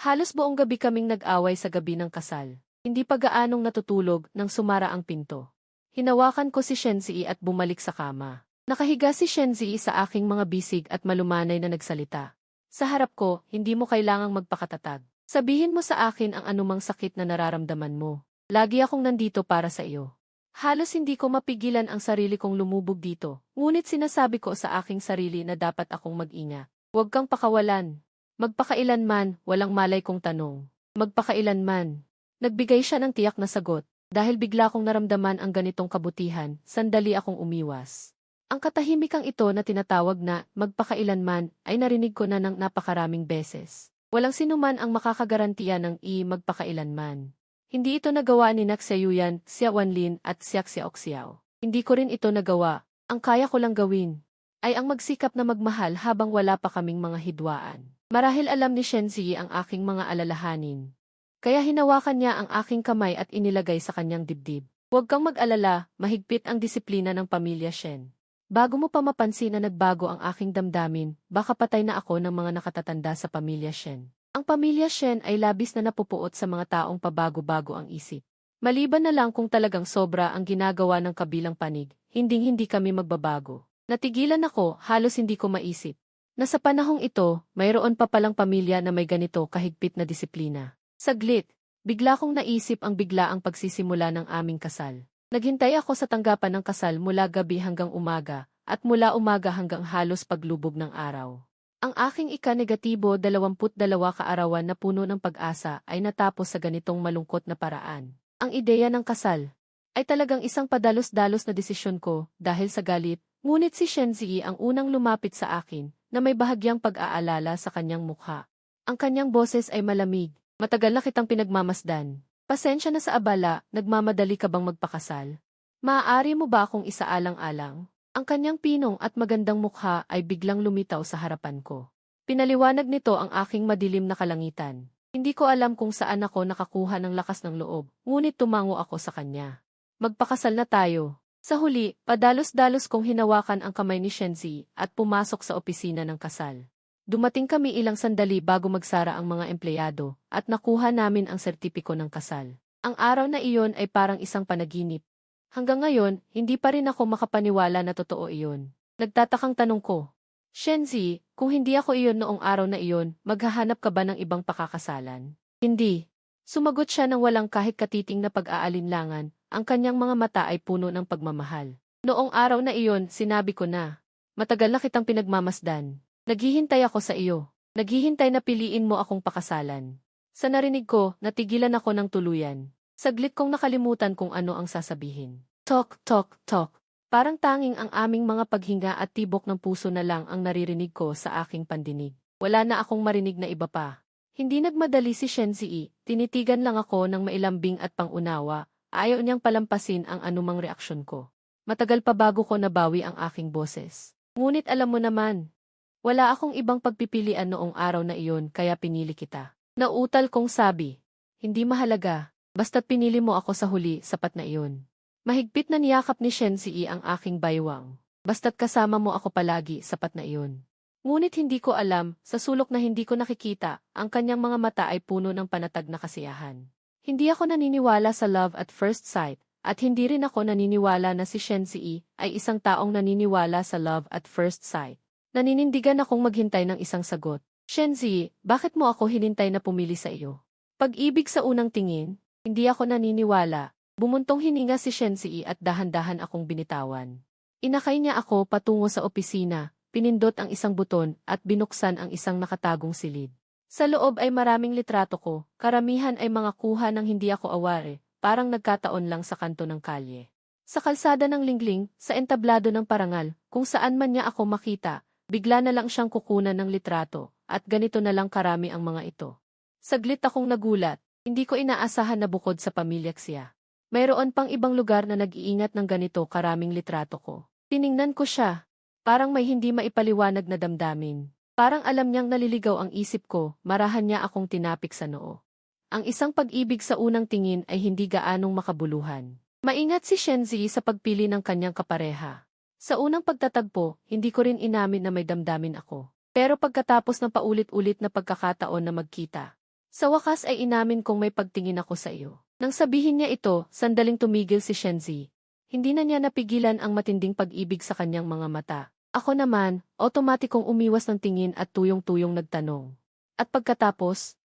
A: Halos buong gabi kaming nag-away sa gabi ng kasal. Hindi pa gaanong natutulog nang sumara ang pinto. Hinawakan ko si Shenzi at bumalik sa kama. Nakahiga si Shenzi sa aking mga bisig at malumanay na nagsalita. Sa harap ko, hindi mo kailangang magpakatatag. Sabihin mo sa akin ang anumang sakit na nararamdaman mo. Lagi akong nandito para sa iyo. Halos hindi ko mapigilan ang sarili kong lumubog dito, ngunit sinasabi ko sa aking sarili na dapat akong mag-ingat. Huwag kang pakawalan. Magpakailanman, walang malay kong tanong. Magpakailanman. Nagbigay siya ng tiyak na sagot. Dahil bigla kong naramdaman ang ganitong kabutihan, sandali akong umiwas. Ang katahimikang ito na tinatawag na magpakailanman ay narinig ko na ng napakaraming beses. Walang sinuman ang makakagarantiya ng magpakailanman. Hindi ito nagawa ni Xayuyan, Xia Wanlin at Xiao Xiaoxiao. Hindi ko rin ito nagawa. Ang kaya ko lang gawin ay ang magsikap na magmahal habang wala pa kaming mga hidwaan. Marahil alam ni Shenzi ang aking mga alalahanin. Kaya hinawakan niya ang aking kamay at inilagay sa kanyang dibdib. Huwag kang mag-alala, mahigpit ang disiplina ng pamilya Shen. Bago mo pa mapansin na nagbago ang aking damdamin, baka patay na ako ng mga nakatatanda sa pamilya Shen. Ang pamilya Shen ay labis na napupuot sa mga taong pabago-bago ang isip. Maliban na lang kung talagang sobra ang ginagawa ng kabilang panig, hinding-hindi kami magbabago. Natigilan ako, halos hindi ko maisip. Na sa panahong ito, mayroon pa palang pamilya na may ganito kahigpit na disiplina. Saglit, bigla kong naisip ang biglaang pagsisimula ng aming kasal. Naghintay ako sa tanggapan ng kasal mula gabi hanggang umaga, at mula umaga hanggang halos paglubog ng araw. Ang aking ika-negatibo 22 kaarawan na puno ng pag-asa ay natapos sa ganitong malungkot na paraan. Ang ideya ng kasal ay talagang isang padalos-dalos na desisyon ko dahil sa galit, ngunit si Shenzi ang unang lumapit sa akin na may bahagyang pag-aalala sa kanyang mukha. Ang kanyang boses ay malamig, matagal na kitang pinagmamasdan. Pasensya na sa abala, nagmamadali ka bang magpakasal? Maaari mo ba akong isaalang-alang? Ang kanyang pinong at magandang mukha ay biglang lumitaw sa harapan ko. Pinaliwanag nito ang aking madilim na kalangitan. Hindi ko alam kung saan ako nakakuha ng lakas ng loob, ngunit tumango ako sa kanya. Magpakasal na tayo. Sa huli, padalos-dalos kong hinawakan ang kamay ni Shenzi at pumasok sa opisina ng kasal. Dumating kami ilang sandali bago magsara ang mga empleyado at nakuha namin ang sertipiko ng kasal. Ang araw na iyon ay parang isang panaginip. Hanggang ngayon, hindi pa rin ako makapaniwala na totoo iyon. Nagtatakang tanong ko, Shenzi, kung hindi ako iyon noong araw na iyon, maghahanap ka ba ng ibang pakakasalan? Hindi. Sumagot siya ng walang kahit katiting na pag-aalinlangan, ang kanyang mga mata ay puno ng pagmamahal. Noong araw na iyon, sinabi ko na, matagal na kitang pinagmamasdan. Naghihintay ako sa iyo. Naghihintay na piliin mo akong pakasalan. Sa narinig ko, natigilan ako ng tuluyan. Saglit kong nakalimutan kung ano ang sasabihin. Tok, tok, tok. Parang tanging ang aming mga paghinga at tibok ng puso na lang ang naririnig ko sa aking pandinig. Wala na akong marinig na iba pa. Hindi nagmadali si Shenzi. Tinitigan lang ako ng mailambing at pangunawa. Ayaw niyang palampasin ang anumang reaksyon ko. Matagal pa bago ko nabawi ang aking boses. Ngunit alam mo naman, wala akong ibang pagpipilian noong araw na iyon kaya pinili kita. Nauutal kong sabi, hindi mahalaga. Basta't pinili mo ako sa huli, sapat na iyon. Mahigpit na niyakap ni Shenzi ang aking baywang. Basta't kasama mo ako palagi, sapat na iyon. Ngunit hindi ko alam, sa sulok na hindi ko nakikita, ang kanyang mga mata ay puno ng panatag na kasiyahan. Hindi ako naniniwala sa love at first sight, at hindi rin ako naniniwala na si Shenzi ay isang taong naniniwala sa love at first sight. Naninindigan akong maghintay ng isang sagot. Shenzi, bakit mo ako hinintay na pumili sa iyo? Pag-ibig sa unang tingin, hindi ako naniniwala. Bumuntong hininga si Shenzi at dahan-dahan akong binitawan. Inakay niya ako patungo sa opisina, pinindot ang isang buton at binuksan ang isang nakatagong silid. Sa loob ay maraming litrato ko, karamihan ay mga kuha ng hindi ako aware, parang nagkataon lang sa kanto ng kalye. Sa kalsada ng Lingling, sa entablado ng parangal, kung saan man niya ako makita, bigla na lang siyang kukunan ng litrato, at ganito na lang karami ang mga ito. Saglit akong nagulat, hindi ko inaasahan na bukod sa pamilya siya. Mayroon pang ibang lugar na nag-iingat ng ganito karaming litrato ko. Tiningnan ko siya. Parang may hindi maipaliwanag na damdamin. Parang alam niyang naliligaw ang isip ko, marahan niya akong tinapik sa noo. Ang isang pag-ibig sa unang tingin ay hindi gaanong makabuluhan. Maingat si Shenzi sa pagpili ng kanyang kapareha. Sa unang pagtatagpo, hindi ko rin inamin na may damdamin ako. Pero pagkatapos ng paulit-ulit na pagkakataon na magkita, sa wakas ay inamin kong may pagtingin ako sa iyo. Nang sabihin niya ito, sandaling tumigil si Shenzi. Hindi na niya napigilan ang matinding pag-ibig sa kanyang mga mata. Ako naman, otomatikong umiwas ng tingin at tuyong-tuyong nagtanong. At pagkatapos,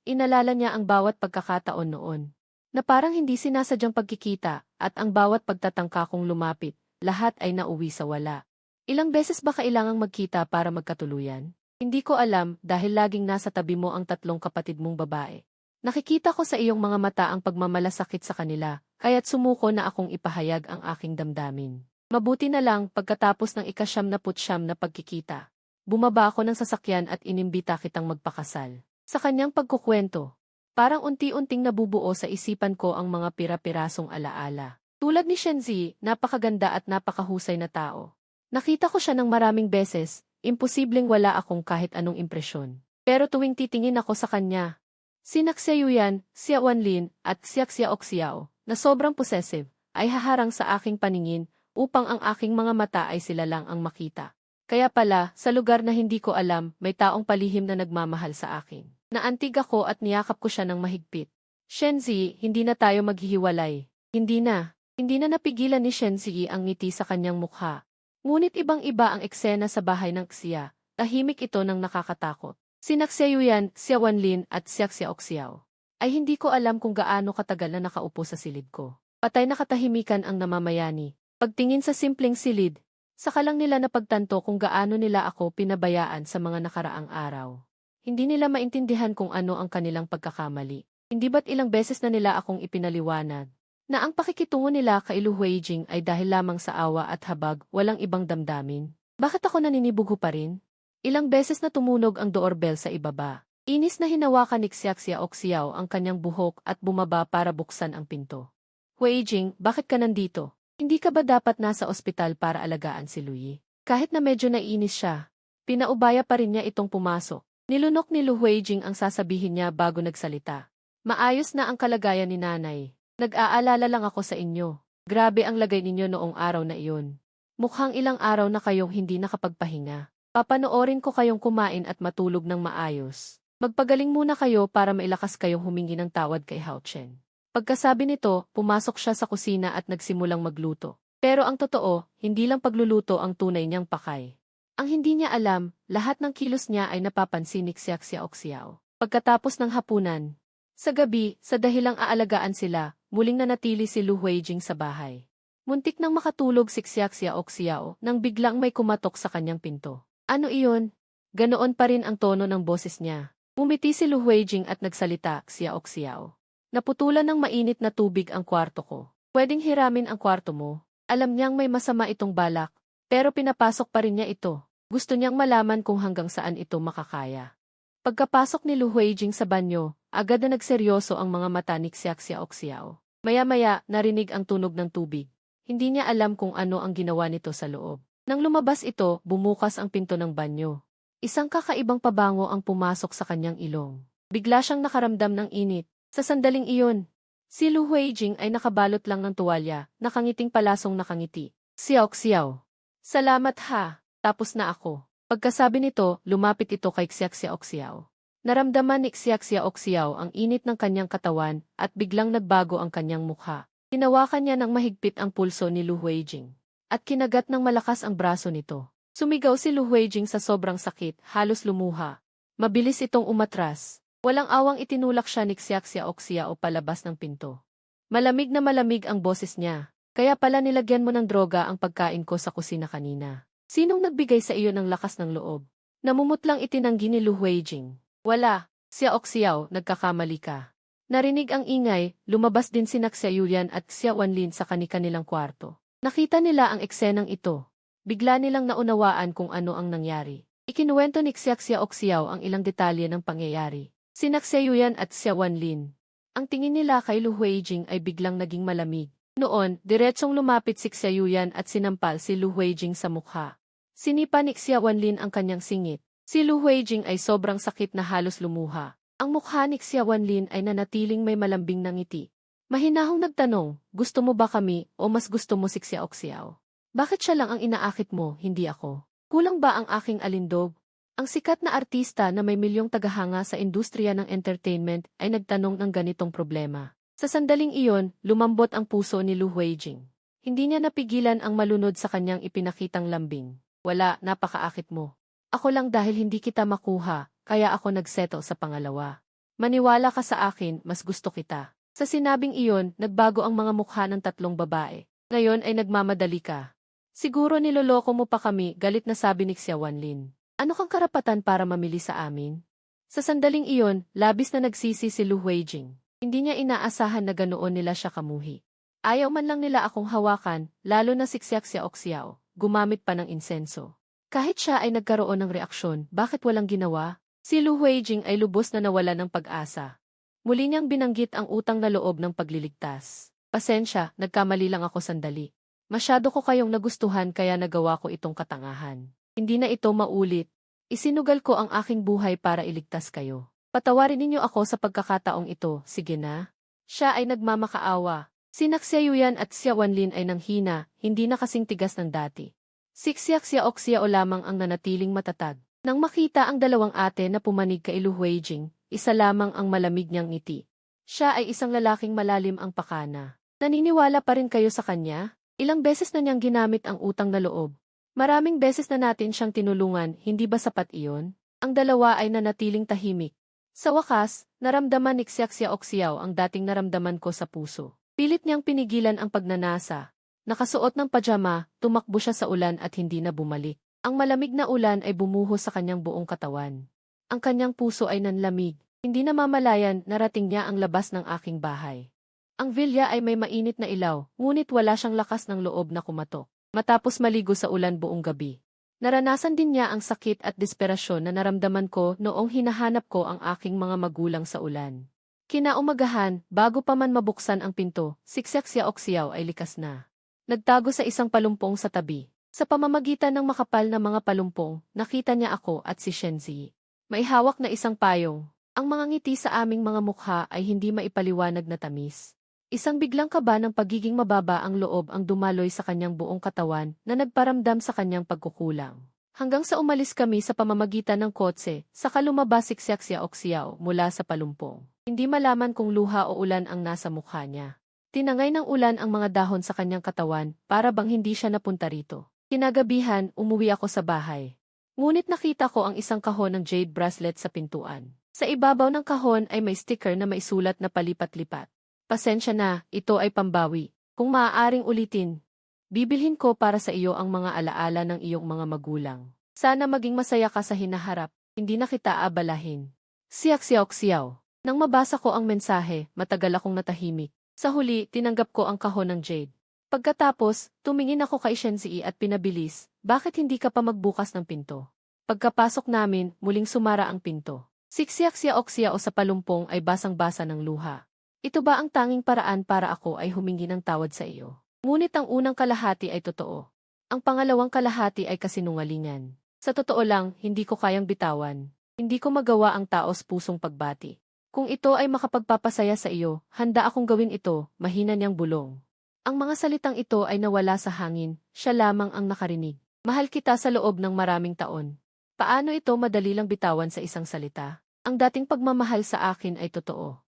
A: inalala niya ang bawat pagkakataon noon. Na parang hindi sinasadyang pagkikita, at ang bawat pagtatangka kong lumapit, lahat ay nauwi sa wala. Ilang beses ba kailangang magkita para magkatuluyan? Hindi ko alam dahil laging nasa tabi mo ang tatlong kapatid mong babae. Nakikita ko sa iyong mga mata ang pagmamalasakit sa kanila, kaya't sumuko na akong ipahayag ang aking damdamin. Mabuti na lang pagkatapos ng ika-79 na pagkikita. Bumaba ako ng sasakyan at inimbita kitang magpakasal. Sa kanyang pagkukwento, parang unti-unting nabubuo sa isipan ko ang mga pira-pirasong alaala. Tulad ni Shenzi, napakaganda at napakahusay na tao. Nakita ko siya ng maraming beses, imposibleng wala akong kahit anong impresyon. Pero tuwing titingin ako sa kanya, sina Xia Yuyan, Xia Wanlin, at Xia Xiaoxiao, na sobrang possessive, ay haharang sa aking paningin upang ang aking mga mata ay sila lang ang makita. Kaya pala, sa lugar na hindi ko alam, may taong palihim na nagmamahal sa akin. Naantig ako at niyakap ko siya ng mahigpit. Shenzi, hindi na tayo maghihiwalay. Hindi na. Hindi na napigilan ni Shenzi ang ngiti sa kanyang mukha. Ngunit ibang-iba ang eksena sa bahay ng Xia. Tahimik ito ng nakakatakot. Sina Xia Yuyan, Xia Wanlin at Xia Xiaoxiao ay hindi ko alam kung gaano katagal na nakaupo sa silid ko. Patay na katahimikan ang namamayani. Pagtingin sa simpleng silid, saka lang nila napagtanto kung gaano nila ako pinabayaan sa mga nakaraang araw. Hindi nila maintindihan kung ano ang kanilang pagkakamali. Hindi ba't ilang beses na nila akong ipinaliwanag na ang pakikitungo nila kay Lu Huijing ay dahil lamang sa awa at habag, walang ibang damdamin. Bakit ako naninibugho pa rin? Ilang beses na tumunog ang doorbell sa ibaba. Inis na hinawakan ni Xia Xiaoxiao ang kanyang buhok at bumaba para buksan ang pinto. Huijing, bakit ka nandito? Hindi ka ba dapat nasa ospital para alagaan si Lui? Kahit na medyo naiinis siya, pinaubaya pa rin niya itong pumasok. Nilunok ni Lu Huijing ang sasabihin niya bago nagsalita. Maayos na ang kalagayan ni nanay. Nag-aalala lang ako sa inyo. Grabe ang lagay ninyo noong araw na iyon. Mukhang ilang araw na kayong hindi nakapagpahinga. Papanoorin ko kayong kumain at matulog ng maayos. Magpagaling muna kayo para mailakas kayong humingi ng tawad kay Hao Chen. Pagkasabi nito, pumasok siya sa kusina at nagsimulang magluto. Pero ang totoo, hindi lang pagluluto ang tunay niyang pakay. Ang hindi niya alam, lahat ng kilos niya ay napapansin ni Xia Xiaoxiao. Pagkatapos ng hapunan, sa gabi, sa dahilang aalagaan sila, muling nanatili si Lu Huijing sa bahay. Muntik nang makatulog si Xia Xiaoxiao nang biglang may kumatok sa kanyang pinto. Ano iyon? Ganoon pa rin ang tono ng boses niya. Umiti si Lu Huijing at nagsalita, Xiaoxiao. Naputulan ng mainit na tubig ang kwarto ko. Pwedeng hiramin ang kwarto mo. Alam niyang may masama itong balak, pero pinapasok pa rin niya ito. Gusto niyang malaman kung hanggang saan ito makakaya. Pagkapasok ni Lu Huijing sa banyo, agad na nagseryoso ang mga mata ni Xia Xiaoxiao. Maya-maya, narinig ang tunog ng tubig. Hindi niya alam kung ano ang ginawa nito sa loob. Nang lumabas ito, bumukas ang pinto ng banyo. Isang kakaibang pabango ang pumasok sa kanyang ilong. Bigla siyang nakaramdam ng init. Sa sandaling iyon, si Lu Huijing ay nakabalot lang ng tuwalya, nakangiting palasong nakangiti. Xiaoxiao. Salamat ha, tapos na ako. Pagkasabi nito, lumapit ito kay Xia Xiaoxiao. Naramdaman ni Xia Xiaoxiao ang init ng kanyang katawan at biglang nagbago ang kanyang mukha. Hinawakan niya ng mahigpit ang pulso ni Lu Huijing. At kinagat ng malakas ang braso nito. Sumigaw si Lu Huijing sa sobrang sakit, halos lumuha. Mabilis itong umatras. Walang awang itinulak siya ni Xiao o palabas ng pinto. Malamig na malamig ang boses niya. Kaya pala nilagyan mo ng droga ang pagkain ko sa kusina kanina. Sinong nagbigay sa iyo ng lakas ng loob? Namumutlang itinanggi ni Lu Huijing. Wala, Xiao, nagkakamali ka. Narinig ang ingay, lumabas din sina Xia Yuyan at Xia Wanlin sa kani-kanilang kwarto. Nakita nila ang eksenang ito. Bigla nilang naunawaan kung ano ang nangyari. Ikinuwento ni Xiao ang ilang detalye ng pangyayari. Sina Xia Yuyan at Xia Wanlin. Ang tingin nila kay Lu Huijing ay biglang naging malamig. Noon, diretsong lumapit si Xia Yuyan at sinampal si Lu Huijing sa mukha. Sinipa ni Xia Wanlin ang kanyang singit. Si Lu Huijing ay sobrang sakit na halos lumuha. Ang mukha ni Xia Wanlin ay nanatiling may malambing na ngiti. Mahinahong nagtanong, gusto mo ba kami o mas gusto mo si Xiao? Bakit siya lang ang inaakit mo, hindi ako? Kulang ba ang aking alindog? Ang sikat na artista na may milyong tagahanga sa industriya ng entertainment ay nagtanong ng ganitong problema. Sa sandaling iyon, lumambot ang puso ni Lu Huijing. Hindi niya napigilan ang malunod sa kanyang ipinakitang lambing. Wala, napakaakit mo. Ako lang dahil hindi kita makuha. Kaya ako nagseto sa pangalawa. Maniwala ka sa akin, mas gusto kita. Sa sinabing iyon, nagbago ang mga mukha ng tatlong babae. Ngayon ay nagmamadali ka. Siguro niloloko mo pa kami, galit na sabi ni Xia Wanlin. Ano kang karapatan para mamili sa amin? Sa sandaling iyon, labis na nagsisi si Lu Huijing. Hindi niya inaasahan na ganoon nila siya kamuhi. Ayaw man lang nila akong hawakan, lalo na si Xiao, gumamit pa ng insenso. Kahit siya ay nagkaroon ng reaksyon, bakit walang ginawa? Si Lu Huijing ay lubos na nawala ng pag-asa. Muli niyang binanggit ang utang na loob ng pagliligtas. Pasensya, nagkamali lang ako sandali. Masyado ko kayong nagustuhan kaya nagawa ko itong katangahan. Hindi na ito maulit. Isinugal ko ang aking buhay para iligtas kayo. Patawarin ninyo ako sa pagkakataong ito, sige na. Siya ay nagmamakaawa. Sina Xia Yuyan at Xia Wanlin ay nanghina, hindi na kasing tigas ng dati. Si Xiao lamang ang nanatiling matatag. Nang makita ang dalawang ate na pumanig kay Lu Huijing, isa lamang ang malamig niyang ngiti. Siya ay isang lalaking malalim ang pakana. Naniniwala pa rin kayo sa kanya? Ilang beses na niyang ginamit ang utang na loob. Maraming beses na natin siyang tinulungan, hindi ba sapat iyon? Ang dalawa ay nanatiling tahimik. Sa wakas, naramdaman ni Xiao ang dating naramdaman ko sa puso. Pilit niyang pinigilan ang pagnanasa. Nakasuot ng pajama, tumakbo siya sa ulan at hindi na bumalik. Ang malamig na ulan ay bumuhos sa kanyang buong katawan. Ang kanyang puso ay nanlamig. Hindi na mamalayan, narating niya ang labas ng aking bahay. Ang villa ay may mainit na ilaw, ngunit wala siyang lakas ng loob na kumatok. Matapos maligo sa ulan buong gabi. Naranasan din niya ang sakit at desperasyon na naramdaman ko noong hinahanap ko ang aking mga magulang sa ulan. Kinaumagahan, bago pa man mabuksan ang pinto, si Xiao ay likas na. Nagtago sa isang palumpong sa tabi. Sa pamamagitan ng makapal na mga palumpong, nakita niya ako at si Shenzi. May hawak na isang payong. Ang mga ngiti sa aming mga mukha ay hindi maipaliwanag na tamis. Isang biglang kaba ng pagiging mababa ang loob ang dumaloy sa kanyang buong katawan na nagparamdam sa kanyang pagkukulang. Hanggang sa umalis kami sa pamamagitan ng kotse, saka lumabas si Xiao mula sa palumpong. Hindi malaman kung luha o ulan ang nasa mukha niya. Tinangay ng ulan ang mga dahon sa kanyang katawan para bang hindi siya napunta rito. Kinagabihan, umuwi ako sa bahay. Ngunit nakita ko ang isang kahon ng jade bracelet sa pintuan. Sa ibabaw ng kahon ay may sticker na may sulat na palipat-lipat. Pasensya na, ito ay pambawi. Kung maaaring ulitin, bibilhin ko para sa iyo ang mga alaala ng iyong mga magulang. Sana maging masaya ka sa hinaharap, hindi na kita abalahin. Xiao. Nang mabasa ko ang mensahe, matagal akong natahimik. Sa huli, tinanggap ko ang kahon ng jade. Pagkatapos, tumingin ako kay Shenzi at pinabilis, bakit hindi ka pa magbukas ng pinto? Pagkapasok namin, muling sumara ang pinto. Siksyak sa palumpong ay basang-basa ng luha. Ito ba ang tanging paraan para ako ay humingi ng tawad sa iyo? Ngunit ang unang kalahati ay totoo. Ang pangalawang kalahati ay kasinungalingan. Sa totoo lang, hindi ko kayang bitawan. Hindi ko magawa ang taos pusong pagbati. Kung ito ay makapagpapasaya sa iyo, handa akong gawin ito, mahina niyang bulong. Ang mga salitang ito ay nawala sa hangin, siya lamang ang nakarinig. Mahal kita sa loob ng maraming taon. Paano ito madali lang bitawan sa isang salita? Ang dating pagmamahal sa akin ay totoo.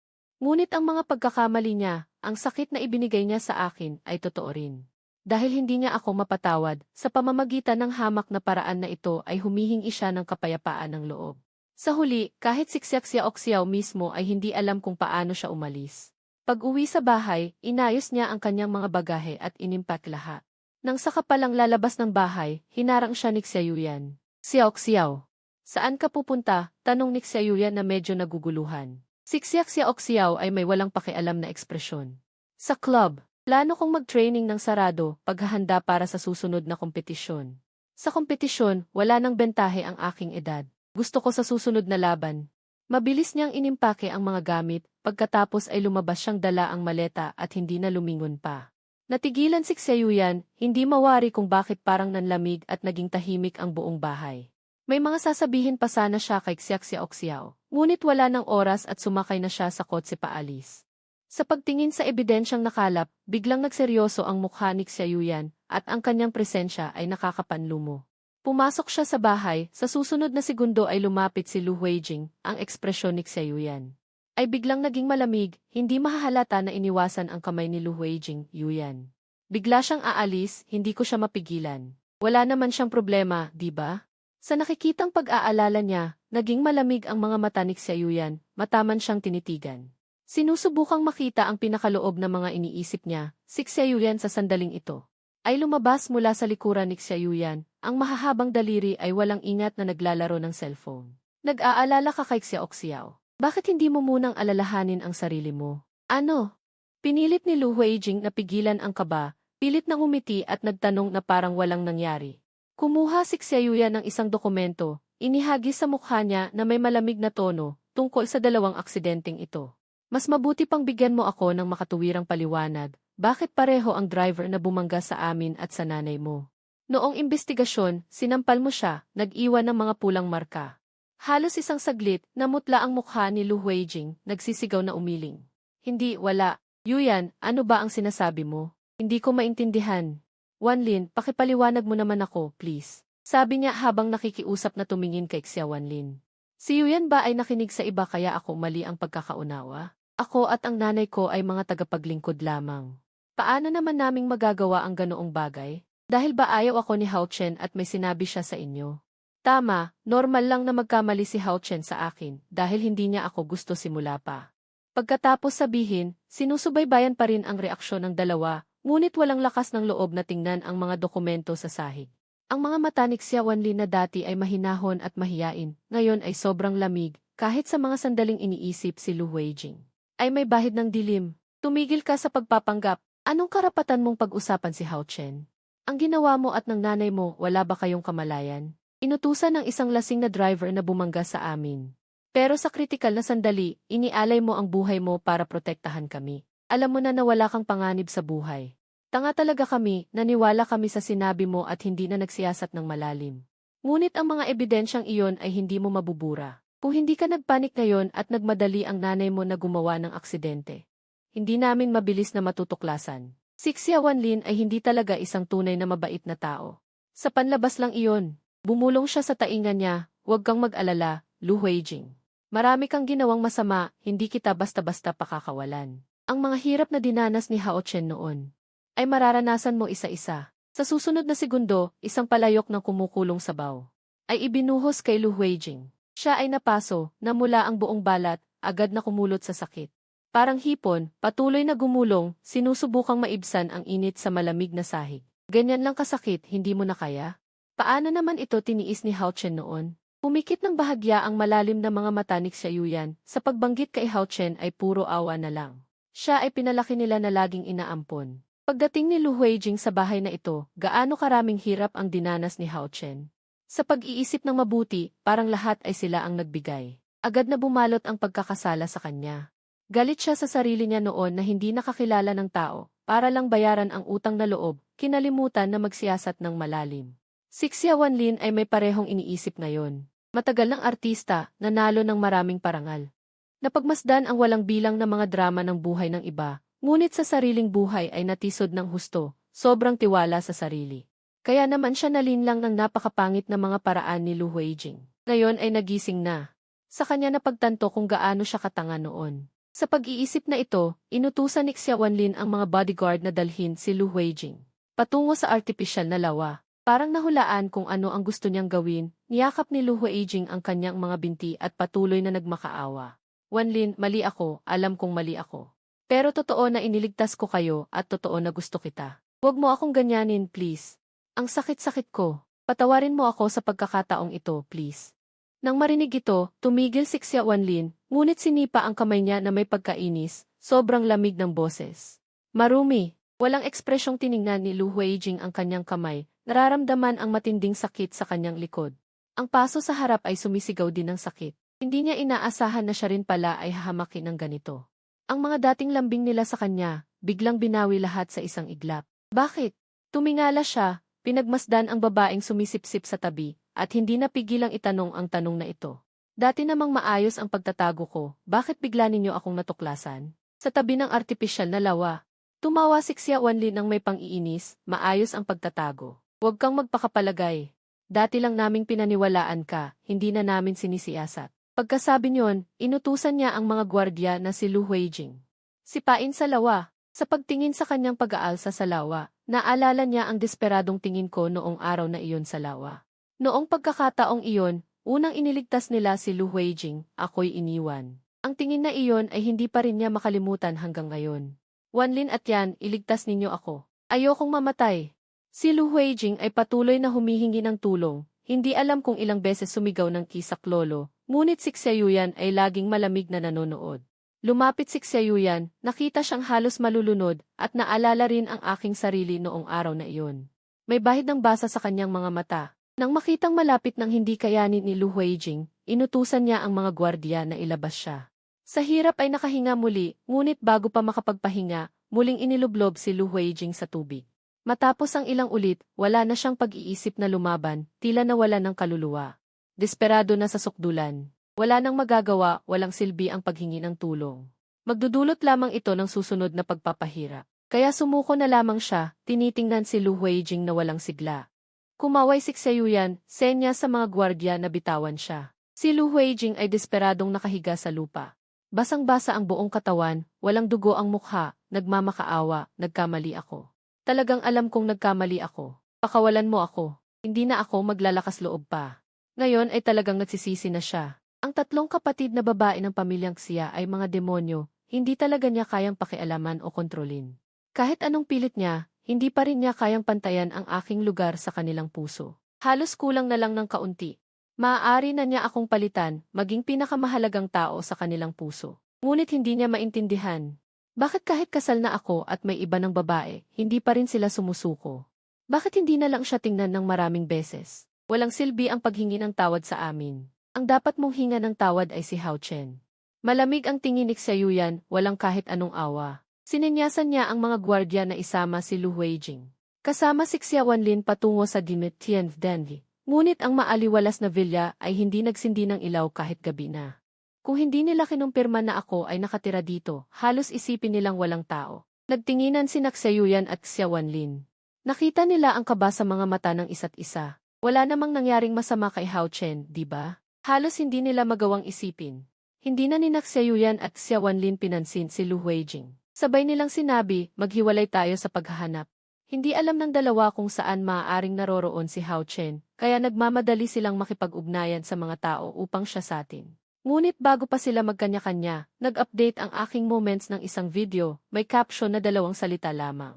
A: Ngunit ang mga pagkakamali niya, ang sakit na ibinigay niya sa akin ay totoo rin. Dahil hindi niya ako mapatawad, sa pamamagitan ng hamak na paraan na ito ay humihingi siya ng kapayapaan ng loob. Sa huli, kahit siksyak si Oxiao mismo ay hindi alam kung paano siya umalis. Pag-uwi sa bahay, inayos niya ang kanyang mga bagahe at inimpak lahat. Nang saka palang lalabas ng bahay, hinarang siya ni Xiaoyan. Xiao, saan ka pupunta? Tanong ni Xiaoyan na medyo naguguluhan. Siksyak si Oxiao ay may walang pakialam na ekspresyon. Sa club, plano kong mag-training ng sarado, paghahanda para sa susunod na kompetisyon. Sa kompetisyon, wala nang bentahe ang aking edad. Gusto ko sa susunod na laban. Mabilis niyang inimpake ang mga gamit, pagkatapos ay lumabas siyang dala ang maleta at hindi na lumingon pa. Natigilan si Xiaoyan, hindi mawari kung bakit parang nanlamig at naging tahimik ang buong bahay. May mga sasabihin pa sana siya kay Xiao, ngunit wala ng oras at sumakay na siya sa kotse paalis. Sa pagtingin sa ebidensyang nakalap, biglang nagseryoso ang mukha ni Xiaoyan at ang kanyang presensya ay nakakapanlumo. Pumasok siya sa bahay, sa susunod na segundo ay lumapit si Lu Huijing, ang ekspresyon ni Xiaoyan ay biglang naging malamig, hindi mahahalata na iniwasan ang kamay ni Lu Huijing, Yuyan. Bigla siyang aalis, hindi ko siya mapigilan. Wala naman siyang problema, di ba? Sa nakikitang pag-aalala niya, naging malamig ang mga mata ni Xiaoyan, mataman siyang tinitigan. Sinusubukang makita ang pinakaloob na mga iniisip niya, si Xiaoyan sa sandaling ito. Ay lumabas mula sa likuran ni Xiaoyan, ang mahahabang daliri ay walang ingat na naglalaro ng cellphone. Nag-aalala ka kay Xiao. Bakit hindi mo munang alalahanin ang sarili mo? Ano? Pinilit ni Lu Huijing na pigilan ang kaba, pilit na ngumiti at nagtanong na parang walang nangyari. Kumuha si Xiaoyan ng isang dokumento, inihagis sa mukha niya na may malamig na tono, tungkol sa dalawang aksidenteng ito. Mas mabuti pang bigyan mo ako ng makatuwirang paliwanag, bakit pareho ang driver na bumangga sa amin at sa nanay mo? Noong imbestigasyon, sinampal mo siya, nag-iwan ng mga pulang marka. Halos isang saglit, namutla ang mukha ni Lu Huijing, nagsisigaw na umiling. Hindi, wala. Yuyan, ano ba ang sinasabi mo? Hindi ko maintindihan. Wanlin, pakipaliwanag mo naman ako, please. Sabi niya habang nakikiusap na tumingin kay Xia Wanlin. Si Yuyan ba ay nakinig sa iba kaya ako mali ang pagkakaunawa? Ako at ang nanay ko ay mga tagapaglingkod lamang. Paano naman naming magagawa ang ganoong bagay? Dahil ba ayaw ako ni Hao Chen at may sinabi siya sa inyo? Tama, normal lang na magkamali si Hao Chen sa akin dahil hindi niya ako gusto simula pa. Pagkatapos sabihin, sinusubaybayan pa rin ang reaksyon ng dalawa, ngunit walang lakas ng loob na tingnan ang mga dokumento sa sahig. Ang mga mata ni Xia Wanlin na dati ay mahinahon at mahiyain, ngayon ay sobrang lamig, kahit sa mga sandaling iniisip si Lu Huijing. Ay may bahid ng dilim. Tumigil ka sa pagpapanggap. Anong karapatan mong pag-usapan si Hao Chen? Ang ginawa mo at ng nanay mo, wala ba kayong kamalayan? Inutusan ng isang lasing na driver na bumangga sa amin. Pero sa kritikal na sandali, inialay mo ang buhay mo para protektahan kami. Alam mo na wala kang panganib sa buhay. Tanga talaga kami, naniwala kami sa sinabi mo at hindi na nagsiyasat ng malalim. Ngunit ang mga ebidensyang iyon ay hindi mo mabubura. Kung hindi ka nagpanik ngayon at nagmadali ang nanay mo na gumawa ng aksidente, hindi namin mabilis na matutuklasan. Si Xia Wanlin ay hindi talaga isang tunay na mabait na tao. Sa panlabas lang iyon. Bumulong siya sa taingan niya, huwag kang mag-alala, Lu Huijing. Marami kang ginawang masama, hindi kita basta-basta pakakawalan. Ang mga hirap na dinanas ni Hao Chen noon ay mararanasan mo isa-isa. Sa susunod na segundo, isang palayok ng kumukulong sabaw ay ibinuhos kay Lu Huijing. Siya ay napaso, namula ang buong balat, agad na kumulot sa sakit. Parang hipon, patuloy na gumulong, sinusubukang maibsan ang init sa malamig na sahig. Ganyan lang kasakit, hindi mo na kaya? Paano naman ito tiniis ni Hao Chen noon? Pumikit ng bahagya ang malalim na mga mata ni Xiaoyan, sa pagbanggit kay Hao Chen ay puro awa na lang. Siya ay pinalaki nila na laging inaampon. Pagdating ni Lu Huijing sa bahay na ito, gaano karaming hirap ang dinanas ni Hao Chen. Sa pag-iisip ng mabuti, parang lahat ay sila ang nagbigay. Agad na bumalot ang pagkakasala sa kanya. Galit siya sa sarili niya noon na hindi nakakilala ng tao, para lang bayaran ang utang na loob, kinalimutan na magsiyasat ng malalim. Si Xia Wanlin ay may parehong iniisip ngayon. Matagal ng artista, nanalo ng maraming parangal. Napagmasdan ang walang bilang na mga drama ng buhay ng iba, ngunit sa sariling buhay ay natisod ng husto, sobrang tiwala sa sarili. Kaya naman siya nalinlang ng napakapangit na mga paraan ni Lu Huijing. Ngayon ay nagising na. Sa kanya napagtanto kung gaano siya katanga noon. Sa pag-iisip na ito, inutusan ni Xia Wanlin ang mga bodyguard na dalhin si Lu Huijing patungo sa artipisyal na lawa. Parang nahulaan kung ano ang gusto niyang gawin, niyakap ni Lu Huijing ang kanyang mga binti at patuloy na nagmakaawa. Wanlin, mali ako, alam kong mali ako. Pero totoo na iniligtas ko kayo at totoo na gusto kita. Huwag mo akong ganyanin, please. Ang sakit-sakit ko. Patawarin mo ako sa pagkakataong ito, please. Nang marinig ito, tumigil si Xia Wanlin, ngunit sinipa ang kamay niya na may pagkainis, sobrang lamig ng boses. Marumi, walang ekspresyong tiningnan ni Lu Huijing ang kanyang kamay, nararamdaman ang matinding sakit sa kanyang likod. Ang paso sa harap ay sumisigaw din ng sakit. Hindi niya inaasahan na siya rin pala ay hahamakin ng ganito. Ang mga dating lambing nila sa kanya, biglang binawi lahat sa isang iglap. Bakit? Tumingala siya, pinagmasdan ang babaeng sumisipsip sa tabi, at hindi napigilang itanong ang tanong na ito. Dati namang maayos ang pagtatago ko, bakit bigla ninyo akong natuklasan? Sa tabi ng artipisyal na lawa. Tumawa si Xia Wanlin ng may pang-iinis, maayos ang pagtatago. Huwag kang magpakapalagay. Dati lang naming pinaniwalaan ka, hindi na namin sinisiyasat. Pagkasabi niyon, inutusan niya ang mga gwardiya na si Lu Huijing. Sipain sa lawa. Sa pagtingin sa kanyang pag-aalsa sa lawa, naalala niya ang desperadong tingin ko noong araw na iyon sa lawa. Noong pagkakataong iyon, unang iniligtas nila si Lu Huijing, ako'y iniwan. Ang tingin na iyon ay hindi pa rin niya makalimutan hanggang ngayon. Wanlin at yan, iligtas ninyo ako. Ayokong mamatay. Si Lu Huijing ay patuloy na humihingi ng tulong, hindi alam kung ilang beses sumigaw ng kisak lolo, ngunit si Xia Yuyan ay laging malamig na nanonood. Lumapit si Xia Yuyan, nakita siyang halos malulunod, at naalala rin ang aking sarili noong araw na iyon. May bahid ng basa sa kanyang mga mata. Nang makitang malapit ng hindi kayanin ni Lu Huijing, inutusan niya ang mga gwardiya na ilabas siya. Sa hirap ay nakahinga muli, ngunit bago pa makapagpahinga, muling inilublob si Lu Huijing sa tubig. Matapos ang ilang ulit, wala na siyang pag-iisip na lumaban, tila nawala ng kaluluwa. Desperado na sa sukdulan. Wala nang magagawa, walang silbi ang paghingi ng tulong. Magdudulot lamang ito ng susunod na pagpapahirap. Kaya sumuko na lamang siya, tinitingnan si Lu Huijing na walang sigla. Kumaway si Xia Yuyan, senya sa mga gwardiya na bitawan siya. Si Lu Huijing ay desperadong nakahiga sa lupa. Basang-basa ang buong katawan, walang dugo ang mukha, nagmamakaawa, nagkamali ako. Talagang alam kong nagkamali ako. Pakawalan mo ako. Hindi na ako maglalakas loob pa. Ngayon ay talagang nagsisisi na siya. Ang tatlong kapatid na babae ng pamilyang Xia ay mga demonyo, hindi talaga niya kayang pakialaman o kontrolin. Kahit anong pilit niya, hindi pa rin niya kayang pantayan ang aking lugar sa kanilang puso. Halos kulang na lang ng kaunti. Maaari na niya akong palitan, maging pinakamahalagang tao sa kanilang puso. Ngunit hindi niya maintindihan. Bakit kahit kasal na ako at may iba ng babae, hindi pa rin sila sumusuko? Bakit hindi na lang siya tingnan ng maraming beses? Walang silbi ang paghingi ng tawad sa amin. Ang dapat mong hinga ng tawad ay si Hao Chen. Malamig ang tingin ni Xia Yuyan, walang kahit anong awa. Sininyasan niya ang mga gwardiya na isama si Lu Huijing. Kasama si Xia Wanlin patungo sa Dimit Tiandenli. Ngunit ang maaliwalas na villa ay hindi nagsindi ng ilaw kahit gabi na. Kung hindi nila kinumpirma na ako ay nakatira dito, halos isipin nilang walang tao. Nagtinginan si Xia Yuyan at Xia Wanlin. Nakita nila ang kaba sa mga mata ng isa't isa. Wala namang nangyaring masama kay Hao Chen, di ba? Halos hindi nila magawang isipin. Hindi na ni Xia Yuyan at Xia Wanlin pinansin si Lu Huijing. Sabay nilang sinabi, maghiwalay tayo sa paghahanap. Hindi alam ng dalawa kung saan maaaring naroroon si Hao Chen, kaya nagmamadali silang makipag-ugnayan sa mga tao upang siya sa atin. Ngunit bago pa sila magkanya-kanya, nag-update ang aking moments ng isang video, may caption na 2 salita lamang.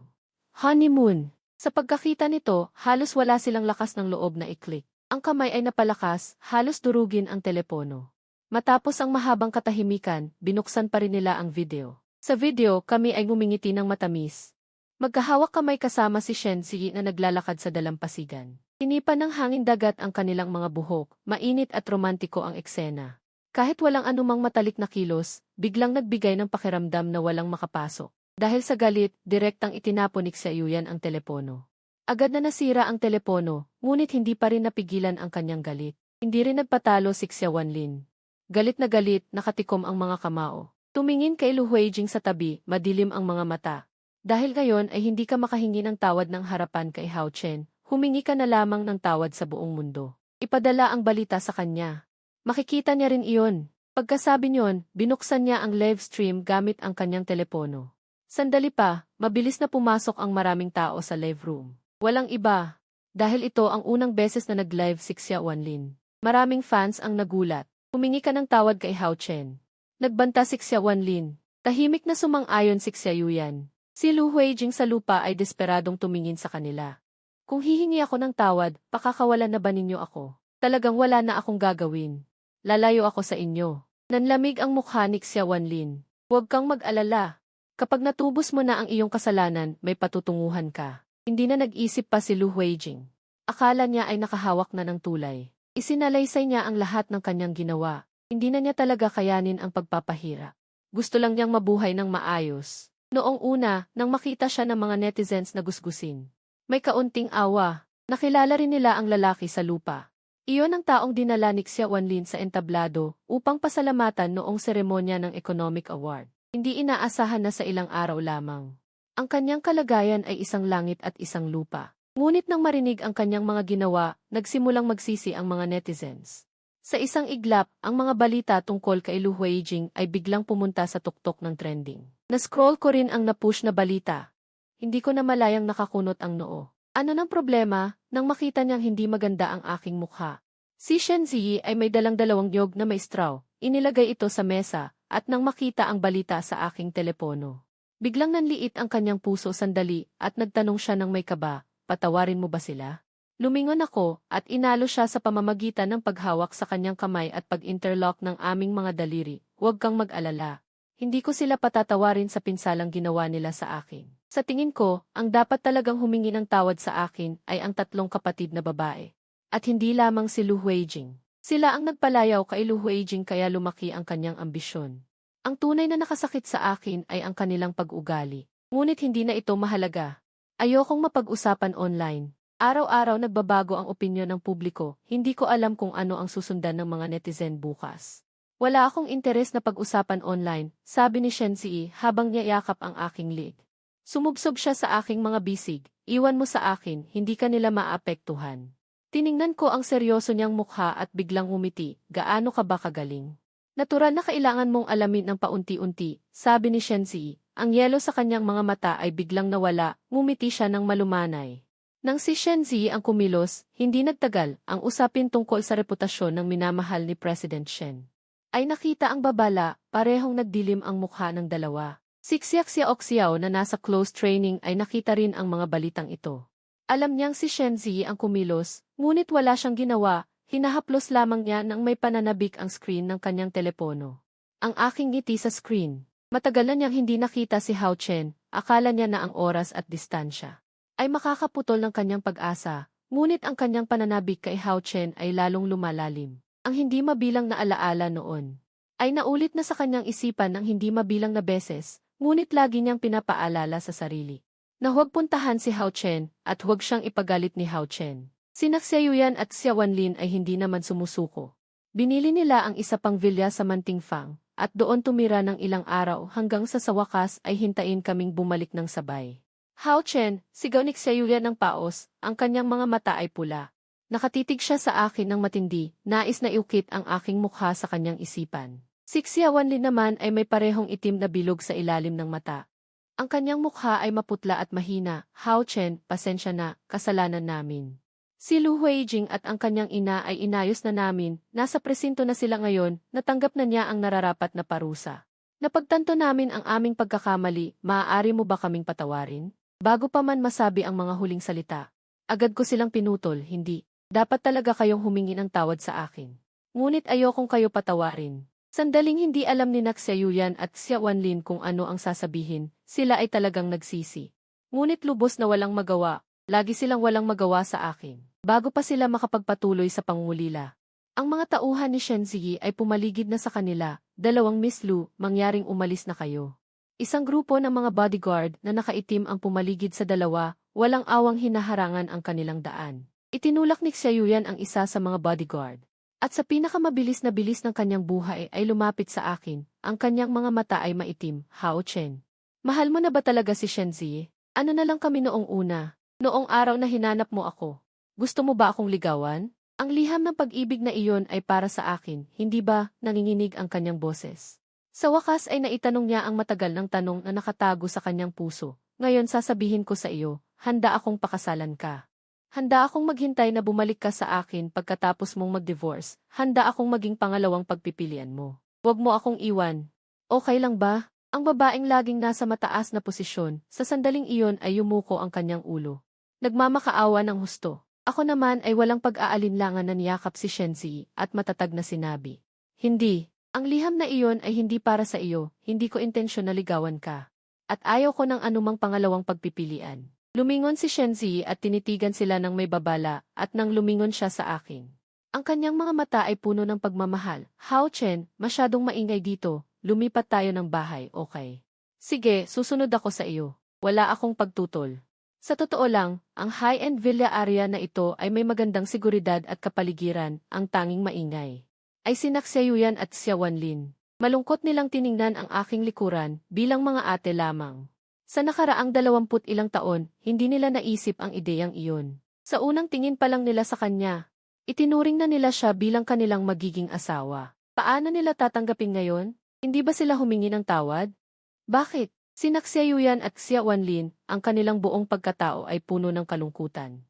A: Honeymoon. Sa pagkakita nito, halos wala silang lakas ng loob na i-click. Ang kamay ay napalakas, halos durugin ang telepono. Matapos ang mahabang katahimikan, binuksan pa rin nila ang video. Sa video, kami ay ngumingiti ng matamis. Magkahawak kamay kasama si Shen Zi na naglalakad sa dalampasigan. Inipan ng hangin dagat ang kanilang mga buhok, mainit at romantiko ang eksena. Kahit walang anumang matalik na kilos, biglang nagbigay ng pakiramdam na walang makapasok. Dahil sa galit, direktang itinapon ni Xia Yuyan ang telepono. Agad na nasira ang telepono, ngunit hindi pa rin napigilan ang kanyang galit. Hindi rin nagpatalo si Xia Wanlin. Galit na galit, nakatikom ang mga kamao. Tumingin kay Lu Huijing sa tabi, madilim ang mga mata. Dahil ngayon ay hindi ka makahingi ng tawad ng harapan kay Hao Chen, humingi ka na lamang ng tawad sa buong mundo. Ipadala ang balita sa kanya. Makikita niya rin iyon. Pagkasabi niyon, binuksan niya ang live stream gamit ang kanyang telepono. Sandali pa, mabilis na pumasok ang maraming tao sa live room. Walang iba. Dahil ito ang unang beses na nag-live si Xia Wanlin. Maraming fans ang nagulat. Humingi ka ng tawad kay Hao Chen. Nagbanta si Xia Wanlin. Tahimik na sumang-ayon si Xia Yuyan. Si Lu Huijing sa lupa ay desperadong tumingin sa kanila. Kung hihingi ako ng tawad, pakakawalan na ba ninyo ako? Talagang wala na akong gagawin. Lalayo ako sa inyo. Nanlamig ang mukha ni Xia Wanlin. Huwag kang mag-alala. Kapag natubos mo na ang iyong kasalanan, may patutunguhan ka. Hindi na nag-isip pa si Lu Huijing. Akala niya ay nakahawak na ng tulay. Isinalaysay niya ang lahat ng kanyang ginawa. Hindi na niya talaga kayanin ang pagpapahirap. Gusto lang niyang mabuhay ng maayos. Noong una, nang makita siya ng mga netizens na gusgusin. May kaunting awa. Nakilala rin nila ang lalaki sa lupa. Iyon ang taong dinala ni Xia Wanlin sa entablado upang pasalamatan noong seremonya ng Economic Award. Hindi inaasahan na sa ilang araw lamang. Ang kanyang kalagayan ay isang langit at isang lupa. Ngunit nang marinig ang kanyang mga ginawa, nagsimulang magsisi ang mga netizens. Sa isang iglap, ang mga balita tungkol kay Lu Huijing ay biglang pumunta sa tuktok ng trending. Na-scroll ko rin ang na-push na balita. Hindi ko na malayang nakakunot ang noo. Ano ng problema, nang makita niyang hindi maganda ang aking mukha. Si Shen Ziyi ay may dalang-dalawang yog na may straw. Inilagay ito sa mesa, at nang makita ang balita sa aking telepono. Biglang nanliit ang kanyang puso sandali, at nagtanong siya ng may kaba, patawarin mo ba sila? Lumingon ako, at inalo siya sa pamamagitan ng paghawak sa kanyang kamay at pag-interlock ng aming mga daliri. Huwag kang mag-alala. Hindi ko sila patatawarin sa pinsalang ginawa nila sa akin. Sa tingin ko, ang dapat talagang humingi ng tawad sa akin ay ang tatlong kapatid na babae. At hindi lamang si Lu Huijing. Sila ang nagpalayaw kay Lu Huijing kaya lumaki ang kanyang ambisyon. Ang tunay na nakasakit sa akin ay ang kanilang pag-ugali. Ngunit hindi na ito mahalaga. Ayokong mapag-usapan online. Araw-araw nagbabago ang opinyon ng publiko, hindi ko alam kung ano ang susundan ng mga netizen bukas. Wala akong interes na pag-usapan online, sabi ni Shen Ziyi habang niyayakap ang aking leg. Sumubsob siya sa aking mga bisig, iwan mo sa akin, hindi ka nila maapektuhan. Tiningnan ko ang seryoso niyang mukha at biglang umiti, gaano ka ba kagaling? Natural na kailangan mong alamin ng paunti-unti, sabi ni Shen Ziyi. Ang yelo sa kanyang mga mata ay biglang nawala, ngumiti siya ng malumanay. Nang si Shen Ziyi ang kumilos, hindi nagtagal, ang usapin tungkol sa reputasyon ng minamahal ni President Shen. Ay nakita ang babala, parehong nagdilim ang mukha ng dalawa. Si Xia Oxiao na nasa close training ay nakita rin ang mga balitang ito. Alam niyang si Shen Ziyi ang kumilos, ngunit wala siyang ginawa, hinahaplos lamang niya nang may pananabik ang screen ng kanyang telepono. Ang aking ngiti sa screen. Matagal na niyang hindi nakita si Hao Chen, akala niya na ang oras at distansya ay makakaputol ng kanyang pag-asa, ngunit ang kanyang pananabik kay Hao Chen ay lalong lumalalim. Ang hindi mabilang na alaala noon ay naulit na sa kanyang isipan ng hindi mabilang na beses, ngunit lagi niyang pinapaalala sa sarili na huwag puntahan si Hao Chen at huwag siyang ipagalit ni Hao Chen. Sina Xia Yuyan at Xia Wanlin ay hindi naman sumusuko. Binili nila ang isa pang villa sa Mantingfang at doon tumira ng ilang araw hanggang sa wakas ay hintayin kaming bumalik ng sabay. Hao Chen, sigaw ni Xia Yuyan ng paos, ang kanyang mga mata ay pula. Nakatitig siya sa akin ng matindi, nais na iukit ang aking mukha sa kanyang isipan. Si Xia Wanlin naman ay may parehong itim na bilog sa ilalim ng mata. Ang kanyang mukha ay maputla at mahina. Hao Chen, pasensya na, kasalanan namin. Si Lu Huijing at ang kanyang ina ay inayos na namin, nasa presinto na sila ngayon, natanggap na niya ang nararapat na parusa. Napagtanto namin ang aming pagkakamali, maaari mo ba kaming patawarin? Bago pa man masabi ang mga huling salita, agad ko silang pinutol, hindi. Dapat talaga kayong humingi ng tawad sa akin. Ngunit ayokong kayo patawarin. Sandaling hindi alam ni Xia Yuyan at Xia Wanlin kung ano ang sasabihin, sila ay talagang nagsisi. Ngunit lubos na walang magawa, lagi silang walang magawa sa akin. Bago pa sila makapagpatuloy sa pangungulila. Ang mga tauhan ni Shen Ziyi ay pumaligid na sa kanila, 2 Miss Lu, mangyaring umalis na kayo. Isang grupo ng mga bodyguard na nakaitim ang pumaligid sa dalawa, walang awang hinaharangan ang kanilang daan. Itinulak ni Xia Yuyan ang isa sa mga bodyguard. At sa pinakamabilis na bilis ng kanyang buhay ay lumapit sa akin, ang kanyang mga mata ay maitim, Hao Chen. Mahal mo na ba talaga si Shen Ziyi? Ano na lang kami noong una? Noong araw na hinanap mo ako. Gusto mo ba akong ligawan? Ang liham ng pag-ibig na iyon ay para sa akin, hindi ba? Nanginginig ang kanyang boses. Sa wakas ay naitanong niya ang matagal ng tanong na nakatago sa kanyang puso. Ngayon sasabihin ko sa iyo, handa akong pakasalan ka. Handa akong maghintay na bumalik ka sa akin pagkatapos mong mag-divorce. Handa akong maging pangalawang pagpipilian mo. Huwag mo akong iwan. Okay lang ba? Ang babaeng laging nasa mataas na posisyon, sa sandaling iyon ay yumuko ang kanyang ulo. Nagmamakaawa ng husto. Ako naman ay walang pag-aalinlangan na niyakap si Shenzi at matatag na sinabi. Hindi. Ang liham na iyon ay hindi para sa iyo, hindi ko intensyon na ligawan ka. At ayaw ko ng anumang pangalawang pagpipilian. Lumingon si Shenzi at tinitigan sila ng may babala at nang lumingon siya sa akin. Ang kanyang mga mata ay puno ng pagmamahal. Hao Chen, masyadong maingay dito, lumipat tayo ng bahay, okay? Sige, susunod ako sa iyo. Wala akong pagtutol. Sa totoo lang, ang high-end villa area na ito ay may magandang seguridad at kapaligiran, ang tanging maingay ay sina Xia Yuyan at Xia Wanlin. Malungkot nilang tiningnan ang aking likuran bilang mga ate lamang. Sa nakaraang 20 ilang taon, hindi nila naisip ang ideyang iyon. Sa unang tingin pa lang nila sa kanya, itinuring na nila siya bilang kanilang magiging asawa. Paano nila tatanggapin ngayon? Hindi ba sila humingi ng tawad? Bakit? Sina Xia Yuyan at Xia Wanlin, ang kanilang buong pagkatao ay puno ng kalungkutan.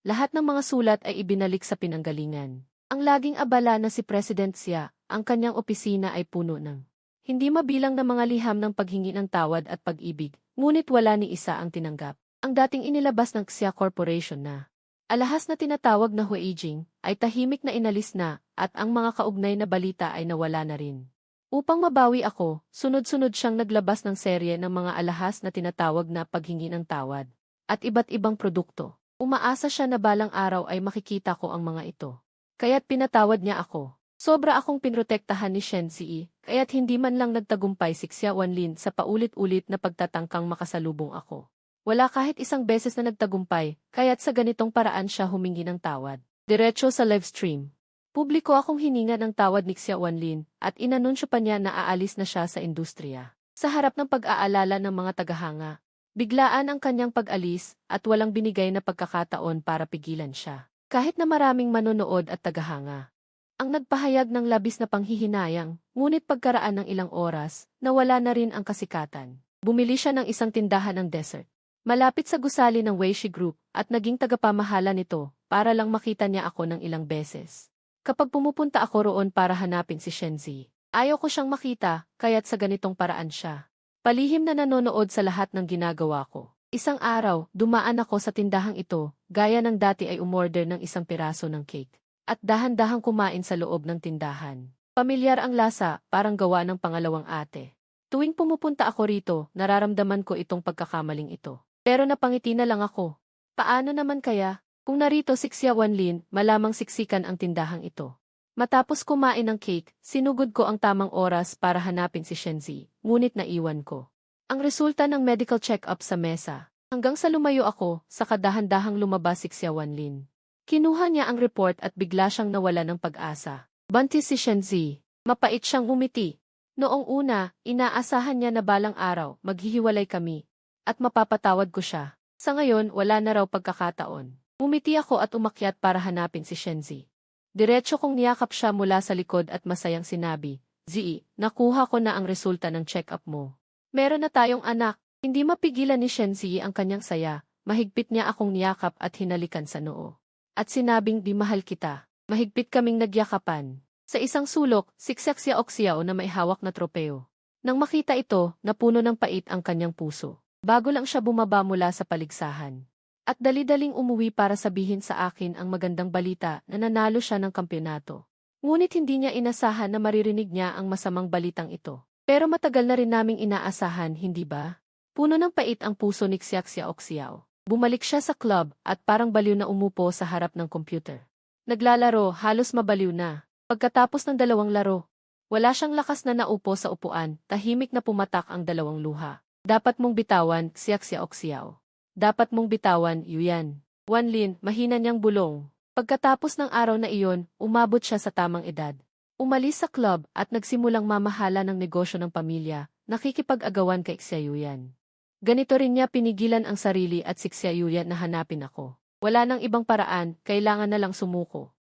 A: Lahat ng mga sulat ay ibinalik sa pinanggalingan. Ang laging abala na si President Xia, ang kanyang opisina ay puno ng hindi mabilang na mga liham ng paghingi ng tawad at pag-ibig, ngunit wala ni isa ang tinanggap. Ang dating inilabas ng Xia Corporation na alahas na tinatawag na Huijing, ay tahimik na inalis na, at ang mga kaugnay na balita ay nawala na rin. Upang mabawi ako, sunod-sunod siyang naglabas ng serye ng mga alahas na tinatawag na paghingi ng tawad, at iba't ibang produkto. Umaasa siya na balang araw ay makikita ko ang mga ito. Kaya't pinatawad niya ako. Sobra akong pinrotektahan ni Shenzi, kaya't hindi man lang nagtagumpay si Xia Wanlin sa paulit-ulit na pagtatangkang makasalubong ako. Wala kahit isang beses na nagtagumpay, kaya't sa ganitong paraan siya humingi ng tawad. Diretso sa livestream. Publiko akong hininga ng tawad ni Xia Wanlin at inanunsyo pa niya na aalis na siya sa industriya. Sa harap ng pag-aalala ng mga tagahanga, biglaan ang kanyang pag-alis at walang binigay na pagkakataon para pigilan siya. Kahit na maraming manonood at tagahanga. Ang nagpahayag ng labis na panghihinayang, ngunit pagkaraan ng ilang oras, nawala na rin ang kasikatan. Bumili siya ng isang tindahan ng dessert. Malapit sa gusali ng Weishi Group at naging tagapamahala nito para lang makita niya ako ng ilang beses. Kapag pumupunta ako roon para hanapin si Shenzi, ayaw ko siyang makita, kaya't sa ganitong paraan siya. Palihim na nanonood sa lahat ng ginagawa ko. Isang araw, dumaan ako sa tindahang ito, gaya ng dati ay umorder ng isang piraso ng cake. At dahan-dahang kumain sa loob ng tindahan. Pamilyar ang lasa, parang gawa ng pangalawang ate. Tuwing pumupunta ako rito, nararamdaman ko itong pagkakamaling ito. Pero napangiti na lang ako. Paano naman kaya? Kung narito si Xia Wanlin, malamang siksikan ang tindahang ito. Matapos kumain ng cake, sinugod ko ang tamang oras para hanapin si Shenzi, ngunit naiwan ko. Ang resulta ng medical check-up sa mesa. Hanggang sa lumayo ako, sa kadahan-dahang lumabas si Xia Wanlin. Kinuha niya ang report at bigla siyang nawala ng pag-asa. Buntis si Shenzi. Mapait siyang umiti. Noong una, inaasahan niya na balang araw, maghihiwalay kami. At mapapatawad ko siya. Sa ngayon, wala na raw pagkakataon. Umiti ako at umakyat para hanapin si Shenzi. Diretso kong niyakap siya mula sa likod at masayang sinabi, Zi, nakuha ko na ang resulta ng check-up mo. Meron na tayong anak. Hindi mapigilan ni Shenzi ang kanyang saya. Mahigpit niya akong niyakap at hinalikan sa noo. At sinabing di mahal kita. Mahigpit kaming nagyakapan. Sa isang sulok, siksak si Oxiao na may hawak na tropeo. Nang makita ito, napuno ng pait ang kanyang puso. Bago lang siya bumaba mula sa paligsahan. At dali-daling umuwi para sabihin sa akin ang magandang balita na nanalo siya ng kampyonato. Ngunit hindi niya inasahan na maririnig niya ang masamang balitang ito. Pero matagal na rin naming inaasahan, hindi ba? Puno ng pait ang puso ni Xiaxia Oxiao. Bumalik siya sa club at parang baliw na umupo sa harap ng computer. Naglalaro, halos mabaliw na. Pagkatapos ng 2 laro, wala siyang lakas na naupo sa upuan, tahimik na pumatak ang 2 luha. Dapat mong bitawan, Xiaxia Oxiao. Dapat mong bitawan, Yuyan. Wanlin, mahina niyang bulong. Pagkatapos ng araw na iyon, umabot siya sa tamang edad. Umalis sa club at nagsimulang mamahala ng negosyo ng pamilya, nakikipag-agawan kay Xia Yuyan. Ganito rin niya pinigilan ang sarili at siksya Yulia na hanapin ako. Wala nang ibang paraan, kailangan na lang sumuko.